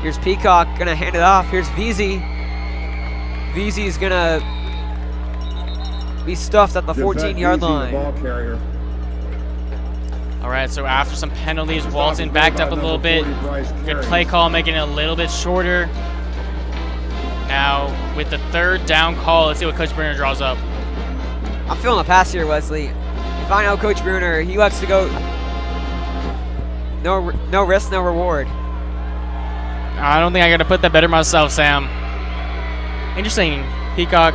Here's Peacock, gonna hand it off. Here's VZ. VZ's gonna be stuffed at the Gives that 14-yard easy, the line. ball carrier. All right, so after some penalties, Walton backed up a little bit. Good play call, making it a little bit shorter. Now, with the 3rd down call, let's see what Coach Bruner draws up. I'm feeling a pass here, Wesley. If I know Coach Bruner, he likes to go no risk, no reward. I don't think I got to put that better myself, Sam. Interesting. Peacock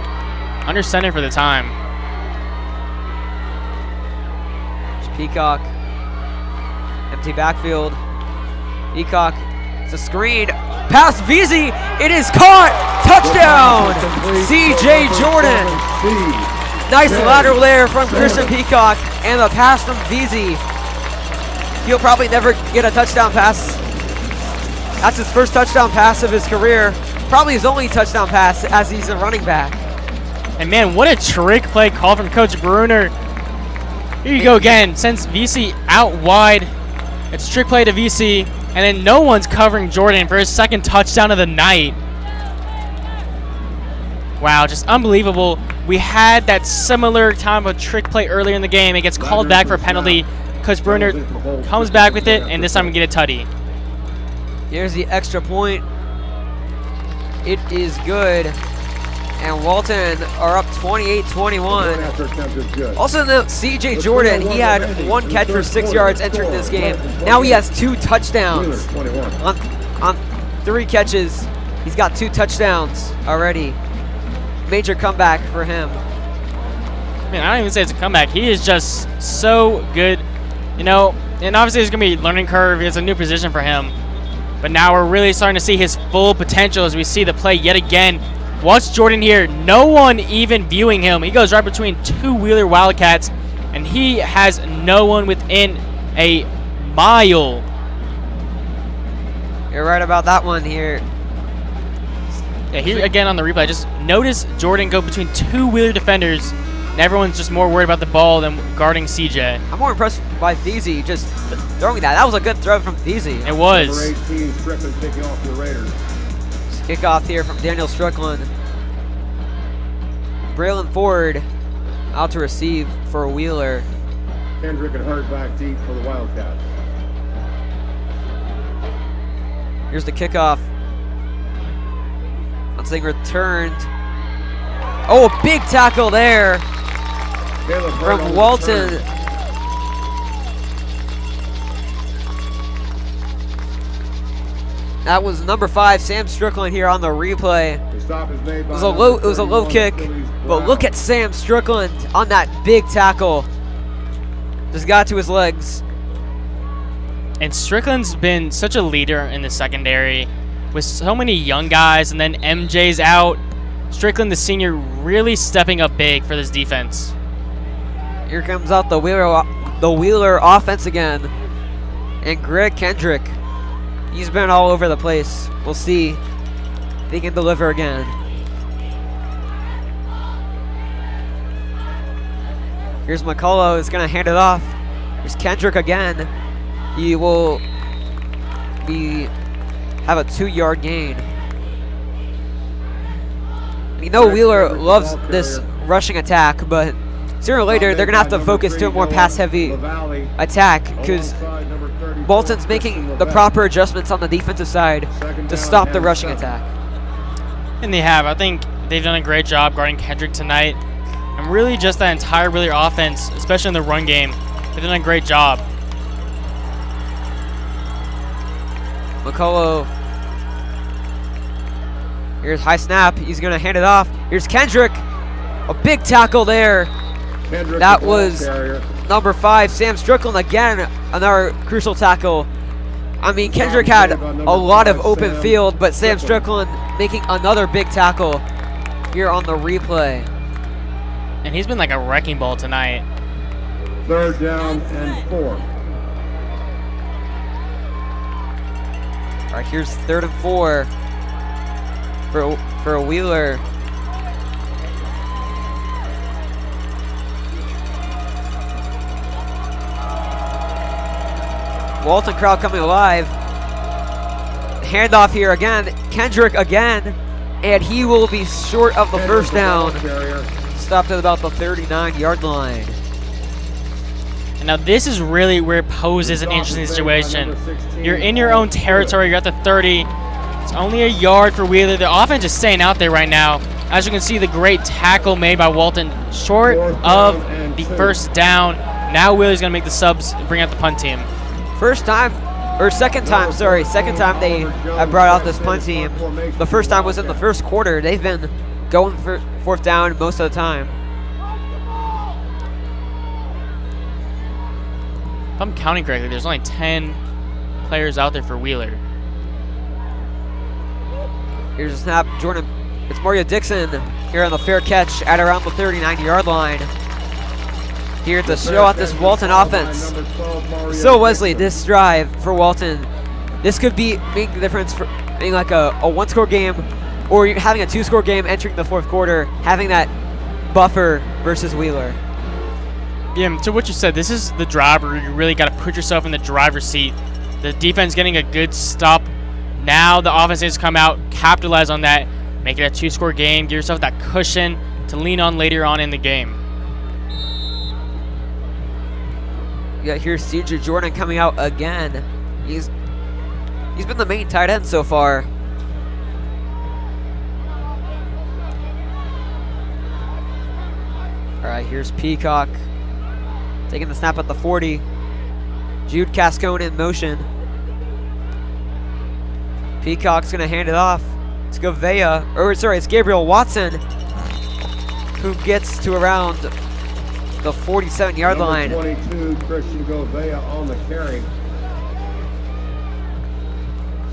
under center for the time. There's Peacock. Empty backfield. Peacock. It's a screen. Pass VZ. It is caught. Touchdown. CJ Jordan. Nice lateral there from Christian Peacock. And the pass from VZ. He'll probably never get a touchdown pass. That's his first touchdown pass of his career. Probably his only touchdown pass as he's a running back. And man, what a trick play call from Coach Bruner. Here you go again. Sends VC out wide. It's a trick play to VC. And then no one's covering Jordan for his 2nd touchdown of the night. Wow, just unbelievable. We had that similar time of trick play earlier in the game. It gets called back for a penalty. Coach Bruner comes back with it, and this time we get a tutty. Here's the extra point. It is good. And Walton are up 28-21. After attempt is good. Also note CJ Jordan, he had 1 catch for 6 yards entering this game. Now he has 2 touchdowns. 21. On 3 catches, he's got 2 touchdowns already. Major comeback for him. Man, I don't even say it's a comeback. He is just so good. You know, and obviously there's going to be a learning curve. It's a new position for him. But now we're really starting to see his full potential as we see the play yet again. Watch Jordan here. No one even viewing him. He goes right between 2 Wheeler Wildcats, and he has no one within a mile. You're right about that one here. Yeah, here again on the replay, just notice Jordan go between 2 Wheeler defenders, and everyone's just more worried about the ball than guarding CJ. I'm more impressed by VZ just throwing that. That was a good throw from VZ. It was. Number 18, Strickland kicking off the Raiders. Kickoff here from Daniel Strickland. Braylon Ford out to receive for a Wheeler. Kendrick and Hurd back deep for the Wildcats. Here's the kickoff. Once they returned. Oh, a big tackle there Caleb Hurd on from the Walton. return. That was number 5, Sam Strickland here on the replay. The stop is made by It was a low number kick, 31, but look at Sam Strickland on that big tackle. Just got to his legs. And Strickland's been such a leader in the secondary with so many young guys, and then MJ's out. Strickland, the senior, really stepping up big for this defense. Here comes out the Wheeler offense again. And Greg Kendrick, he's been all over the place. We'll see if he can deliver again. Here's McCullough, is gonna hand it off. Here's Kendrick again. He will have a 2-yard gain. You know Wheeler loves this rushing attack, but sooner or later they're gonna have to focus to a more pass-heavy attack because Walton's making the proper adjustments on the defensive side to stop the rushing attack. And they have. I think they've done a great job guarding Kendrick tonight. And really just that entire Wheeler offense, especially in the run game, they've done a great job. McCullough. Here's high snap. He's going to hand it off. Here's Kendrick. A big tackle there. That was number 5, Sam Strickland. Again, another crucial tackle. I mean, Kendrick had a lot of open field, but Sam Strickland making another big tackle here on the replay. And he's been like a wrecking ball tonight. 3rd down and 4. All right, here's 3rd and 4 for a Wheeler. Walton crowd coming alive. Handoff here again. Kendrick again. And he will be short of the first down. Stopped at about the 39-yard line. And now this is really where it poses an interesting situation. You're in your own territory. You're at the 30. It's only a yard for Wheeler. The offense is staying out there right now. As you can see, the great tackle made by Walton short of the first down. Now Wheeler's going to make the subs, bring out the punt team. Second time they have brought out this punt team. The first time was in the first quarter. They've been going for 4th down most of the time. If I'm counting correctly, there's only 10 players out there for Wheeler. Here's a snap. Jordan, it's Mario Dixon here on the fair catch at around the 39-yard line. Here to show out this Walton offense. So Wesley, this drive for Walton, this could be make the difference for being like a 1-score game or having a 2-score game entering the 4th quarter, having that buffer versus Wheeler. Yeah, to what you said, this is the drive where you really got to put yourself in the driver's seat. The defense getting a good stop. Now the offense needs to come out, capitalize on that, make it a 2-score game, give yourself that cushion to lean on later on in the game. Yeah, here's CJ Jordan coming out again. He's been the main tight end so far. All right, here's Peacock taking the snap at the 40. Jude Cascone in motion. Peacock's gonna hand it off. It's it's Gabriel Watson who gets to around the 47-yard line. 22, Christian Govea on the carry.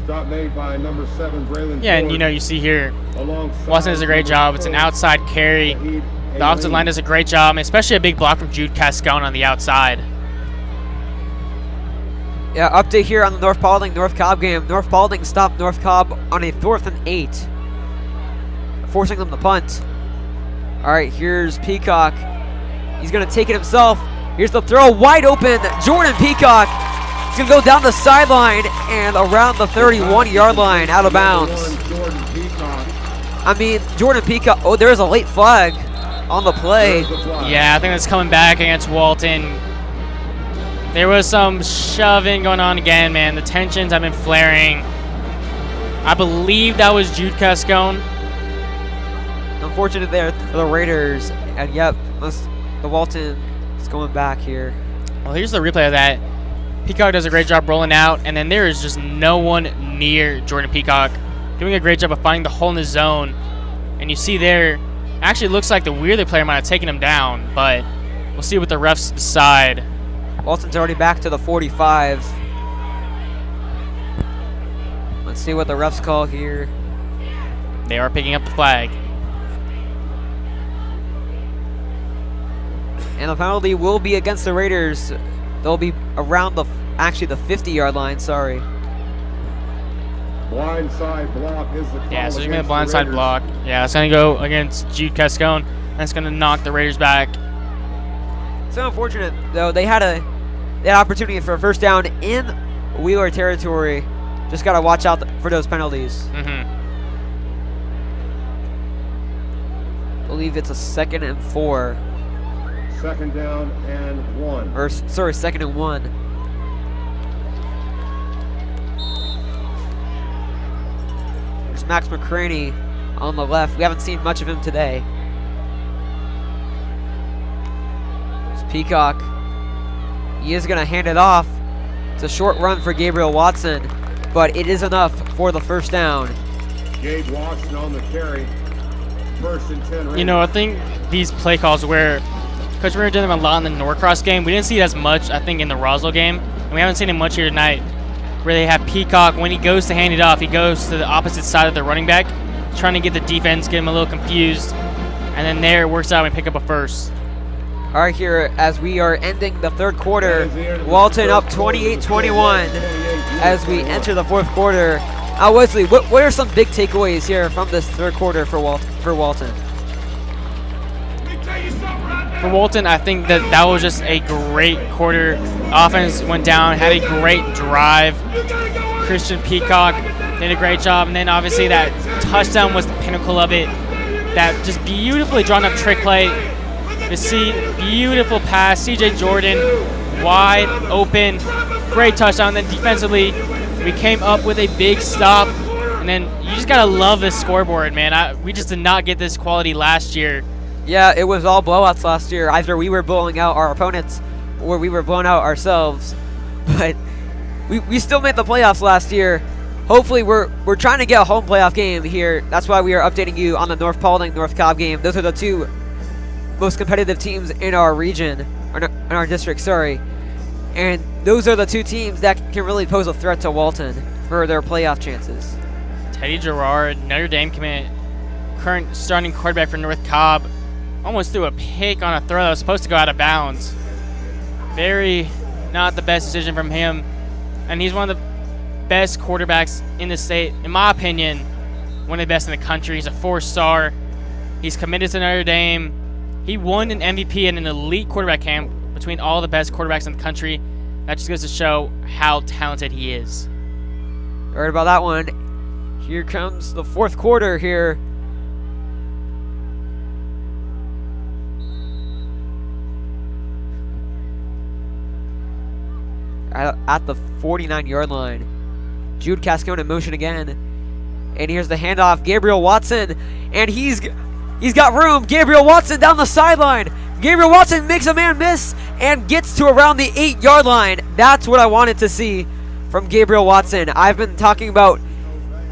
Stop made by number 7, Braylon. Yeah, and you see here, Watson does a great job. It's an outside carry. The offensive line does a great job, especially a big block from Jude Cascone on the outside. Yeah, update here on the North Paulding North Cobb game. North Paulding stopped North Cobb on a 4th and 8, forcing them to punt. All right, here's Peacock. He's going to take it himself. Here's the throw, wide open. Jordan Peacock. He's going to go down the sideline and around the 31-yard line, out of bounds. I mean, Jordan Peacock. Oh, there is a late flag on the play. Yeah, I think that's coming back against Walton. There was some shoving going on again, man. The tensions have been flaring. I believe that was Jude Cascone. Unfortunate there for the Raiders. And yep, the Walton is going back here. Well, here's the replay of that. Peacock does a great job rolling out, and then there is just no one near Jordan Peacock, doing a great job of finding the hole in the zone. And you see there, actually looks like the Wheeler player might have taken him down, but we'll see what the refs decide. Walton's already back to the 45. Let's see what the refs call here. They are picking up the flag. And the penalty will be against the Raiders. They'll be around the 50-yard line, sorry. Blindside block is the call. Yeah, so he's going to blindside block. Yeah, it's going to go against Jude Cascone. That's going to knock the Raiders back. so unfortunate though. They had an opportunity for a first down in Wheeler territory. Just gotta watch out for those penalties. Mm-hmm. Believe it's a 2nd and 4. 2nd down and 1. Or sorry, 2nd and 1. There's Max McCraney on the left. We haven't seen much of him today. There's Peacock. He is gonna hand it off. It's a short run for Gabriel Watson, but it is enough for the first down. Gabe Watson on the carry. 1st and 10. You know, I think these play calls where Coach Mayer did them a lot in the Norcross game. We didn't see it as much, I think, in the Roswell game. And we haven't seen it much here tonight, where they have Peacock. When he goes to hand it off, he goes to the opposite side of the running back, trying to get the defense, get him a little confused. And then there, it works out and we pick up a first. All right, here, as we are ending the 3rd quarter, Walton up 28-21 as we enter the 4th quarter. Wesley, what are some big takeaways here from this 3rd quarter for Walton? For Walton, I think that was just a great quarter. Offense went down, had a great drive. Christian Peacock did a great job, and then obviously that touchdown was the pinnacle of it. That just beautifully drawn up trick play. You see, beautiful pass, CJ Jordan, wide open, great touchdown. Then defensively, we came up with a big stop, and then you just gotta love this scoreboard, man. We just did not get this quality last year. Yeah, it was all blowouts last year. Either we were blowing out our opponents or we were blowing out ourselves. But we still made the playoffs last year. Hopefully we're trying to get a home playoff game here. That's why we are updating you on the North Paulding, North Cobb game. Those are the 2 most competitive teams in our region, or in our district, sorry. And those are the 2 teams that can really pose a threat to Walton for their playoff chances. Teddy Gerard, Notre Dame commit, current starting quarterback for North Cobb, almost threw a pick on a throw that was supposed to go out of bounds. Very not the best decision from him. And he's one of the best quarterbacks in the state. In my opinion, one of the best in the country. He's a 4-star. He's committed to Notre Dame. He won an MVP in an elite quarterback camp between all the best quarterbacks in the country. That just goes to show how talented he is. Right about that one. Here comes the 4th quarter here. At the 49-yard line. Jude Cascone in motion again. And here's the handoff. Gabriel Watson. And he's got room. Gabriel Watson down the sideline. Gabriel Watson makes a man miss and gets to around the 8-yard line. That's what I wanted to see from Gabriel Watson. I've been talking about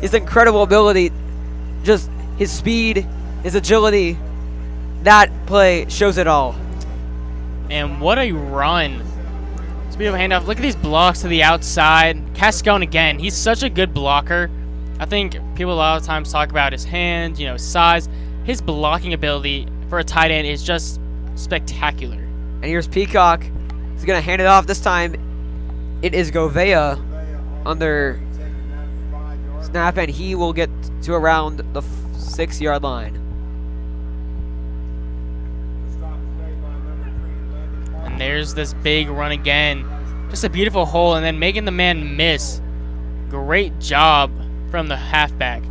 his incredible ability, just his speed, his agility. That play shows it all. And what a run. It's a beautiful handoff. Look at these blocks to the outside. Cascone again. He's such a good blocker. I think people a lot of times talk about his hands, his size. His blocking ability for a tight end is just spectacular. And here's Peacock. He's going to hand it off. This time it is Govea under snap, and he will get to around the 6-yard line. And there's this big run again. Just a beautiful hole, and then making the man miss. Great job from the halfback.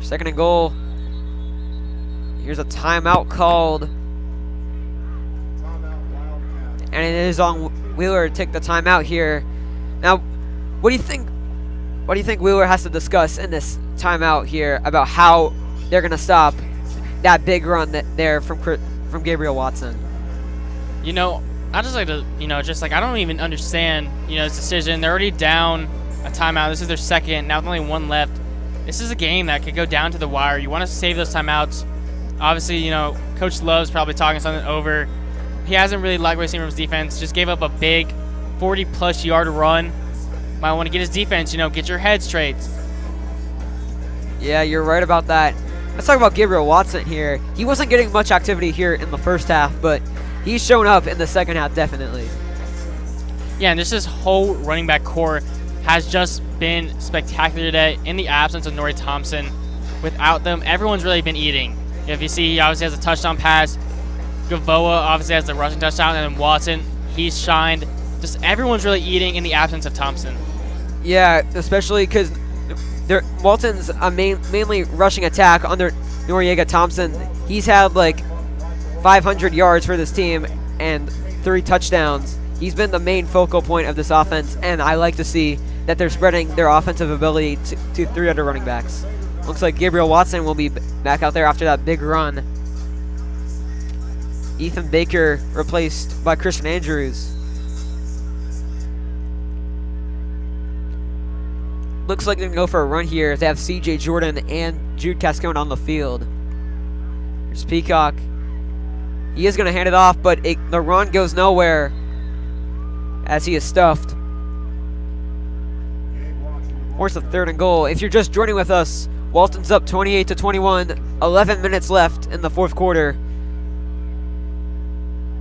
2nd and goal. Here's a timeout called. And it is on Wheeler to take the timeout here. Now, what do you think Wheeler has to discuss in this timeout here about how they're going to stop that big run there from Gabriel Watson? I just like to, I don't even understand, his decision. They're already down a timeout. This is their 2nd. Now with only 1 left. This is a game that could go down to the wire. You want to save those timeouts. Obviously, Coach Love's probably talking something over. He hasn't really liked what he's seen from his defense. Just gave up a big 40-plus yard run. Might want to get his defense, get your head straight. Yeah, you're right about that. Let's talk about Gabriel Watson here. He wasn't getting much activity here in the first half, but he's shown up in the second half definitely. Yeah, and this whole running back core has just been spectacular today in the absence of Nori Thompson. Without them, everyone's really been eating. If you see, he obviously has a touchdown pass. Gavoa obviously has the rushing touchdown, and then Walton, he's shined. Just everyone's really eating in the absence of Thompson. Yeah, especially because Walton's a mainly rushing attack under Noriega Thompson. He's had like 500 yards for this team and 3 touchdowns. He's been the main focal point of this offense, and I like to see that they're spreading their offensive ability to 3 other running backs. Looks like Gabriel Watson will be back out there after that big run. Ethan Baker replaced by Christian Andrews. Looks like they're going to go for a run here. They have CJ Jordan and Jude Cascone on the field. Here's Peacock. He is going to hand it off, but the run goes nowhere as he is stuffed. Force a 3rd and goal. If you're just joining with us, Walton's up 28-21. 11 minutes left in the 4th quarter.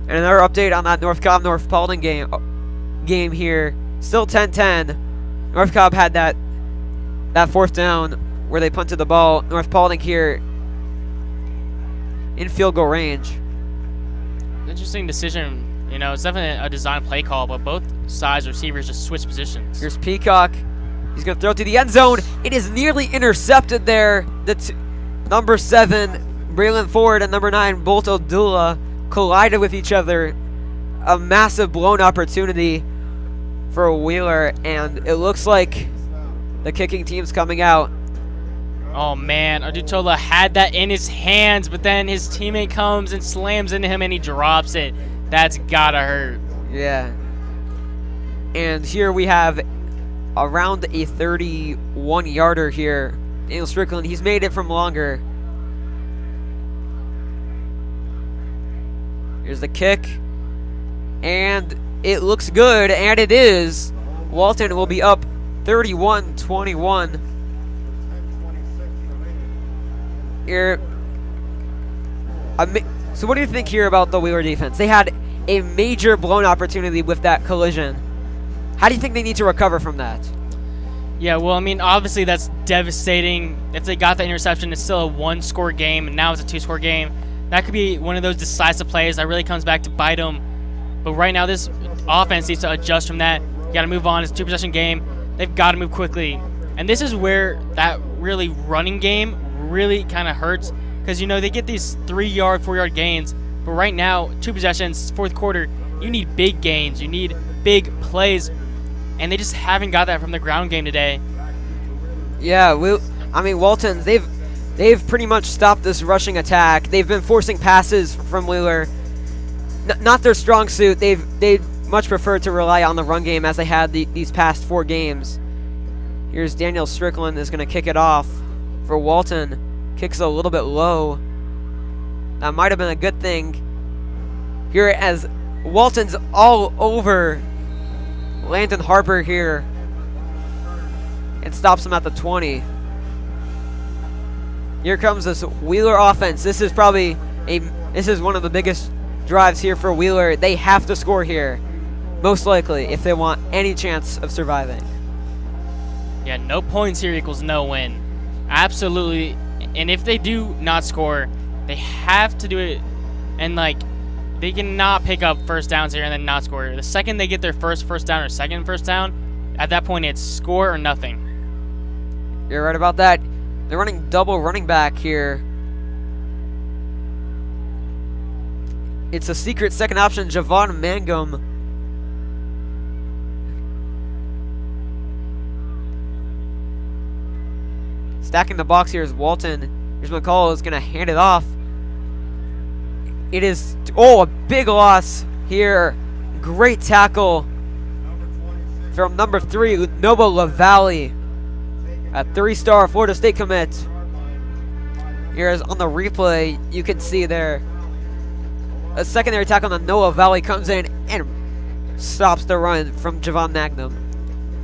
And another update on that North Paulding game here. Still 10-10. North Cobb had that 4th down where they punted the ball. North Paulding here in field goal range. Interesting decision. You know, it's definitely a design play call, but both sides receivers just switch positions. Here's Peacock. He's going to throw it to the end zone. It is nearly intercepted there. Number 7, Braylon Ford, and number 9, Bolt Odula collided with each other. A massive blown opportunity for Wheeler, and it looks like the kicking team's coming out. Oh man, Odutola had that in his hands, but then his teammate comes and slams into him and he drops it. That's gotta hurt. Yeah. And here we have around a 31-yarder here. Daniel Strickland, he's made it from longer. Here's the kick. And it looks good, and it is. Walton will be up 31-21. Here. So what do you think here about the Wheeler defense? They had a major blown opportunity with that collision. How do you think they need to recover from that? Yeah, well, I mean, obviously that's devastating. If they got the interception, it's still a 1-score game, and now it's a 2-score game. That could be one of those decisive plays that really comes back to bite them. But right now, this offense needs to adjust from that. You got to move on. It's a 2-possession game. They've got to move quickly. And this is where that really running game really kind of hurts, because, you know, they get these 3-yard, 4-yard gains. But right now, 2 possessions, 4th quarter, you need big gains. You need big plays. And they just haven't got that from the ground game today. Yeah, I mean, Walton, they've pretty much stopped this rushing attack. They've been forcing passes from Wheeler. Not their strong suit. They'd much prefer to rely on the run game as they had these past 4 games. Here's Daniel Strickland is going to kick it off for Walton. Kicks a little bit low. That might have been a good thing. Here as Walton's all over Landon Harper here and stops him at the 20. Here comes this Wheeler offense. This is probably this is one of the biggest drives here for Wheeler. They have to score here, most likely, if they want any chance of surviving. Yeah, no points here equals no win. Absolutely. And if they do not score, they have to do it, and like, they cannot pick up first downs here and then not score. The second they get their first down or second first down, at that point it's score or nothing. You're right about that. They're running double running back here. It's a secret second option, Javon Mangum. Stacking the box here is Walton. Here's McCall is going to hand it off. It is, a big loss here. Great tackle from number 3, Nobo LaValle, a 3-star Florida State commit. Here's on the replay, you can see there a secondary tackle on the Noah Valley comes in and stops the run from Javon Magnum.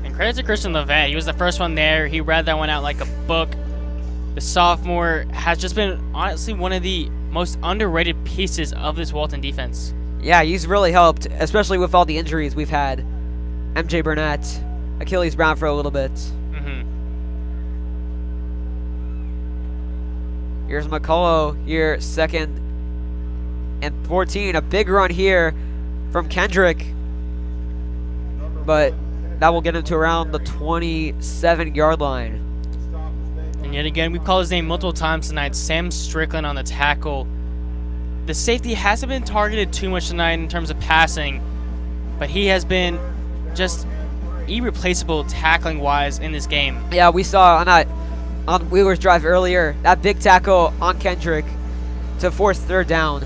And credit to Christian LeVay. He was the first one there. He read that one out like a book. The sophomore has just been honestly one of the most underrated pieces of this Walton defense. Yeah, he's really helped, especially with all the injuries we've had. MJ Burnett, Achilles Brown for a little bit. Here's McCullough here, second and 14. A big run here from Kendrick, but that will get him to around the 27-yard line. And yet again, we've called his name multiple times tonight. Sam Strickland on the tackle. The safety hasn't been targeted too much tonight in terms of passing, but he has been just irreplaceable tackling-wise in this game. Yeah, we saw on Wheeler's drive earlier, that big tackle on Kendrick to force third down.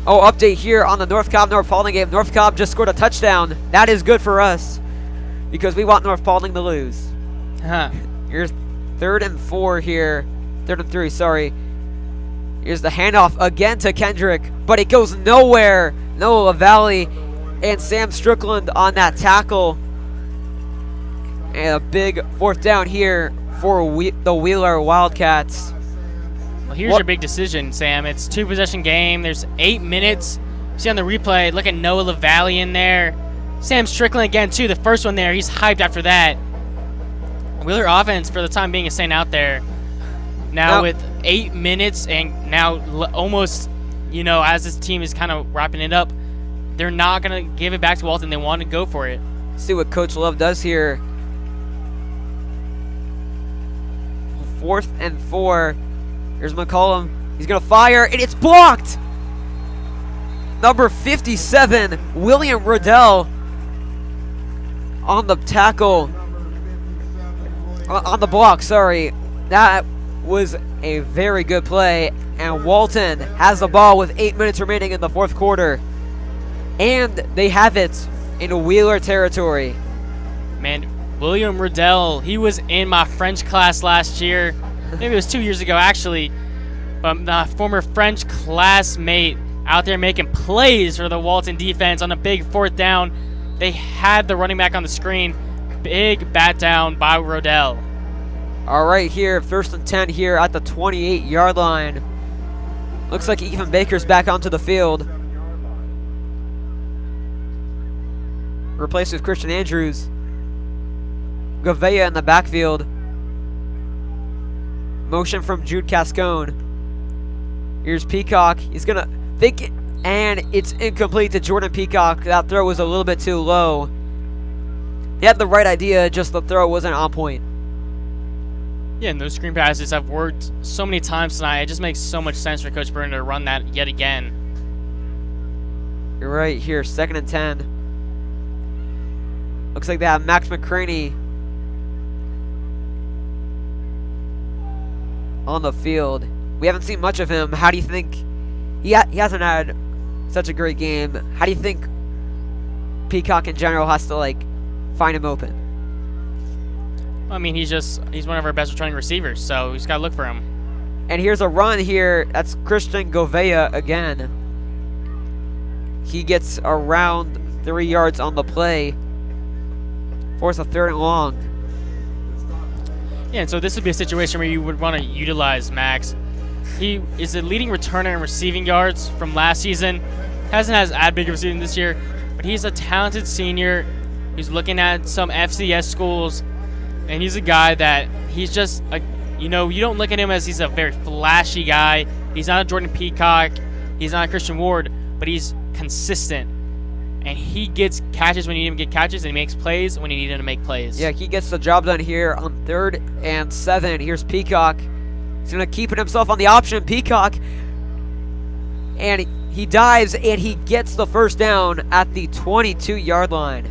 Oh, update here on the North Cobb-North Paulding game. North Cobb just scored a touchdown. That is good for us because we want North Paulding to lose. Huh. Here's 3rd and 4 here. 3rd and 3, sorry. Here's the handoff again to Kendrick, but it goes nowhere. Noah LaValle and Sam Strickland on that tackle. And a big 4th down here for the Wheeler Wildcats. Well, here's your big decision, Sam. It's 2-possession game. There's 8 minutes. See on the replay, look at Noah LaValle in there. Sam Strickland again, too. The first one there, he's hyped after that. Wheeler offense, for the time being, is staying out there. Now with 8 minutes and now almost, you know, as this team is kind of wrapping it up, they're not going to give it back to Walton. They want to go for it. See what Coach Love does here. 4th and 4. Here's McCollum. He's going to fire, and it's blocked. Number 57, William Riddell on the tackle. On the block, sorry. That was a very good play, and Walton has the ball with 8 minutes remaining in the 4th quarter. And they have it in Wheeler territory. Man, William Riddell, he was in my French class last year. Maybe it was 2 years ago, actually. But my former French classmate out there making plays for the Walton defense on a big 4th down. They had the running back on the screen. Big bat down by Riddell. All right, here, 1st and 10 here at the 28-yard line. Looks like Ethan Baker's back onto the field. Replaced with Christian Andrews. Gavea in the backfield. Motion from Jude Cascone. Here's Peacock. He's going to think it, and it's incomplete to Jordan Peacock. That throw was a little bit too low. He had the right idea, just the throw wasn't on point. Yeah, and those screen passes have worked so many times tonight. It just makes so much sense for Coach Burner to run that yet again. You're right here, 2nd and 10. Looks like they have Max McCraney on the field. We haven't seen much of him. How do you think he hasn't had such a great game? How do you think Peacock in general has to find him open? I mean, he's one of our best returning receivers, so he's got to look for him. And here's a run here. That's Christian Gavea again. He gets around 3 yards on the play. Force a 3rd and long. Yeah, and so this would be a situation where you would want to utilize Max. He is the leading returner in receiving yards from last season. Hasn't had as big of a season this year, but he's a talented senior. He's looking at some FCS schools, and he's a guy that he's just, you don't look at him as he's a very flashy guy. He's not a Jordan Peacock. He's not a Christian Ward, but he's consistent. And he gets catches when you need him to get catches, and he makes plays when you need him to make plays. Yeah, he gets the job done here on 3rd and 7. Here's Peacock. He's going to keep it himself on the option. Peacock. And he dives, and he gets the 1st down at the 22-yard line.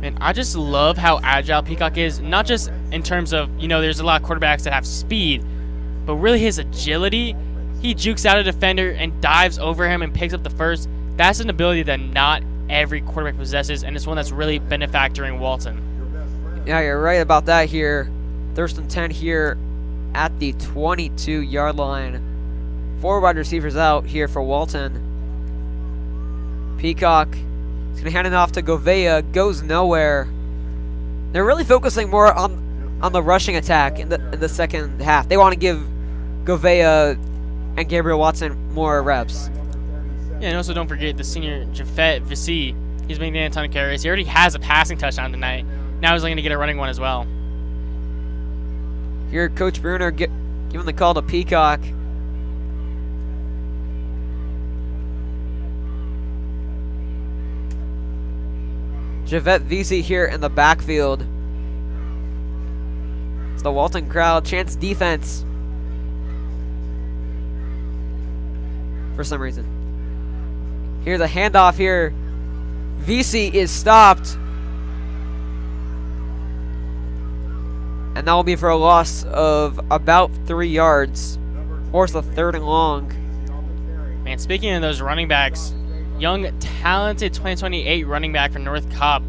And I just love how agile Peacock is, not just in terms of, there's a lot of quarterbacks that have speed, but really his agility. He jukes out a defender and dives over him and picks up the 1st. That's an ability that not every quarterback possesses, and it's one that's really been a factor in Walton. Yeah, you're right about that here. 1st and 10 here at the 22-yard line. 4 wide receivers out here for Walton. Peacock is going to hand it off to Gavea. Goes nowhere. They're really focusing more on the rushing attack in the second half. They want to give Gavea and Gabriel Watson more reps. Yeah, and also don't forget the senior Jafet Visi. He's been getting a ton of carries. He already has a passing touchdown tonight. Now he's going to get a running one as well. Here, Coach Bruner giving the call to Peacock. Javette Vesey here in the backfield. It's the Walton crowd chants defense for some reason. Here's a handoff here. Vesey is stopped. And that will be for a loss of about 3 yards. Or it's a 3rd and long. Man, speaking of those running backs, young, talented 2028 running back from North Cobb,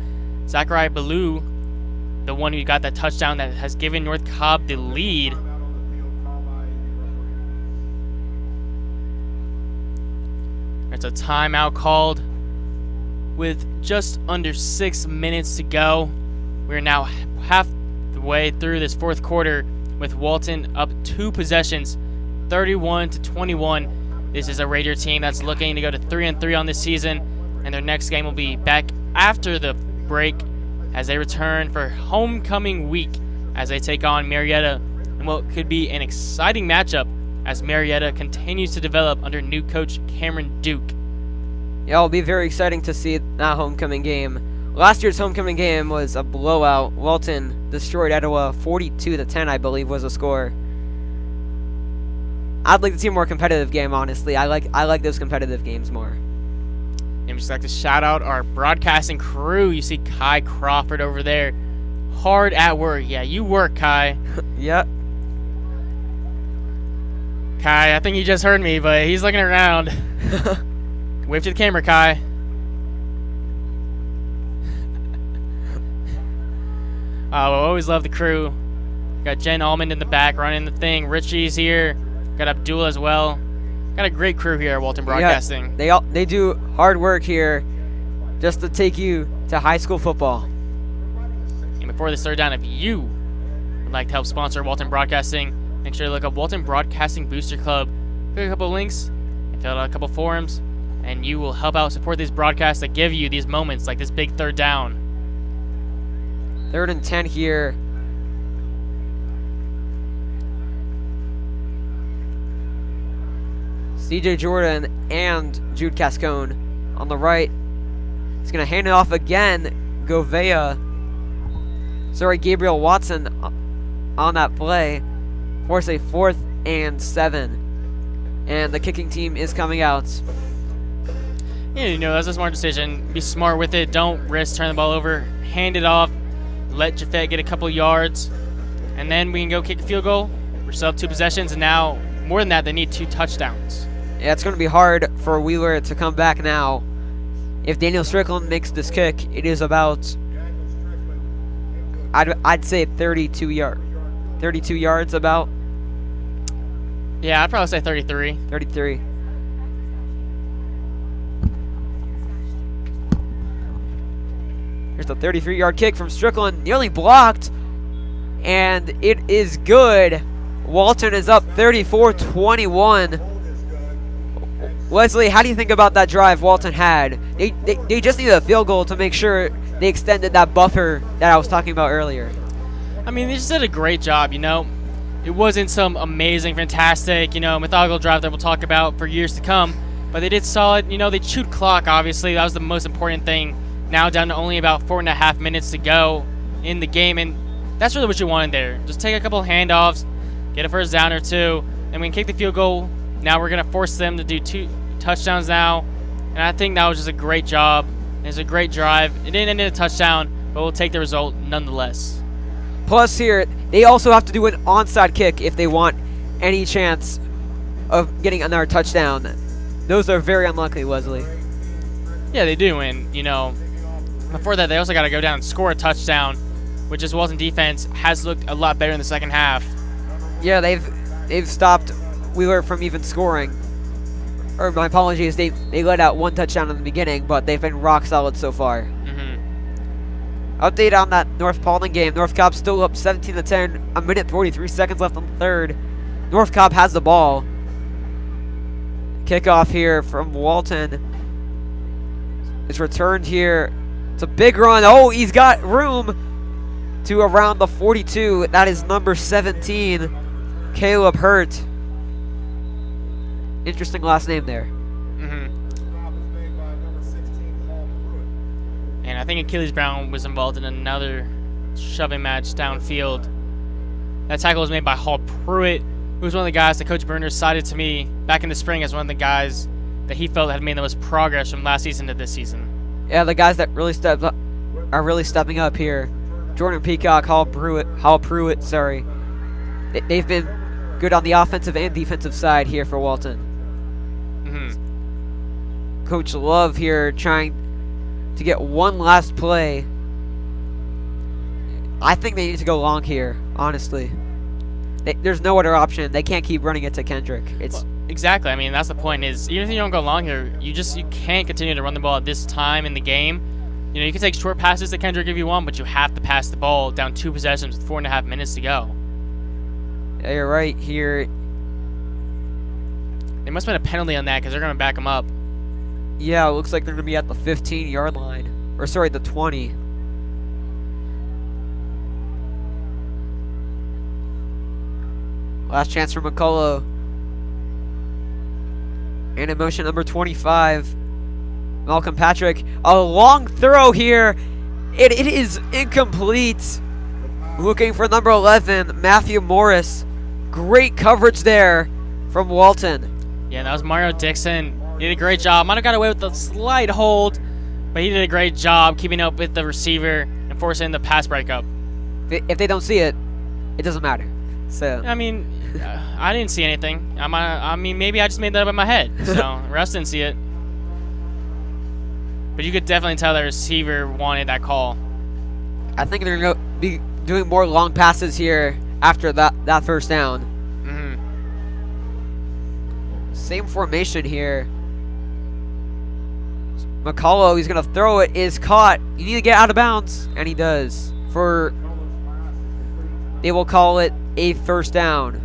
Zachariah Ballou, the one who got that touchdown that has given North Cobb the lead. There's a timeout called with just under 6 minutes to go. We're now halfway through this 4th quarter with Walton up 2 possessions, 31-21. This is a Raider team that's looking to go to 3-3 on this season, and their next game will be back after the break as they return for homecoming week as they take on Marietta in what could be an exciting matchup as Marietta continues to develop under new coach Cameron Duke. Yeah, it'll be very exciting to see that homecoming game. Last year's homecoming game was a blowout. Walton destroyed Etowah 42-10, I believe was the score. I'd like to see a more competitive game, honestly. I like those competitive games more. And we just like to shout out our broadcasting crew. You see Kai Crawford over there, hard at work. Yeah, you work, Kai. Yep. Kai, I think you just heard me, but he's looking around. Wave to the camera, Kai. We always love the crew. Got Jen Almond in the back running the thing. Richie's here. Got Abdul as well. Got a great crew here at Walton Broadcasting. Yeah, they do hard work here just to take you to high school football. And before this 3rd down, if you would like to help sponsor Walton Broadcasting, make sure to look up Walton Broadcasting Booster Club. Click a couple links and fill out a couple forums, and you will help out support these broadcasts that give you these moments like this big 3rd down. 3rd and 10 here. CJ Jordan and Jude Cascone on the right. He's going to hand it off again. Gabriel Watson on that play. Force a 4th and 7. And the kicking team is coming out. Yeah, that's a smart decision. Be smart with it. Don't risk turning the ball over. Hand it off. Let Jafet get a couple yards. And then we can go kick a field goal. We're still up 2 possessions, and now, more than that, they need 2 touchdowns. Yeah, it's going to be hard for Wheeler to come back now. If Daniel Strickland makes this kick, it is about, I'd say 32 yards about. Yeah, I'd probably say 33. 33. Here's the 33-yard kick from Strickland, nearly blocked, and it is good. Walton is up 34-21. Wesley, how do you think about that drive Walton had? They just needed a field goal to make sure they extended that buffer that I was talking about earlier. I mean, they just did a great job, It wasn't some amazing, fantastic, methodical drive that we'll talk about for years to come, but they did solid. They chewed clock, obviously. That was the most important thing. Now down to only about 4.5 minutes to go in the game, and that's really what you wanted there. Just take a couple handoffs, get a 1st down or 2, and we can kick the field goal. Now we're going to force them to do 2 touchdowns now, and I think that was just a great job. It was a great drive. It didn't end in a touchdown, but we'll take the result nonetheless. Plus here, they also have to do an onside kick if they want any chance of getting another touchdown. Those are very unlikely, Wesley. Yeah, they do, and, before that, they also got to go down and score a touchdown, which is Walton defense has looked a lot better in the 2nd half. Yeah, they've stopped Wheeler from even scoring. Or my apologies, they let out 1 touchdown in the beginning, but they've been rock solid so far. Update on that North Paulding game. North Cobb still up 17-10. A minute 43 seconds left on the 3rd. North Cobb has the ball. Kickoff here from Walton. It's returned here. It's a big run. Oh, he's got room to around the 42. That is number 17, Caleb Hurt. Interesting last name there. And I think Achilles Brown was involved in another shoving match downfield. That tackle was made by Hall Pruitt, who was one of the guys that Coach Burner cited to me back in the spring as one of the guys that he felt had made the most progress from last season to this season. Yeah, the guys that really stepped up are really stepping up here. Jordan Peacock, Hall Pruitt, sorry. They've been good on the offensive and defensive side here for Walton. Coach Love here trying to get one last play. I think they need to go long here, honestly. There's no other option. They can't keep running it to Kendrick. It's exactly. I mean, that's the point. Is even if you don't go long here, you can't continue to run the ball at this time in the game. You know, you can take short passes to Kendrick if you want, but you have to pass the ball down 2 possessions with 4.5 minutes to go. Yeah, you're right here. There must have been a penalty on that because they're going to back him up. Yeah, it looks like they're going to be at the 15-yard line. Or, sorry, the 20. Last chance for McCullough. And in motion number 25, Malcolm Patrick. A long throw here. It is incomplete. Looking for number 11, Matthew Morris. Great coverage there from Walton. Yeah, that was Mario Dixon. He did a great job. Might have got away with a slight hold, but he did a great job keeping up with the receiver and forcing the pass breakup. If they don't see it, it doesn't matter. So I mean, I didn't see anything. I mean, maybe I just made that up in my head. So Russ didn't see it, but you could definitely tell the receiver wanted that call. I think they're going to be doing more long passes here after that first down. Same formation here. McCullough, he's going to throw it, is caught. You need to get out of bounds, and he does. They will call it a first down.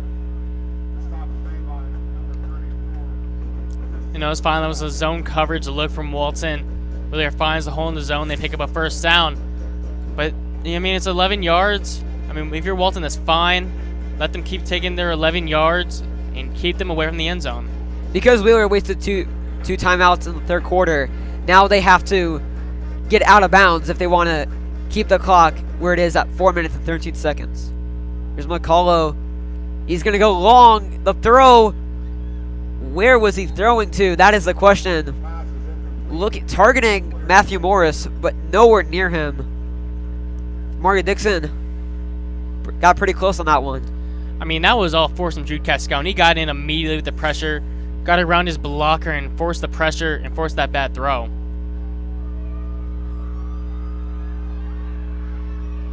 You know, it's fine. That was a zone coverage look from Walton. Really finds the hole in the zone. They pick up a first down. But, I mean, it's 11 yards. I mean, if you're Walton, that's fine. Let them keep taking their 11 yards and keep them away from the end zone. Because Wheeler wasted two timeouts in the third quarter, now they have to get out of bounds if they want to keep the clock where it is at 4 minutes and 13 seconds. Here's McCullough. He's going to go long. The throw. Where was he throwing to? That is the question. Targeting Matthew Morris, but nowhere near him. Mario Dixon got pretty close on that one. I mean, that was all forced from Jude Cascone. He got in immediately with the pressure, got around his blocker and forced the pressure and forced that bad throw.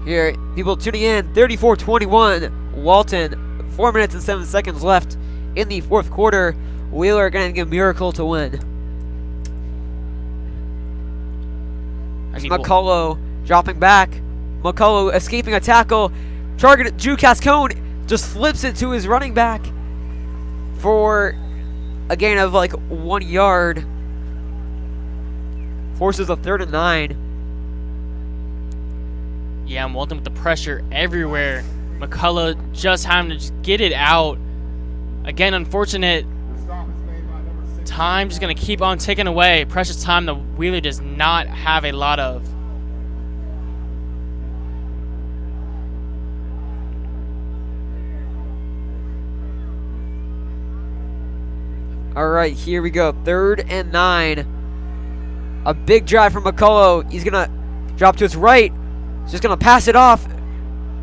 Here, people tuning in, 34-21, Walton, 4 minutes and 7 seconds left in the fourth quarter. Wheeler getting a miracle to win. McCullough dropping back. McCullough escaping a tackle. Targeted Drew Cascone, just flips it to his running back for a gain of like 1 yard. Forces a 3rd and 9. Yeah, I'm Walton with the pressure everywhere. McCullough just having to just get it out. Again, unfortunate. Time just going to keep on ticking away. Precious time the Wheeler does not have a lot of. All right, here we go. 3rd and 9. A big drive from McCullough. He's going to drop to his right. He's just going to pass it off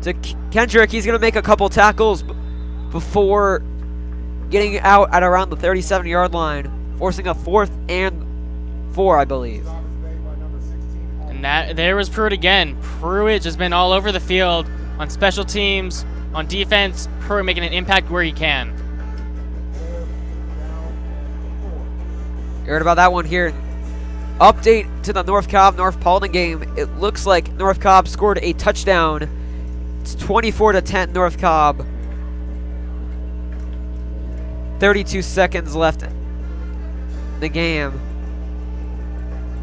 to Kendrick. He's going to make a couple tackles before getting out at around the 37-yard line, forcing a 4th and 4, I believe. And there was Pruitt again. Pruitt just been all over the field on special teams, on defense. Pruitt making an impact where he can. You heard about that one here. Update to the North Cobb-North Paulding game. It looks like North Cobb scored a touchdown. It's 24-10 North Cobb. 32 seconds left in the game.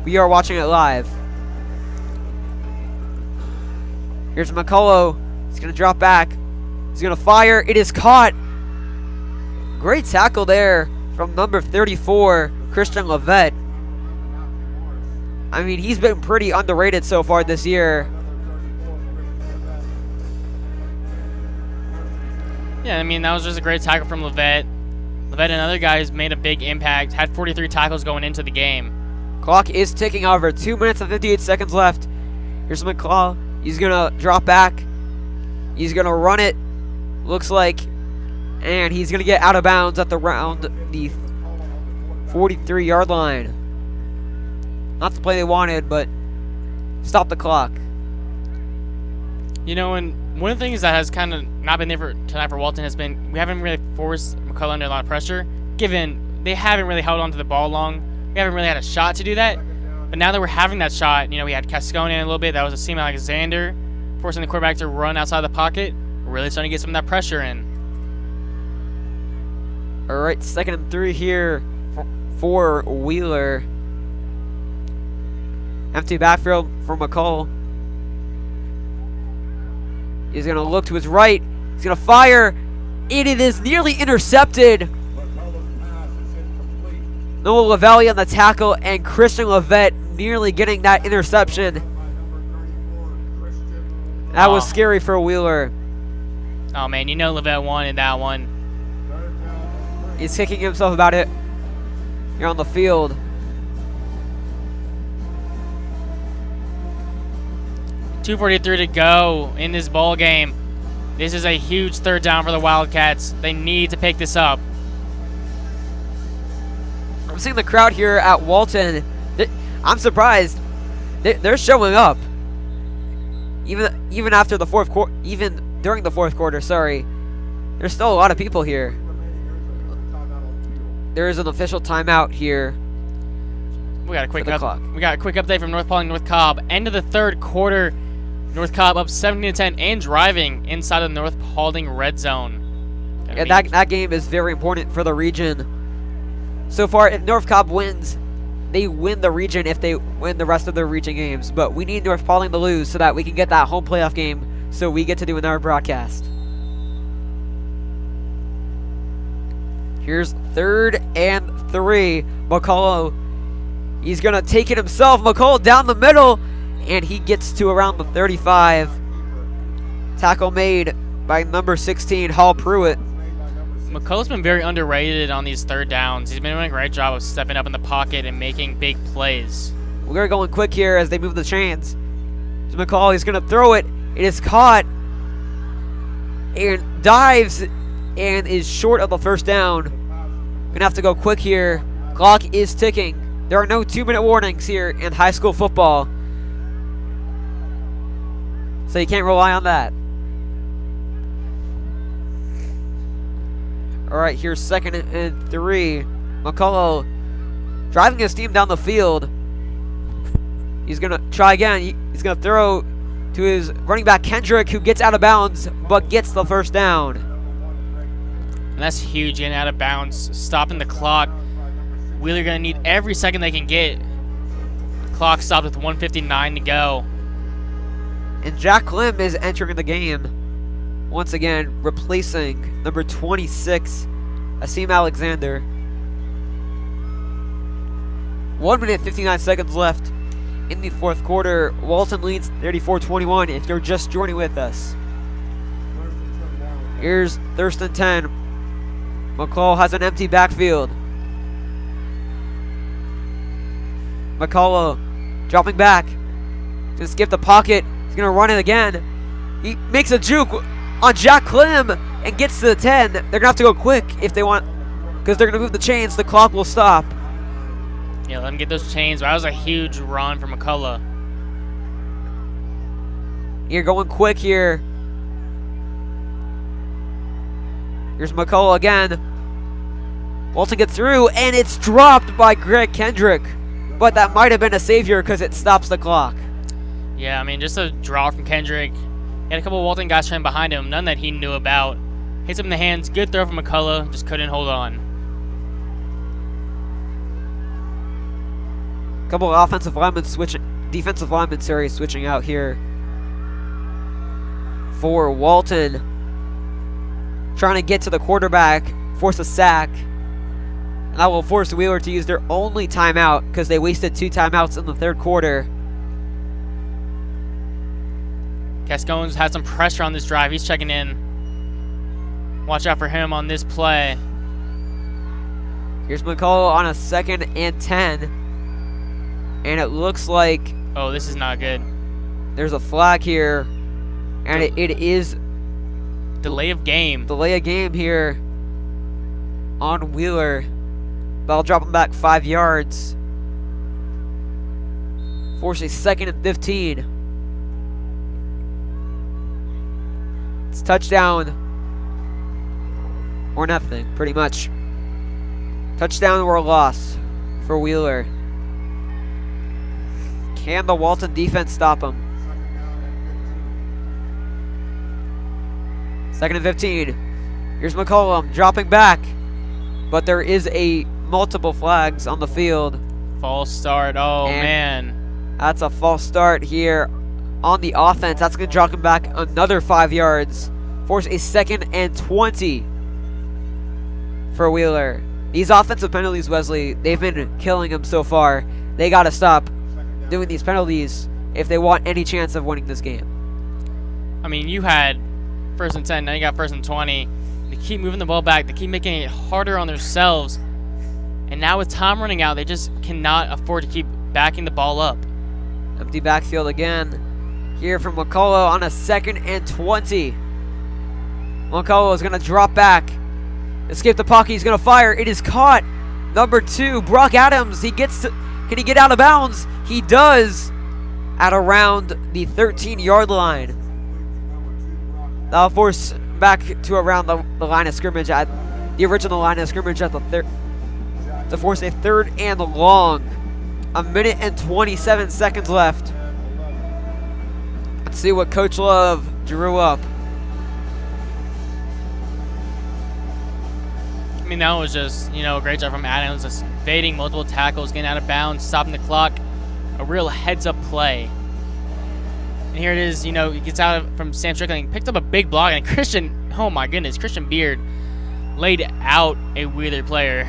We are watching it live. Here's McCullough. He's going to drop back. He's going to fire. It is caught. Great tackle there from number 34, Christian Levette. I mean, he's been pretty underrated so far this year. Yeah, I mean, that was just a great tackle from Levet. Levet and other guys made a big impact, had 43 tackles going into the game. Clock is ticking over. 2 minutes and 58 seconds left. Here's McCall. He's going to drop back. He's going to run it, looks like. And he's going to get out of bounds at the 43-yard line. Not the play they wanted, but stop the clock. You know, and one of the things that has kind of not been there for tonight for Walton has been we haven't really forced McCullough under a lot of pressure, given they haven't really held on to the ball long. We haven't really had a shot to do that. But now that we're having that shot, you know, we had Cascone in a little bit. That was a Seam Alexander, forcing the quarterback to run outside the pocket. We're really starting to get some of that pressure in. All right, 2nd and 3 here for Wheeler. Empty backfield for McCall. He's going to look to his right. He's going to fire. It is nearly intercepted. Noah Lavalley on the tackle, and Christian Levet nearly getting that interception. That was scary for Wheeler. Oh, man, you know Levet wanted that one. He's kicking himself about it here on the field. .243 to go in this ball game. This is a huge 3rd down for the Wildcats. They need to pick this up. I'm seeing the crowd here at Walton. I'm surprised. They're showing up. Even after the fourth quarter, even during the fourth quarter, sorry. There's still a lot of people here. There is an official timeout here. We got a quick clock. We got a quick update from North Paulding, North Cobb. End of the 3rd quarter. North Cobb up 17-10 and driving inside of the North Paulding red zone. Yeah, that game is very important for the region. So far, if North Cobb wins, they win the region if they win the rest of their region games. But we need North Paulding to lose so that we can get that home playoff game so we get to do another broadcast. Here's 3rd and 3. McCullough, he's going to take it himself. McCullough down the middle, and he gets to around the 35. Tackle made by number 16, Hall Pruitt. McCullough's been very underrated on these 3rd downs. He's been doing a great job of stepping up in the pocket and making big plays. We're going quick here as they move the chains. So McCullough, he's going to throw it. It is caught and dives and is short of the 1st down. Going to have to go quick here. Clock is ticking. There are no 2-minute warnings here in high school football. So you can't rely on that. All right, here's 2nd and 3. McCullough driving his team down the field. He's going to try again. He's going to throw to his running back, Kendrick, who gets out of bounds, but gets the 1st down. And that's huge, getting out of bounds, stopping the clock. Wheeler going to need every second they can get. Clock stopped with 1:59 to go. And Jack Klim is entering the game. Once again, replacing number 26, Asim Alexander. 1 minute, 59 seconds left in the 4th quarter. Walton leads 34-21 if you're just joining with us. Here's 1st and 10. McCall has an empty backfield. McCullough dropping back. Gonna skip the pocket. He's gonna run it again. He makes a juke on Jack Klim and gets to the 10. They're gonna have to go quick if they want, because they're gonna move the chains. The clock will stop. Yeah, let them get those chains. That was a huge run for McCullough. You're going quick here. Here's McCullough again. Walton gets through, and it's dropped by Greg Kendrick. But that might have been a savior because it stops the clock. Yeah, I mean, just a draw from Kendrick. He had a couple of Walton guys trying behind him, none that he knew about. Hits him in the hands. Good throw from McCullough. Just couldn't hold on. Couple of defensive linemen switching out here for Walton. Trying to get to the quarterback, force a sack. And that will force Wheeler to use their only timeout because they wasted 2 timeouts in the third quarter. Gascon's had some pressure on this drive. He's checking in. Watch out for him on this play. Here's McCullough on a 2nd and 10. And it looks like Oh, this is not good. there's a flag here. And it is Delay of game. delay a game here on Wheeler. Ball drop him back 5 yards. Force a 2nd and 15. It's touchdown or nothing, pretty much. Touchdown or a loss for Wheeler. Can the Walton defense stop him? 2nd and 15. Here's McCollum dropping back, but there is a multiple flags on the field. False start. Oh, And man. That's a false start here on the offense. That's going to drop him back another 5 yards. Force a 2nd and 20 for Wheeler. These offensive penalties, Wesley, they've been killing him so far. They got to stop doing these penalties if they want any chance of winning this game. I mean, you had 1st and 10. Now you got 1st and 20. They keep moving the ball back. They keep making it harder on themselves. And now with time running out, they just cannot afford to keep backing the ball up. Empty backfield again. Here from McCullough on a 2nd and 20. McCullough is going to drop back. Escape the pocket. He's going to fire. It is caught. Number 2, Brock Adams. Can he get out of bounds? He does at around the 13-yard line. That'll force back to around the line of scrimmage at the original line of scrimmage at the to force a 3rd and long. 1 minute and 27 seconds left. Let's see what Coach Love drew up. I mean, that was just, a great job from Adams, just evading multiple tackles, getting out of bounds, stopping the clock. A real heads-up play. And here it is, he gets out from Sam Strickland, picked up a big block, and Christian, oh my goodness, Christian Beard laid out a Wheeler player.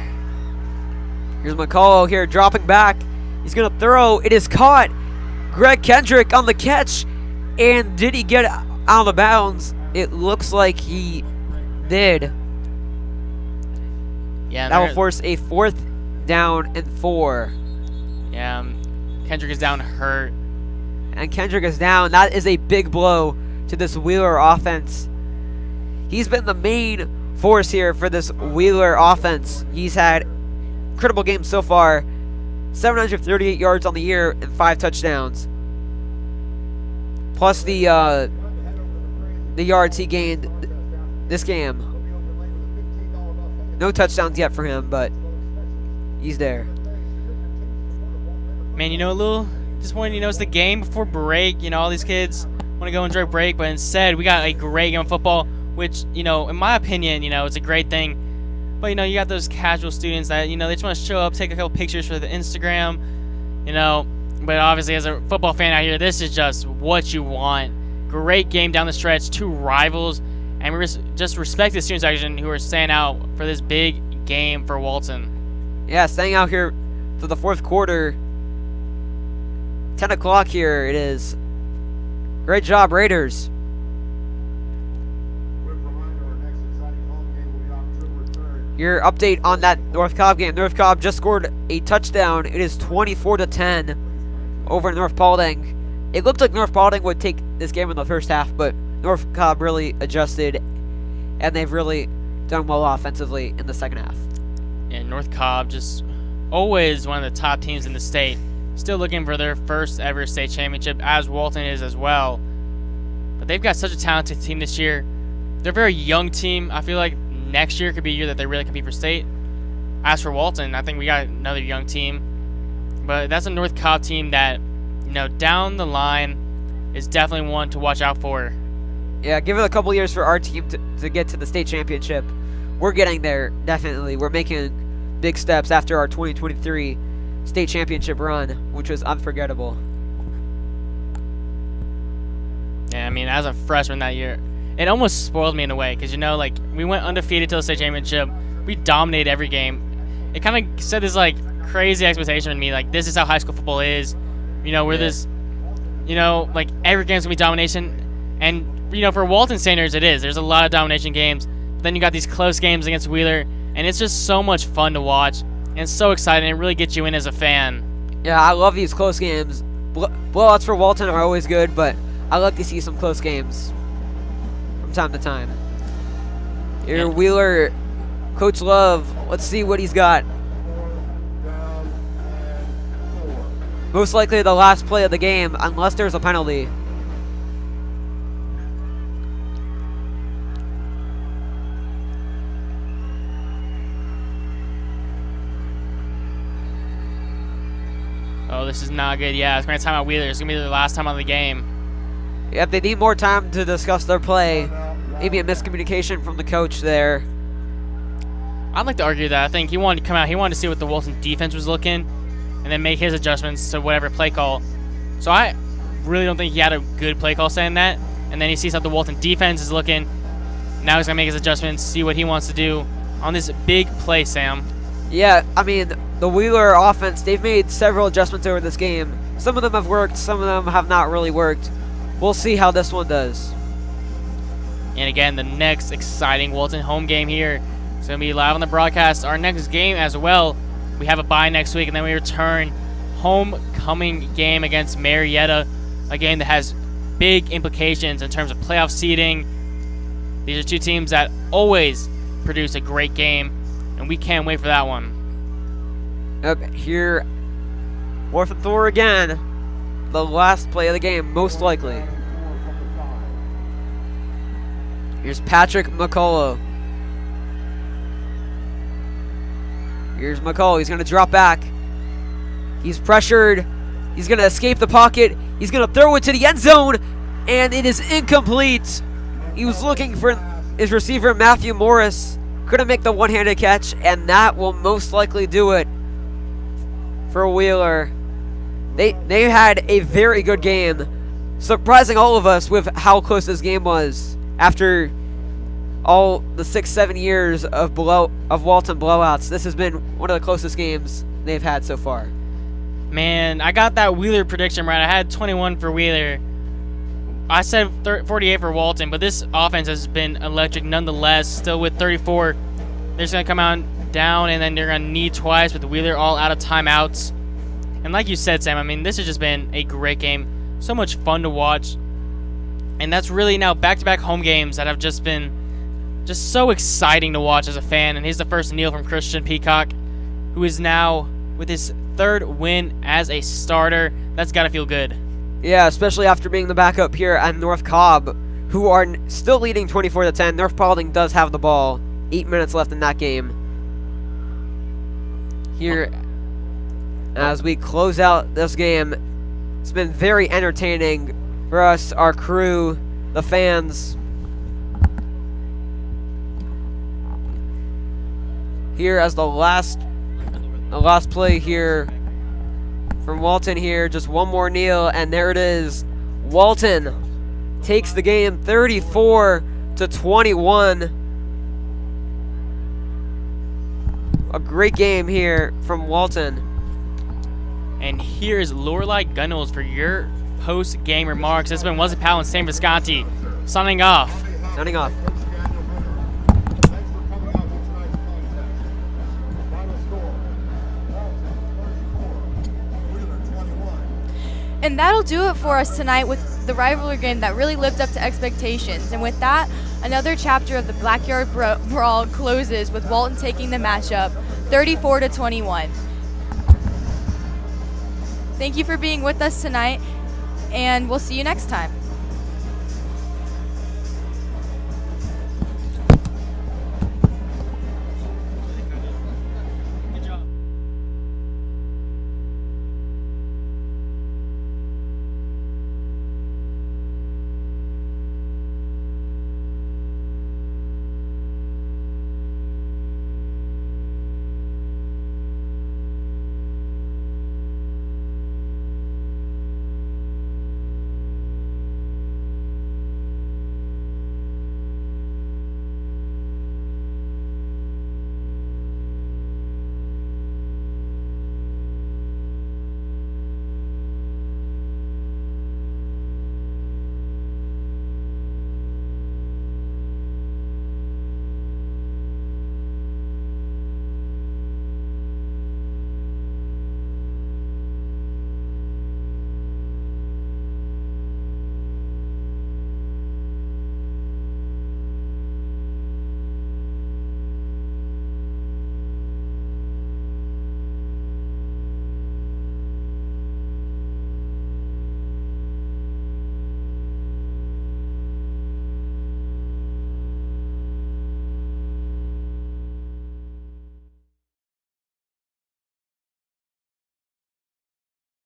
Here's McCullough here dropping back. He's going to throw. It is caught. Greg Kendrick on the catch. And did he get out of bounds? It looks like he did. Yeah, That will force a 4th down and 4. Yeah, Kendrick is down hurt. And Kendrick is down. That is a big blow to this Wheeler offense. He's been the main force here for this Wheeler offense. He's had incredible games so far. 738 yards on the year and 5 touchdowns. Plus the yards he gained this game. No touchdowns yet for him, but he's there. Man, a little disappointing. It's the game before break. All these kids want to go enjoy break, but instead we got a great game of football, which, in my opinion, it's a great thing. But, you got those casual students that, they just want to show up, take a couple pictures for the Instagram, But obviously, as a football fan out here, this is just what you want. Great game down the stretch, 2 rivals. And we just respect the student section who are staying out for this big game for Walton. Yeah, staying out here for the 4th quarter. 10 o'clock here it is. Great job, Raiders. Your update on that North Cobb game. North Cobb just scored a touchdown. It is 24-10 over North Paulding. It looked like North Paulding would take this game in the first half, but North Cobb really adjusted, and they've really done well offensively in the second half. And North Cobb just always one of the top teams in the state. Still looking for their first ever state championship, as Walton is as well. But they've got such a talented team this year. They're a very young team. I feel like next year could be a year that they really compete for state. As for Walton, I think we got another young team. But that's a North Cobb team that, down the line is definitely one to watch out for. Yeah, give it a couple years for our team to get to the state championship. We're getting there, definitely. We're making big steps after our 2023 state championship run, which was unforgettable. Yeah, I mean, as a freshman that year, it almost spoiled me in a way because, we went undefeated till the state championship. We dominated every game. it kind of set this like crazy expectation in me. Like, this is how high school football is. You know, where this, you know, like every game's gonna be domination, and you know, for Walton standards, it is. There's a lot of domination games. But then you got these close games against Wheeler, and it's just so much fun to watch, and it's so exciting. It really gets you in as a fan. Yeah, I love these close games. Blowouts for Walton are always good, but I like to see some close games from time to time. Here, Wheeler, Coach Love, let's see what he's got. Most likely the last play of the game, unless there's a penalty. Oh, this is not good. Yeah, it's going to time out Wheeler. It's going to be the last time on the game. Yeah, if they need more time to discuss their play, maybe a miscommunication from the coach there. I'd like to argue that. I think he wanted to come out. He wanted to see what the Walton defense was looking and then make his adjustments to whatever play call. So I really don't think he had a good play call saying that. And then he sees how the Walton defense is looking. Now he's going to make his adjustments, see what he wants to do on this big play, Sam. Yeah, I mean, the Wheeler offense, they've made several adjustments over this game. Some of them have worked, some of them have not really worked. We'll see how this one does. And again, the next exciting Walton home game here. It's going to be live on the broadcast. Our next game as well, we have a bye next week, and then we return homecoming game against Marietta, a game that has big implications in terms of playoff seeding. These are two teams that always produce a great game, and we can't wait for that one. Okay, here, 4th and 4 again. The last play of the game, most likely. Here's Patrick McCullough. Here's McCullough. He's going to drop back. He's pressured. He's going to escape the pocket. He's going to throw it to the end zone, and it is incomplete. He was looking for his receiver, Matthew Morris. Couldn't make the one-handed catch, and that will most likely do it for Wheeler. They had a very good game, surprising all of us with how close this game was after all the 6-7 years of Walton blowouts. This has been one of the closest games they've had so far. Man, I got that Wheeler prediction right. I had 21 for Wheeler. I said 48 for Walton, but this offense has been electric nonetheless. Still with 34, they're just going to come out down, and then they're going to need twice with Wheeler all out of timeouts. And like you said, Sam, I mean, this has just been a great game. So much fun to watch. And that's really now back-to-back home games that have just been just so exciting to watch as a fan. And here's the first kneel from Christian Peacock, who is now with his 3rd win as a starter. That's got to feel good. Yeah, especially after being the backup here at North Cobb, who are still leading 24-10. North Paulding does have the ball. 8 minutes left in that game. Here, as we close out this game, it's been very entertaining for us, our crew, the fans. Here as the last play here from Walton here, just one more kneel, and there it is. Walton takes the game 34-21. A great game here from Walton. And here's Lorelei Gunnels for your post-game remarks. This has been Wesley Powell and Sam Visconti signing off. Signing off. And that'll do it for us tonight with the rivalry game that really lived up to expectations. And with that, another chapter of the Blackyard Brawl closes with Walton taking the matchup 34-21. Thank you for being with us tonight, and we'll see you next time.